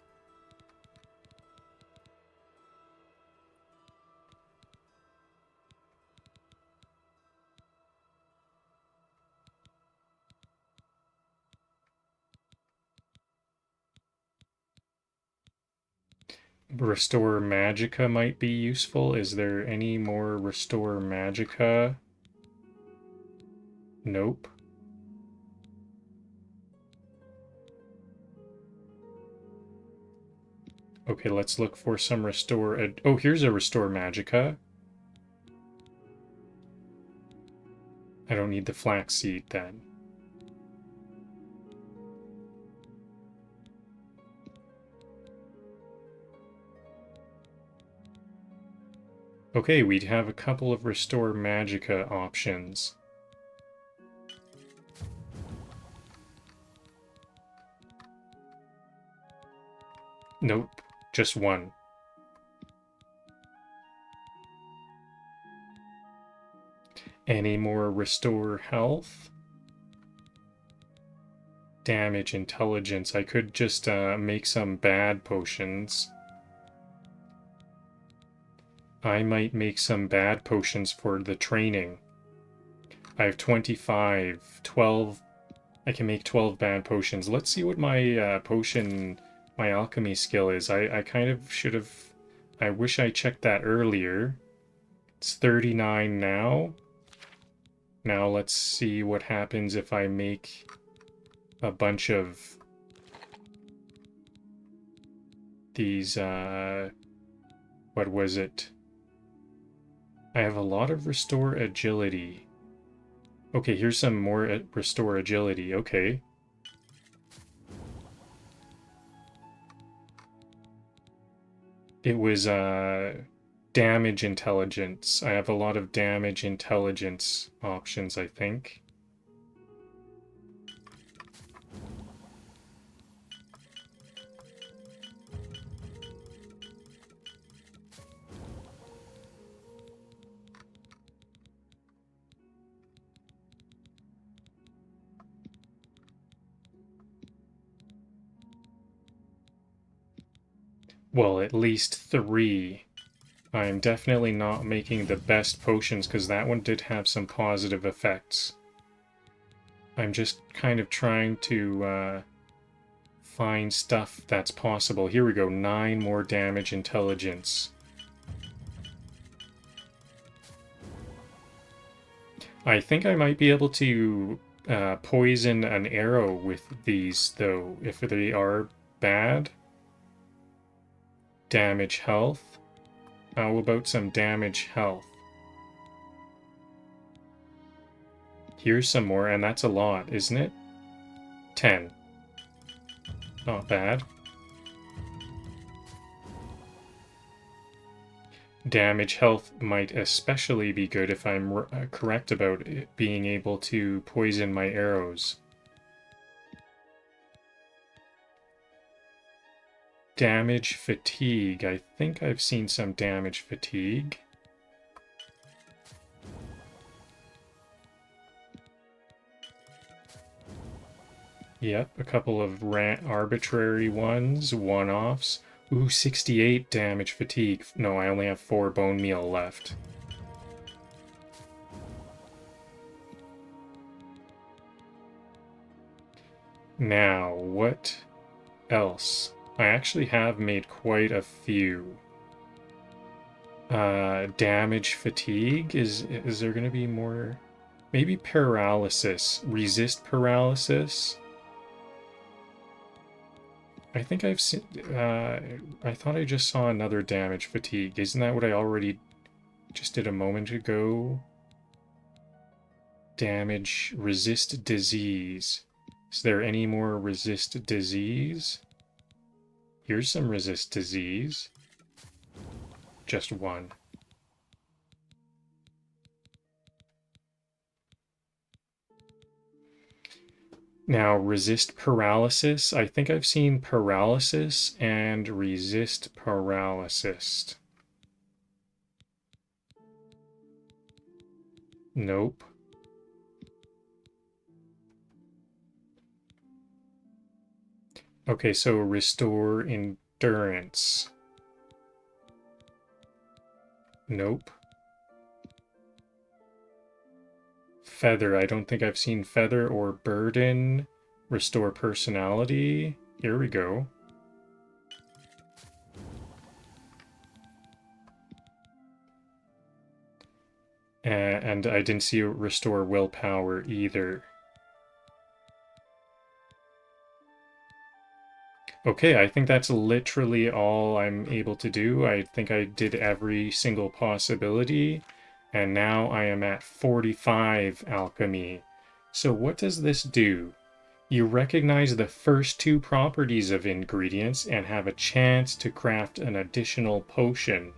Restore Magicka might be useful. Is there any more Restore Magicka? Nope. Okay, let's look for some Restore... Oh, here's a Restore Magicka. I don't need the flaxseed then. Okay, we'd have a couple of Restore Magicka options. Nope, just one. Any more Restore Health? Damage Intelligence. I could just make some bad potions. I might make some bad potions for the training. I have 25, 12. I can make 12 bad potions. Let's see what my my alchemy skill is. I kind of should have... I wish I checked that earlier. It's 39 now. Now let's see what happens if I make a bunch of these, what was it? I have a lot of Restore Agility. Okay, here's some more Restore Agility. Okay. It was Damage Intelligence. I have a lot of Damage Intelligence options, I think. Well, at least 3. I'm definitely not making the best potions because that one did have some positive effects. I'm just kind of trying to find stuff that's possible. Here we go, 9 more damage intelligence. I think I might be able to poison an arrow with these, though, if they are bad. Damage health. How about some damage health? Here's some more, and that's a lot, isn't it? 10. Not bad. Damage health might especially be good if I'm correct about it being able to poison my arrows. damage fatigue. I think I've seen some damage fatigue. Yep, a couple of arbitrary ones, one-offs. Ooh, 68 damage fatigue. No, I only have 4 bone meal left. Now, what else? I actually have made quite a few. Damage fatigue? Is there going to be more? Maybe paralysis. Resist paralysis? I think I've seen... I thought I just saw another damage fatigue. Isn't that what I already just did a moment ago? Damage... Resist disease. Is there any more resist disease? Here's some resist disease. Just one. Now, resist paralysis. I think I've seen paralysis and resist paralysis. Nope. Okay, so restore endurance. Nope. Feather. I don't think I've seen feather or burden. Restore personality. Here we go. And I didn't see restore willpower either. Okay, I think that's literally all I'm able to do. I think I did every single possibility. And now I am at 45 alchemy. So what does this do? You recognize the first 2 properties of ingredients and have a chance to craft an additional potion.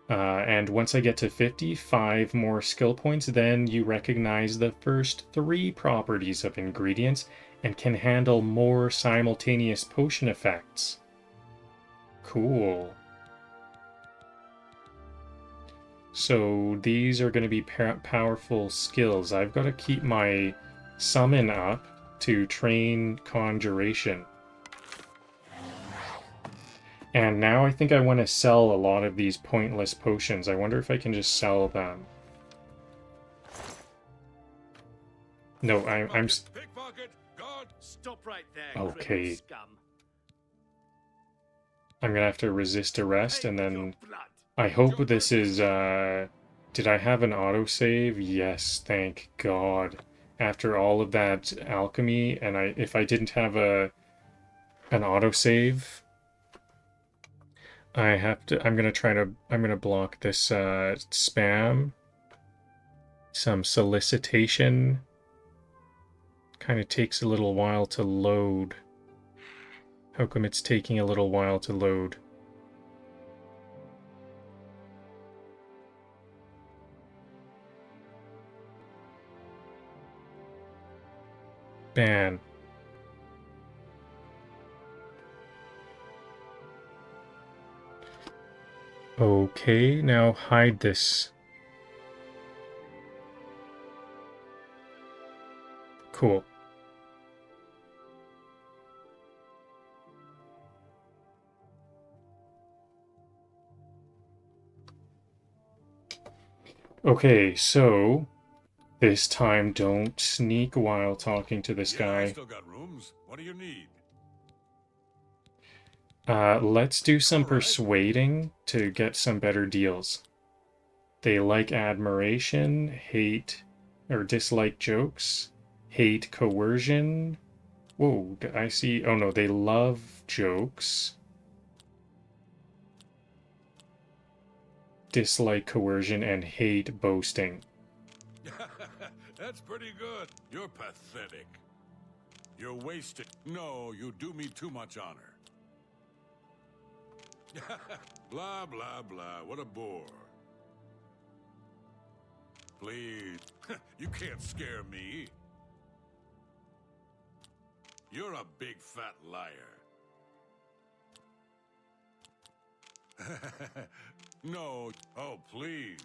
And once I get to 55 more skill points, then you recognize the first 3 properties of ingredients and can handle more simultaneous potion effects. Cool. So these are going to be powerful skills. I've got to keep my summon up to train conjuration. And now I think I want to sell a lot of these pointless potions. I wonder if I can just sell them. No, I'm Stop right there. okay. Scum. I'm gonna have to resist arrest, and then I hope this is did I have an autosave? Yes, thank God. After all of that alchemy, and if I didn't have an autosave, I'm gonna block this spam. Some solicitation. Kind of takes a little while to load. How come it's taking a little while to load? Ban. Okay, now hide this. Cool. Okay, so this time don't sneak while talking to this guy. I still got rooms. What do you need? Let's do some persuading to get some better deals. They like admiration, hate or dislike jokes, hate coercion. Whoa, I see. Oh no, they love jokes. Dislike coercion and hate boasting. That's pretty good. You're pathetic. You're wasted. No, you do me too much honor. Blah, blah, blah. What a bore. Please. You can't scare me. You're a big fat liar. No. Oh, please.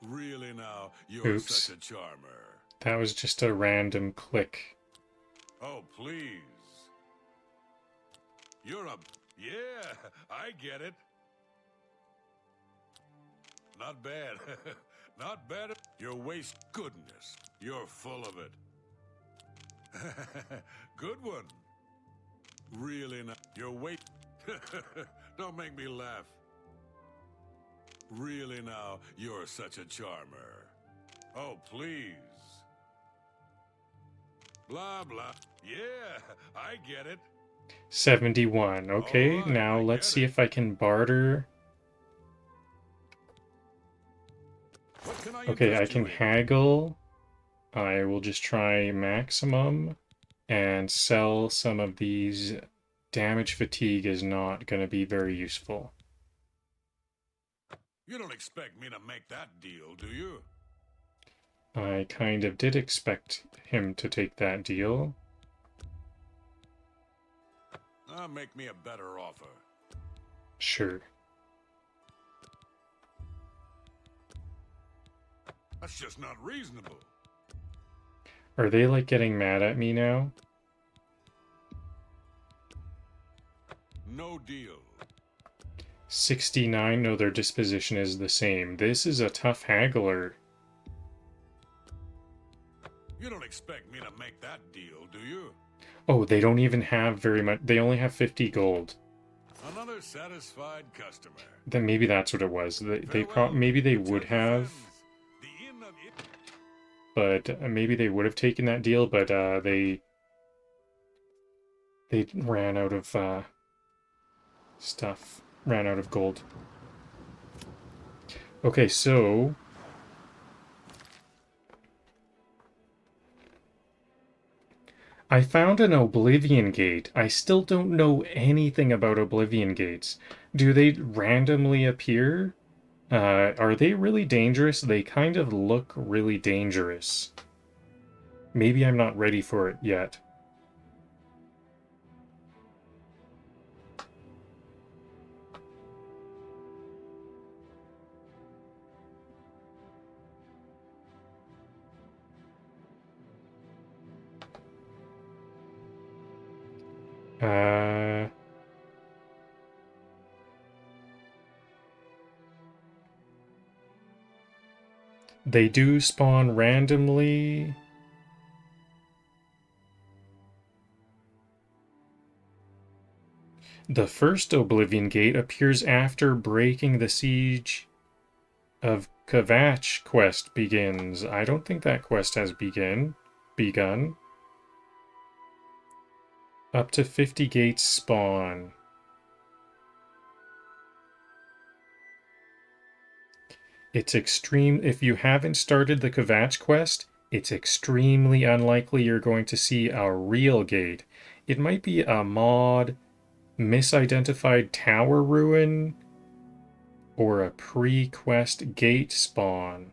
Really now, you're Oops. such a charmer. That was just a random click. Oh, please. You're a... Yeah, I get it. Not bad. Not bad. You're waste goodness. You're full of it. Good one. Really not. You're waste... Don't make me laugh. Really now, you're such a charmer. Oh, please. Blah, blah. Yeah, I get it. 71. Okay, Alright, now I let's get see it. if I can barter. What can I Okay, I interest can you in? haggle. I will just try maximum and sell some of these. Damage fatigue is not going to be very useful. You don't expect me to make that deal, do you? I kind of did expect him to take that deal. Make me a better offer. Sure. That's just not reasonable. Are they like getting mad at me now? No deal. 69. No, their disposition is the same. This is a tough haggler. You don't expect me to make that deal, do you? Oh, they don't even have very much. They only have 50 gold. Another satisfied customer. Then maybe that's what it was. Farewell, Maybe they return would to have, friends. The inn of it. but maybe they would have taken that deal, but they ran out of stuff. Ran out of gold. Okay, so I found an Oblivion gate. I still don't know anything about Oblivion gates. Do they randomly appear? Are they really dangerous? They kind of look really dangerous. Maybe I'm not ready for it yet. They do spawn randomly. The first Oblivion Gate appears after breaking the Siege of Kvatch quest begins. I don't think that quest has begun. Up to 50 gates spawn. It's extreme. If you haven't started the Kvatch quest, it's extremely unlikely you're going to see a real gate. It might be a mod, misidentified tower ruin, or a pre-quest gate spawn.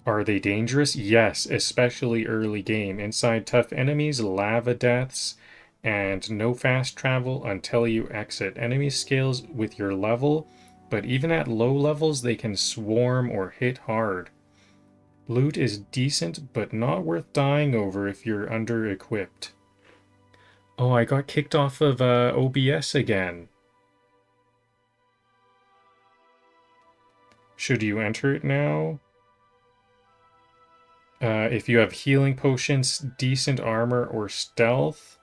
Are they dangerous? Yes, especially early game. Inside tough enemies, lava deaths, and no fast travel until you exit. Enemy scales with your level, but even at low levels they can swarm or hit hard. Loot is decent, but not worth dying over if you're under-equipped. Oh, I got kicked off of OBS again. Should you enter it now? If you have healing potions, decent armor, or stealth,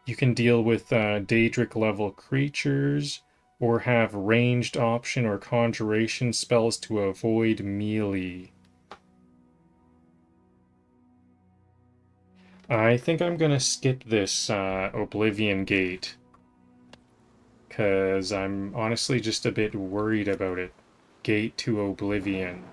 you can deal with Daedric level creatures, or have ranged option or conjuration spells to avoid melee. I think I'm gonna skip this Oblivion Gate, because I'm honestly just a bit worried about it. Gate to Oblivion.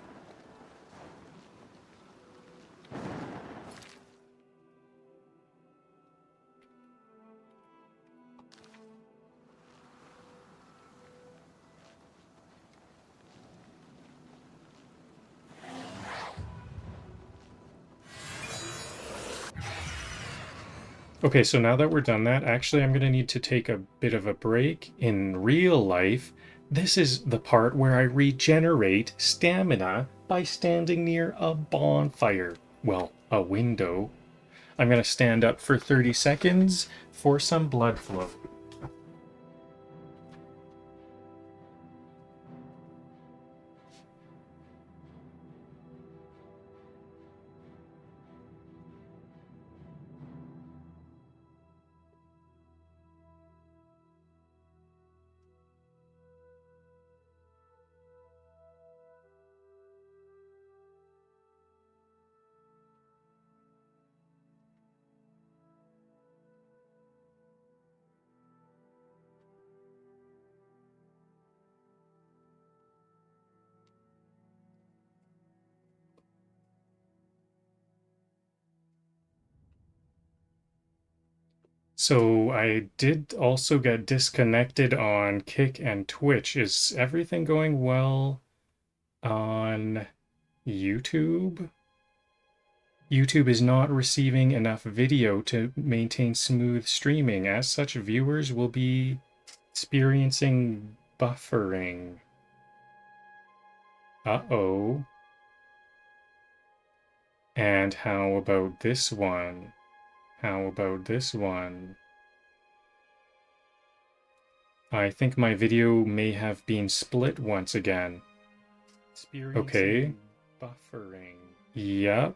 Okay, so now that we're done that, actually I'm going to need to take a bit of a break. In real life, this is the part where I regenerate stamina by standing near a bonfire. Well, a window. I'm going to stand up for 30 seconds for some blood flow. So I did also get disconnected on Kick and Twitch. Is everything going well on YouTube? YouTube is not receiving enough video to maintain smooth streaming. As such, viewers will be experiencing buffering. Uh-oh. And how about this one? How about this one? I think my video may have been split once again. Okay. Buffering. Yep.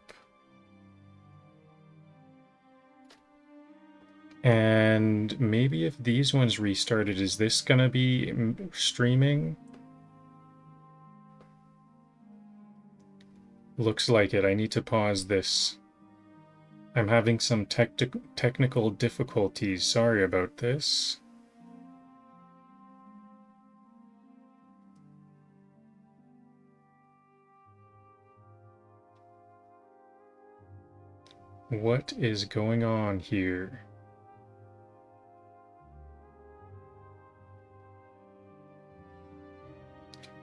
And maybe if these ones restarted, is this gonna be streaming? Looks like it. I need to pause this. I'm having some technical difficulties. Sorry about this. What is going on here?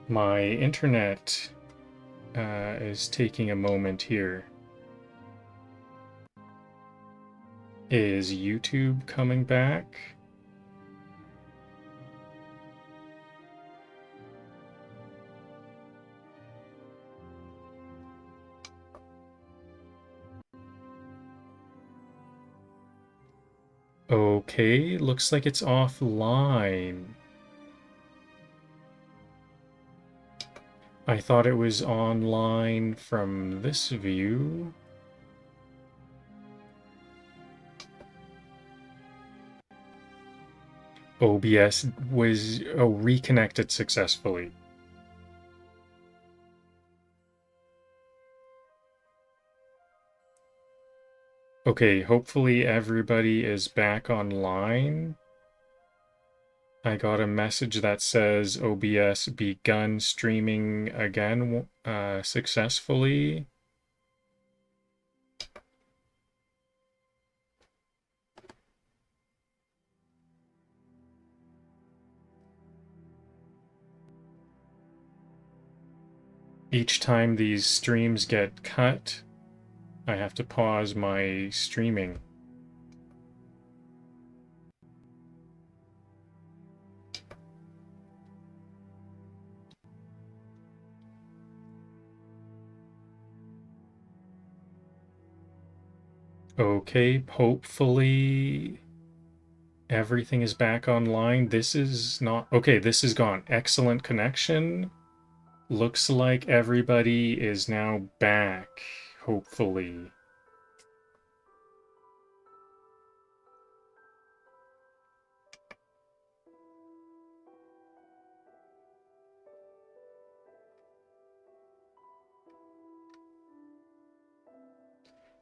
My internet is taking a moment here. Is YouTube coming back? Okay, looks like it's offline. I thought it was online from this view. OBS was reconnected successfully. Okay, hopefully everybody is back online. I got a message that says OBS begun streaming again successfully. Each time these streams get cut, I have to pause my streaming. Okay, hopefully everything is back online. This is not... Okay, this is gone. Excellent connection. Looks like everybody is now back, hopefully.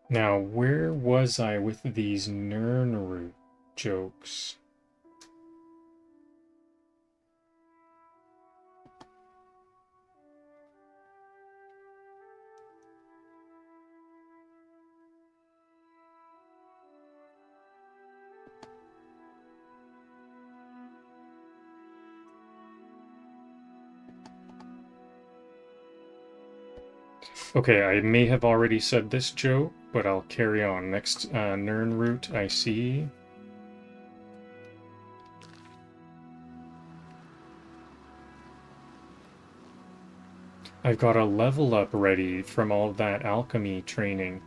Now, where was I with these Nirnroot jokes? Okay, I may have already said this joke, but I'll carry on. Next, Nirnroot I see. I've got a level up ready from all that alchemy training.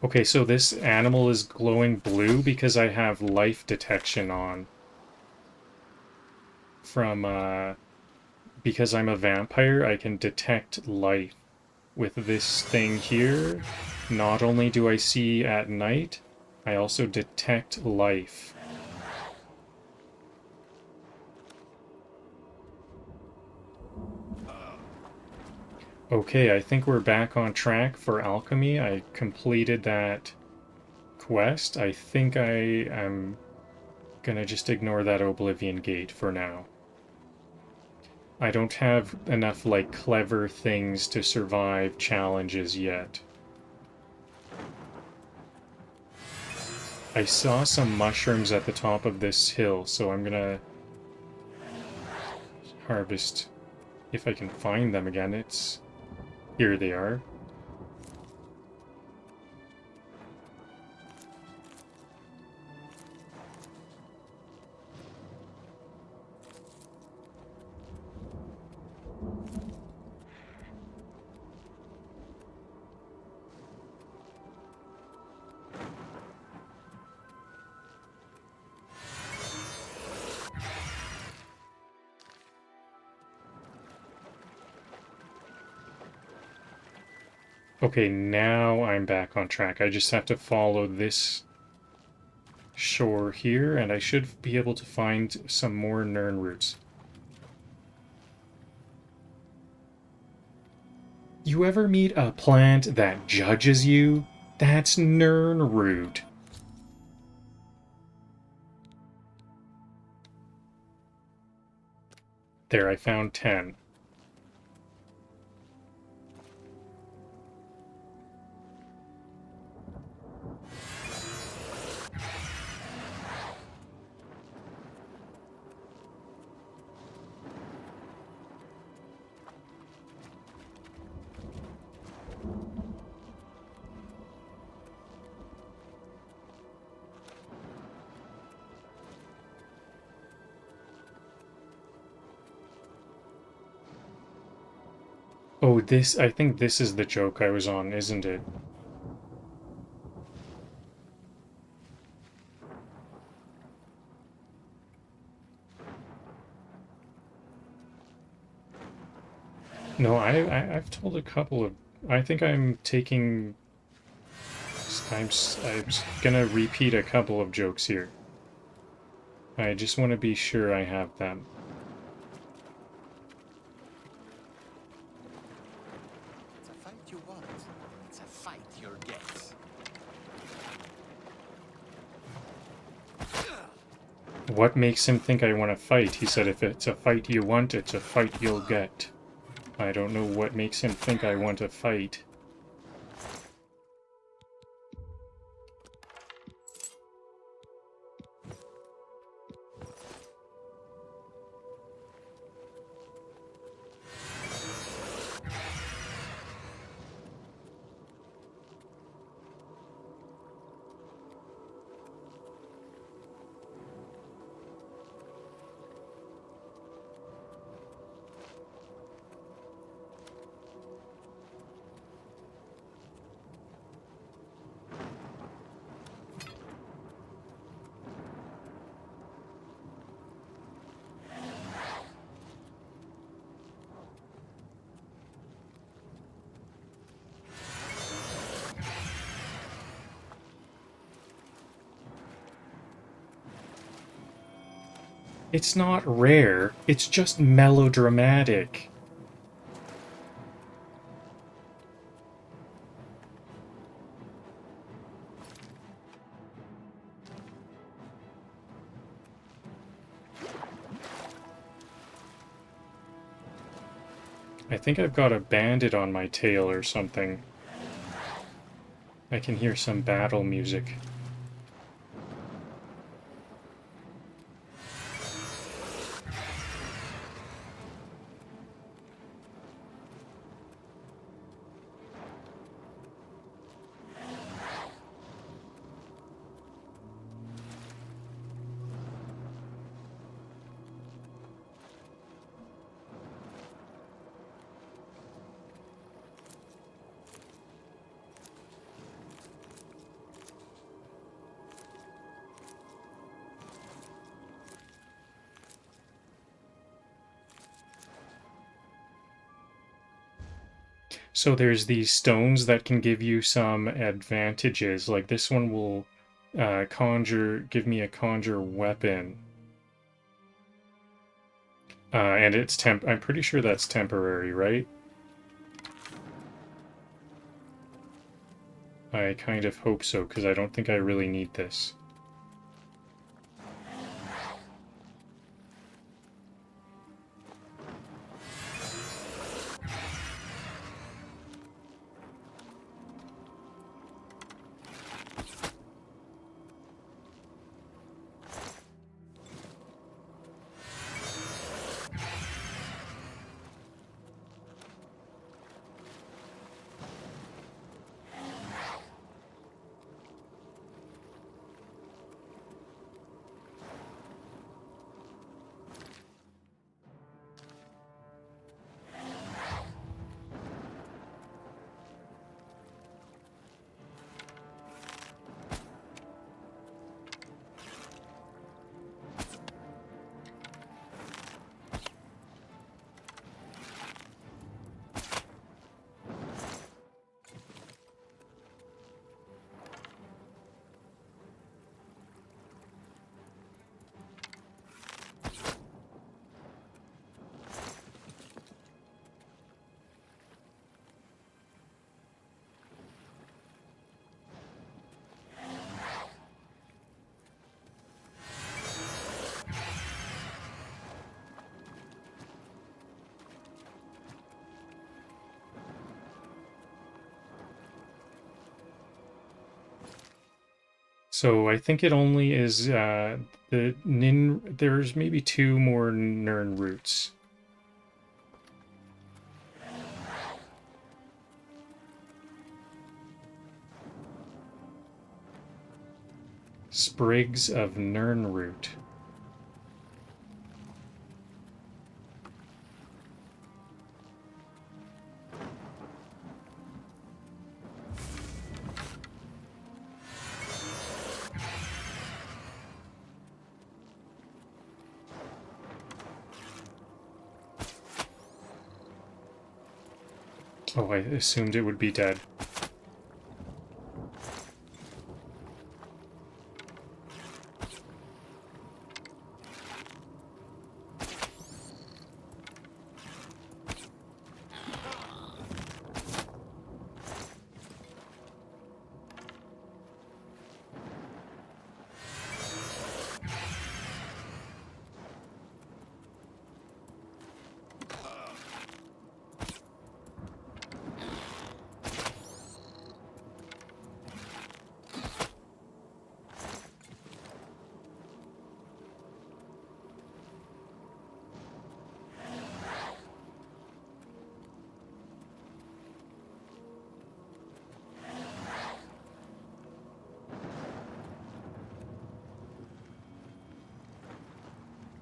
Okay, so this animal is glowing blue because I have life detection on. Because I'm a vampire, I can detect life. With this thing here, not only do I see at night, I also detect life. Okay, I think we're back on track for alchemy. I completed that quest. I think I am gonna just ignore that Oblivion gate for now. I don't have enough, like, clever things to survive challenges yet. I saw some mushrooms at the top of this hill, so I'm gonna harvest if I can find them again. Here they are. Okay, now I'm back on track. I just have to follow this shore here, and I should be able to find some more Nirnroots. You ever meet a plant that judges you? That's Nirnroot. There, I found 10. Oh, I think this is the joke I was on, isn't it? No, I've told a couple of... I think I'm taking... I'm gonna repeat a couple of jokes here. I just want to be sure I have them. It's a fight you want. It's a fight you'll get. What makes him think I want to fight? He said if it's a fight you want, it's a fight you'll get. I don't know what makes him think I want to fight. It's not rare, it's just melodramatic. I think I've got a bandit on my tail or something. I can hear some battle music. So there's these stones that can give you some advantages. Like this one will give me a conjure weapon. And it's I'm pretty sure that's temporary, right? I kind of hope so, because I don't think I really need this. So I think it only is there's maybe 2 more Nirnroots. Sprigs of Nirnroot. Oh, I assumed it would be dead.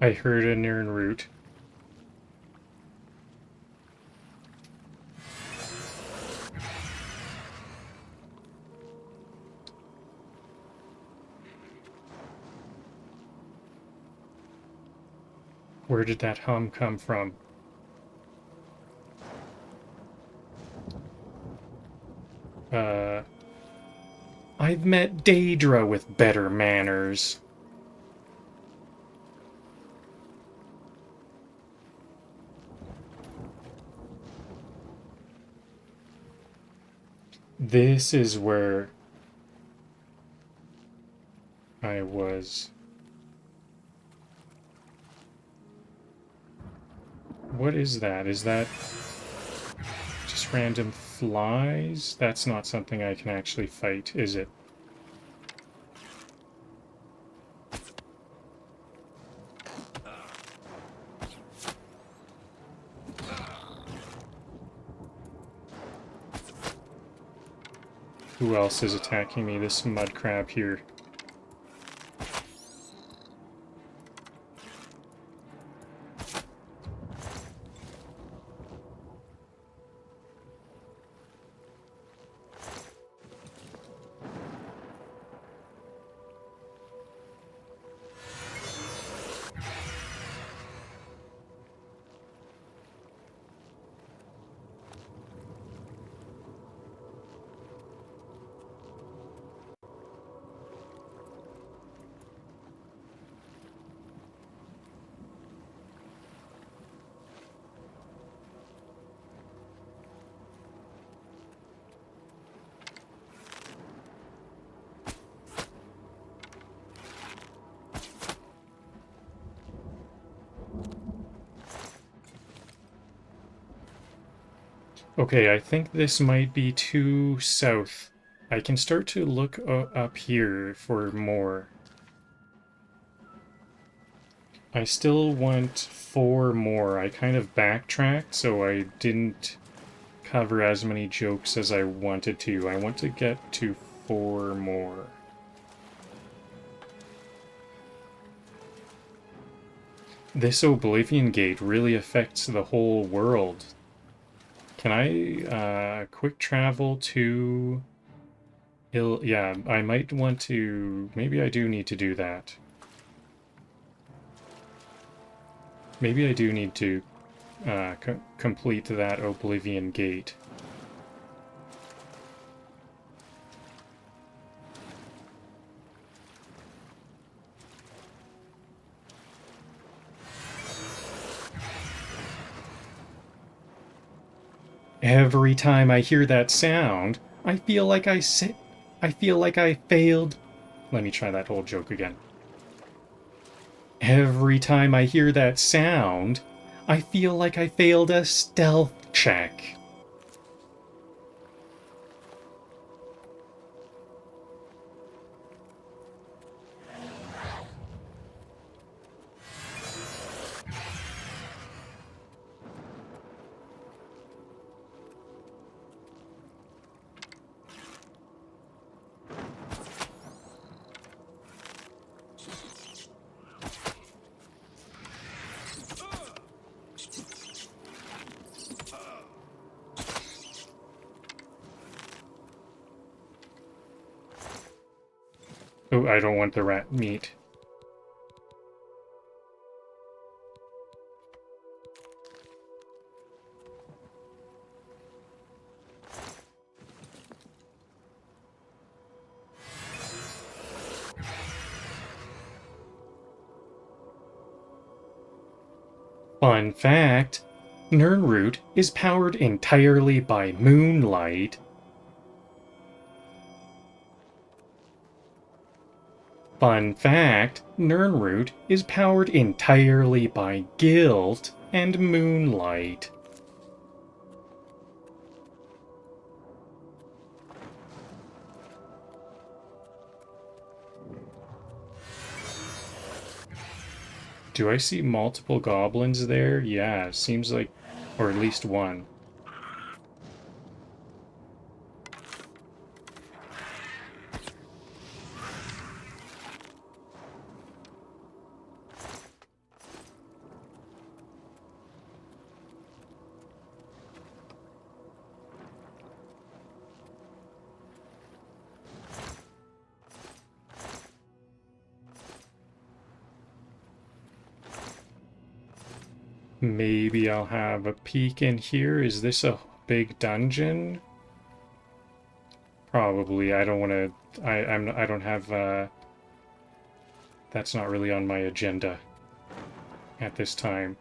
I heard a Nirnroot. Where did that hum come from? I've met Daedra with better manners. This is where I was. What is that? Is that just Random flies? That's not something I can actually fight, is it? Who else is attacking me? This mud crab here. Okay, I think this might be too south. I can start to look up here for more. I still want 4 more. I kind of backtracked, so I didn't cover as many jokes as I wanted to. I want to get to 4 more. This Oblivion gate really affects the whole world. Can I quick travel to... Yeah, I might want to... Maybe I do need to do that. Maybe I do need to complete that Oblivion gate. Every time I hear that sound, I feel like I failed. Let me try that whole joke again. Every time I hear that sound, I feel like I failed a stealth check. Oh, I don't want the rat meat. Fun fact, Nirnroot is powered entirely by moonlight. Fun fact, Nirnroot is powered entirely by guilt and moonlight. Do I see multiple goblins there? Yeah, seems like, or at least one. Maybe I'll have a peek in here. Is this a big dungeon? Probably. I don't want to... I don't have... That's not really on my agenda at this time.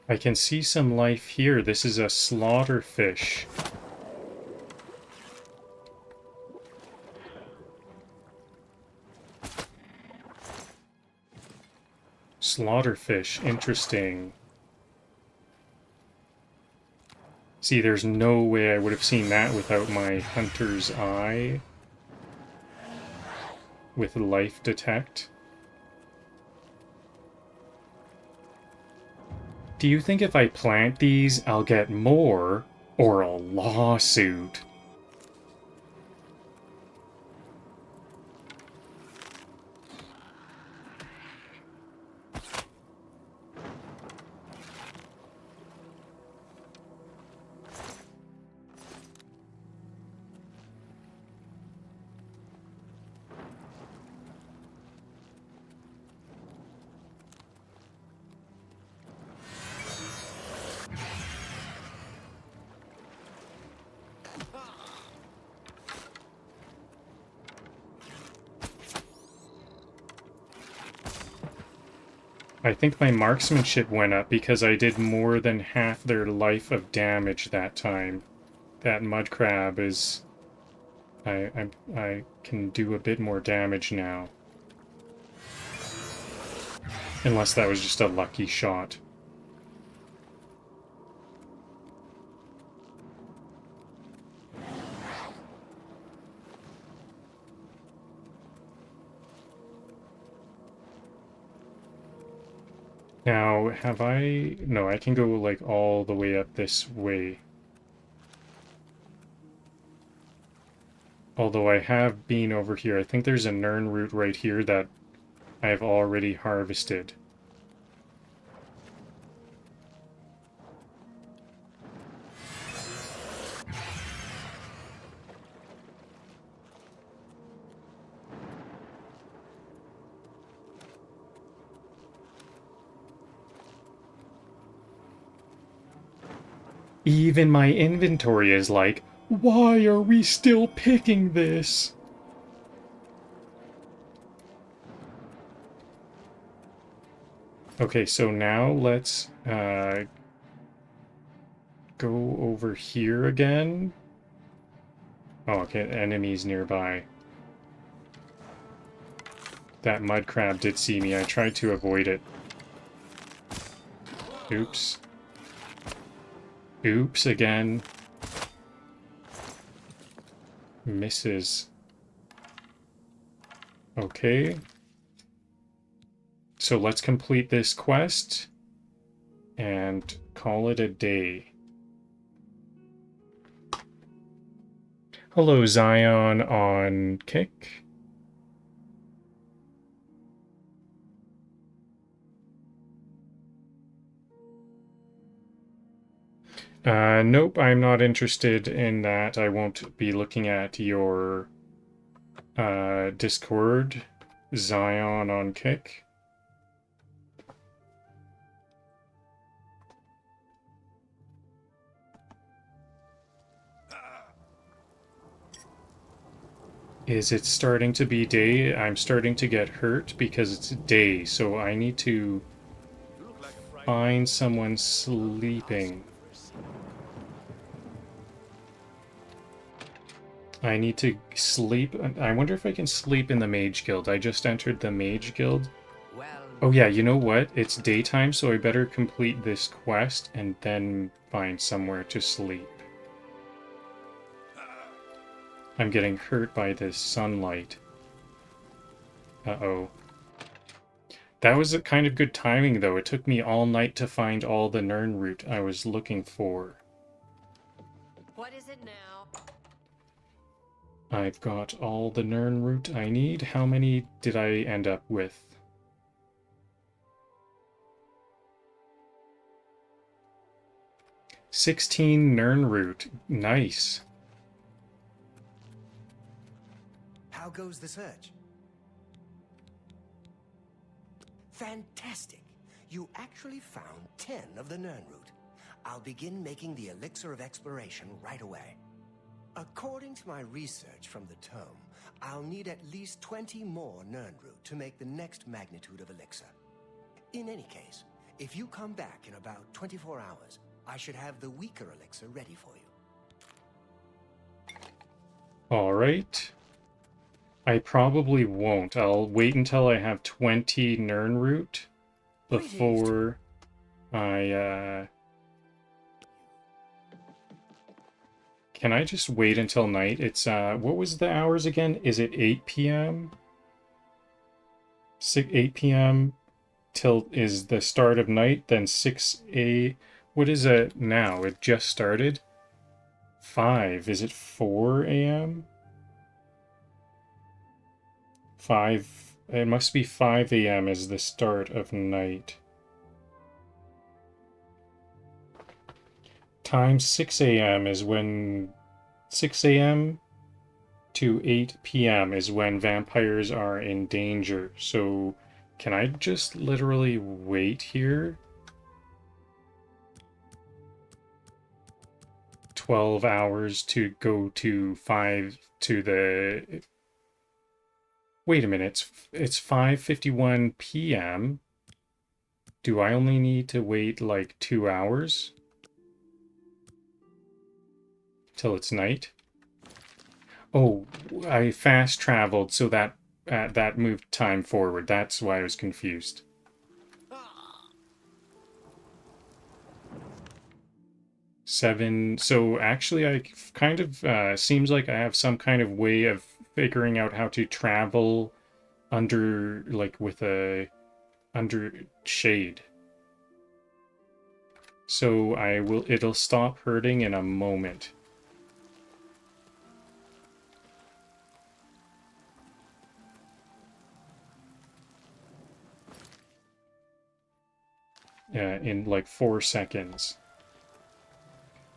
I can see some life here. This is a slaughterfish. Slaughterfish, interesting. See, there's no way I would have seen that without my hunter's eye. With life detect. Do you think if I plant these, I'll get more or a lawsuit? I think my marksmanship went up because I did more than half their life of damage that time. That mud crab is... I can do a bit more damage now. Unless that was just a lucky shot. Now, have I... No, I can go, like, all the way up this way. Although I have been over here. I think there's a Nirnroot right here that I've already harvested. Even my inventory is like, why are we still picking this? Okay, so now let's go over here again. Oh, okay, enemies nearby. That mud crab did see me. I tried to avoid it. Oops. Oops again. Misses. Okay. So let's complete this quest and call it a day. Hello, Zion on Kick. Nope, I'm not interested in that. I won't be looking at your Discord, Zion on Kick. Is it starting to be day? I'm starting to get hurt because it's day, so I need to find someone sleeping. I need to sleep. I wonder if I can sleep in the Mage Guild. I just entered the Mage Guild. Oh yeah, you know what? It's daytime, so I better complete this quest and then find somewhere to sleep. I'm getting hurt by this sunlight. Uh-oh. That was a kind of good timing, though. It took me all night to find all the Nirnroot I was looking for. What is it now? I've got all the Nirnroot I need. How many did I end up with? $16 Nirnroot. Nice. How goes the search? Fantastic! You actually found 10 of the Nirnroot. I'll begin making the elixir of exploration right away. According to my research from the tome, I'll need at least 20 more Nirnroot to make the next magnitude of elixir. In any case, If you come back in about 24 hours, I should have the weaker elixir ready for you. Alright. I probably won't. I'll wait until I have 20 Nirnroot before I, Can I just wait until night? It's, what was the hours again? Is it 8 p.m.? 8 p.m. till is the start of night, then 6 a... What is it now? It just started? 5. Is it 4 a.m.? 5. It must be 5 a.m. is the start of night. Time 6 a.m. is when... 6 a.m. to 8 p.m. is when vampires are in danger. So, can I just literally wait here? 12 hours to go to 5 to the... Wait a minute, it's 5:51 p.m. Do I only need to wait like 2 hours? Till it's night? Oh, I fast traveled, so that moved time forward. That's why I was confused. Seven. So actually, I kind of seems like I have some kind of way of figuring out how to travel under, like, with a under shade. So it'll stop hurting in a moment. In like 4 seconds.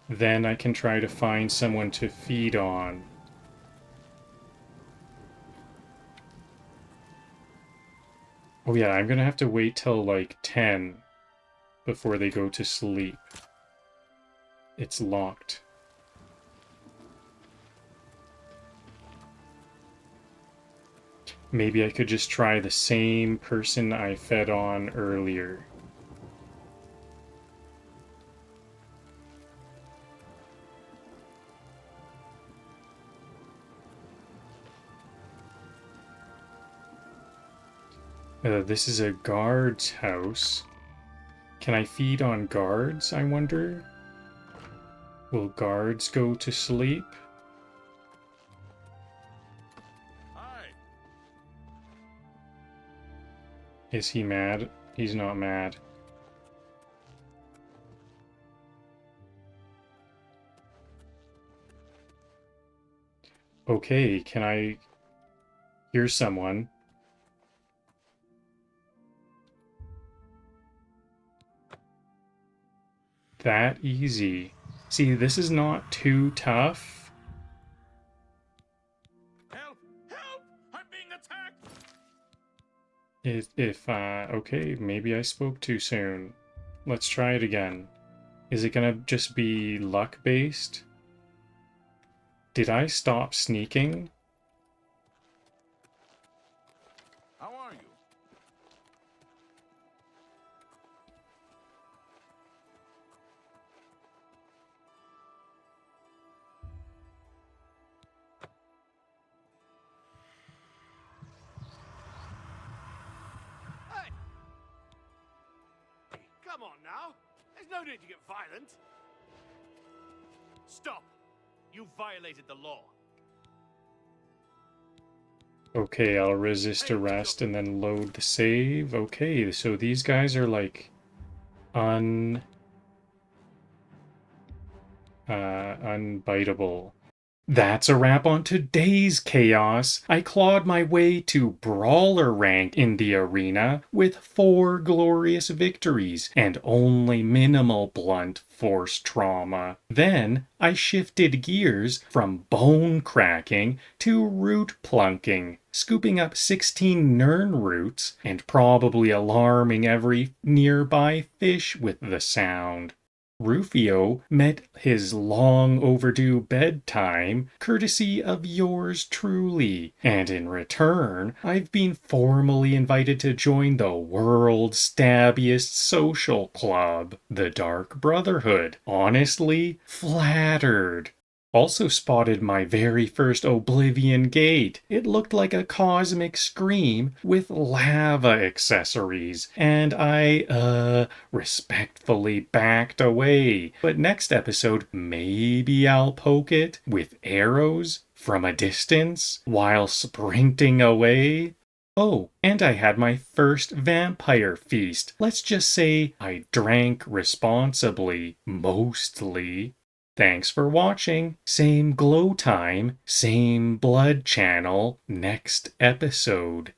Then I can try to find someone to feed on. Oh yeah, I'm gonna have to wait till like 10 before they go to sleep. It's locked. Maybe I could just try the same person I fed on earlier. This is a guard's house. Can I feed on guards, I wonder? Will guards go to sleep? Hi. Is he mad? He's not mad. Okay, can I hear someone? That easy. See, this is not too tough. Help! Help! I'm being attacked! Okay, maybe I spoke too soon. Let's try it again. Is it gonna just be luck-based? Did I stop sneaking? How are you? Come on now. There's no need to get violent. Stop. You violated the law. Okay, I'll resist arrest and then load the save. Okay, so these guys are like unbiteable. That's a wrap on today's chaos. I clawed my way to brawler rank in the arena with 4 glorious victories and only minimal blunt force trauma. Then I shifted gears from bone cracking to root plunking, scooping up 16 Nirnroots and probably alarming every nearby fish with the sound. Rufio met his long overdue bedtime courtesy of yours truly, and in return, I've been formally invited to join the world's stabbiest social club, the Dark Brotherhood. Honestly, flattered. Also spotted my very first Oblivion gate. It looked like a cosmic scream with lava accessories, and I, respectfully backed away. But next episode, maybe I'll poke it with arrows from a distance while sprinting away. Oh, and I had my first vampire feast. Let's just say I drank responsibly, mostly. Thanks for watching. Same glow time, same blood channel, next episode.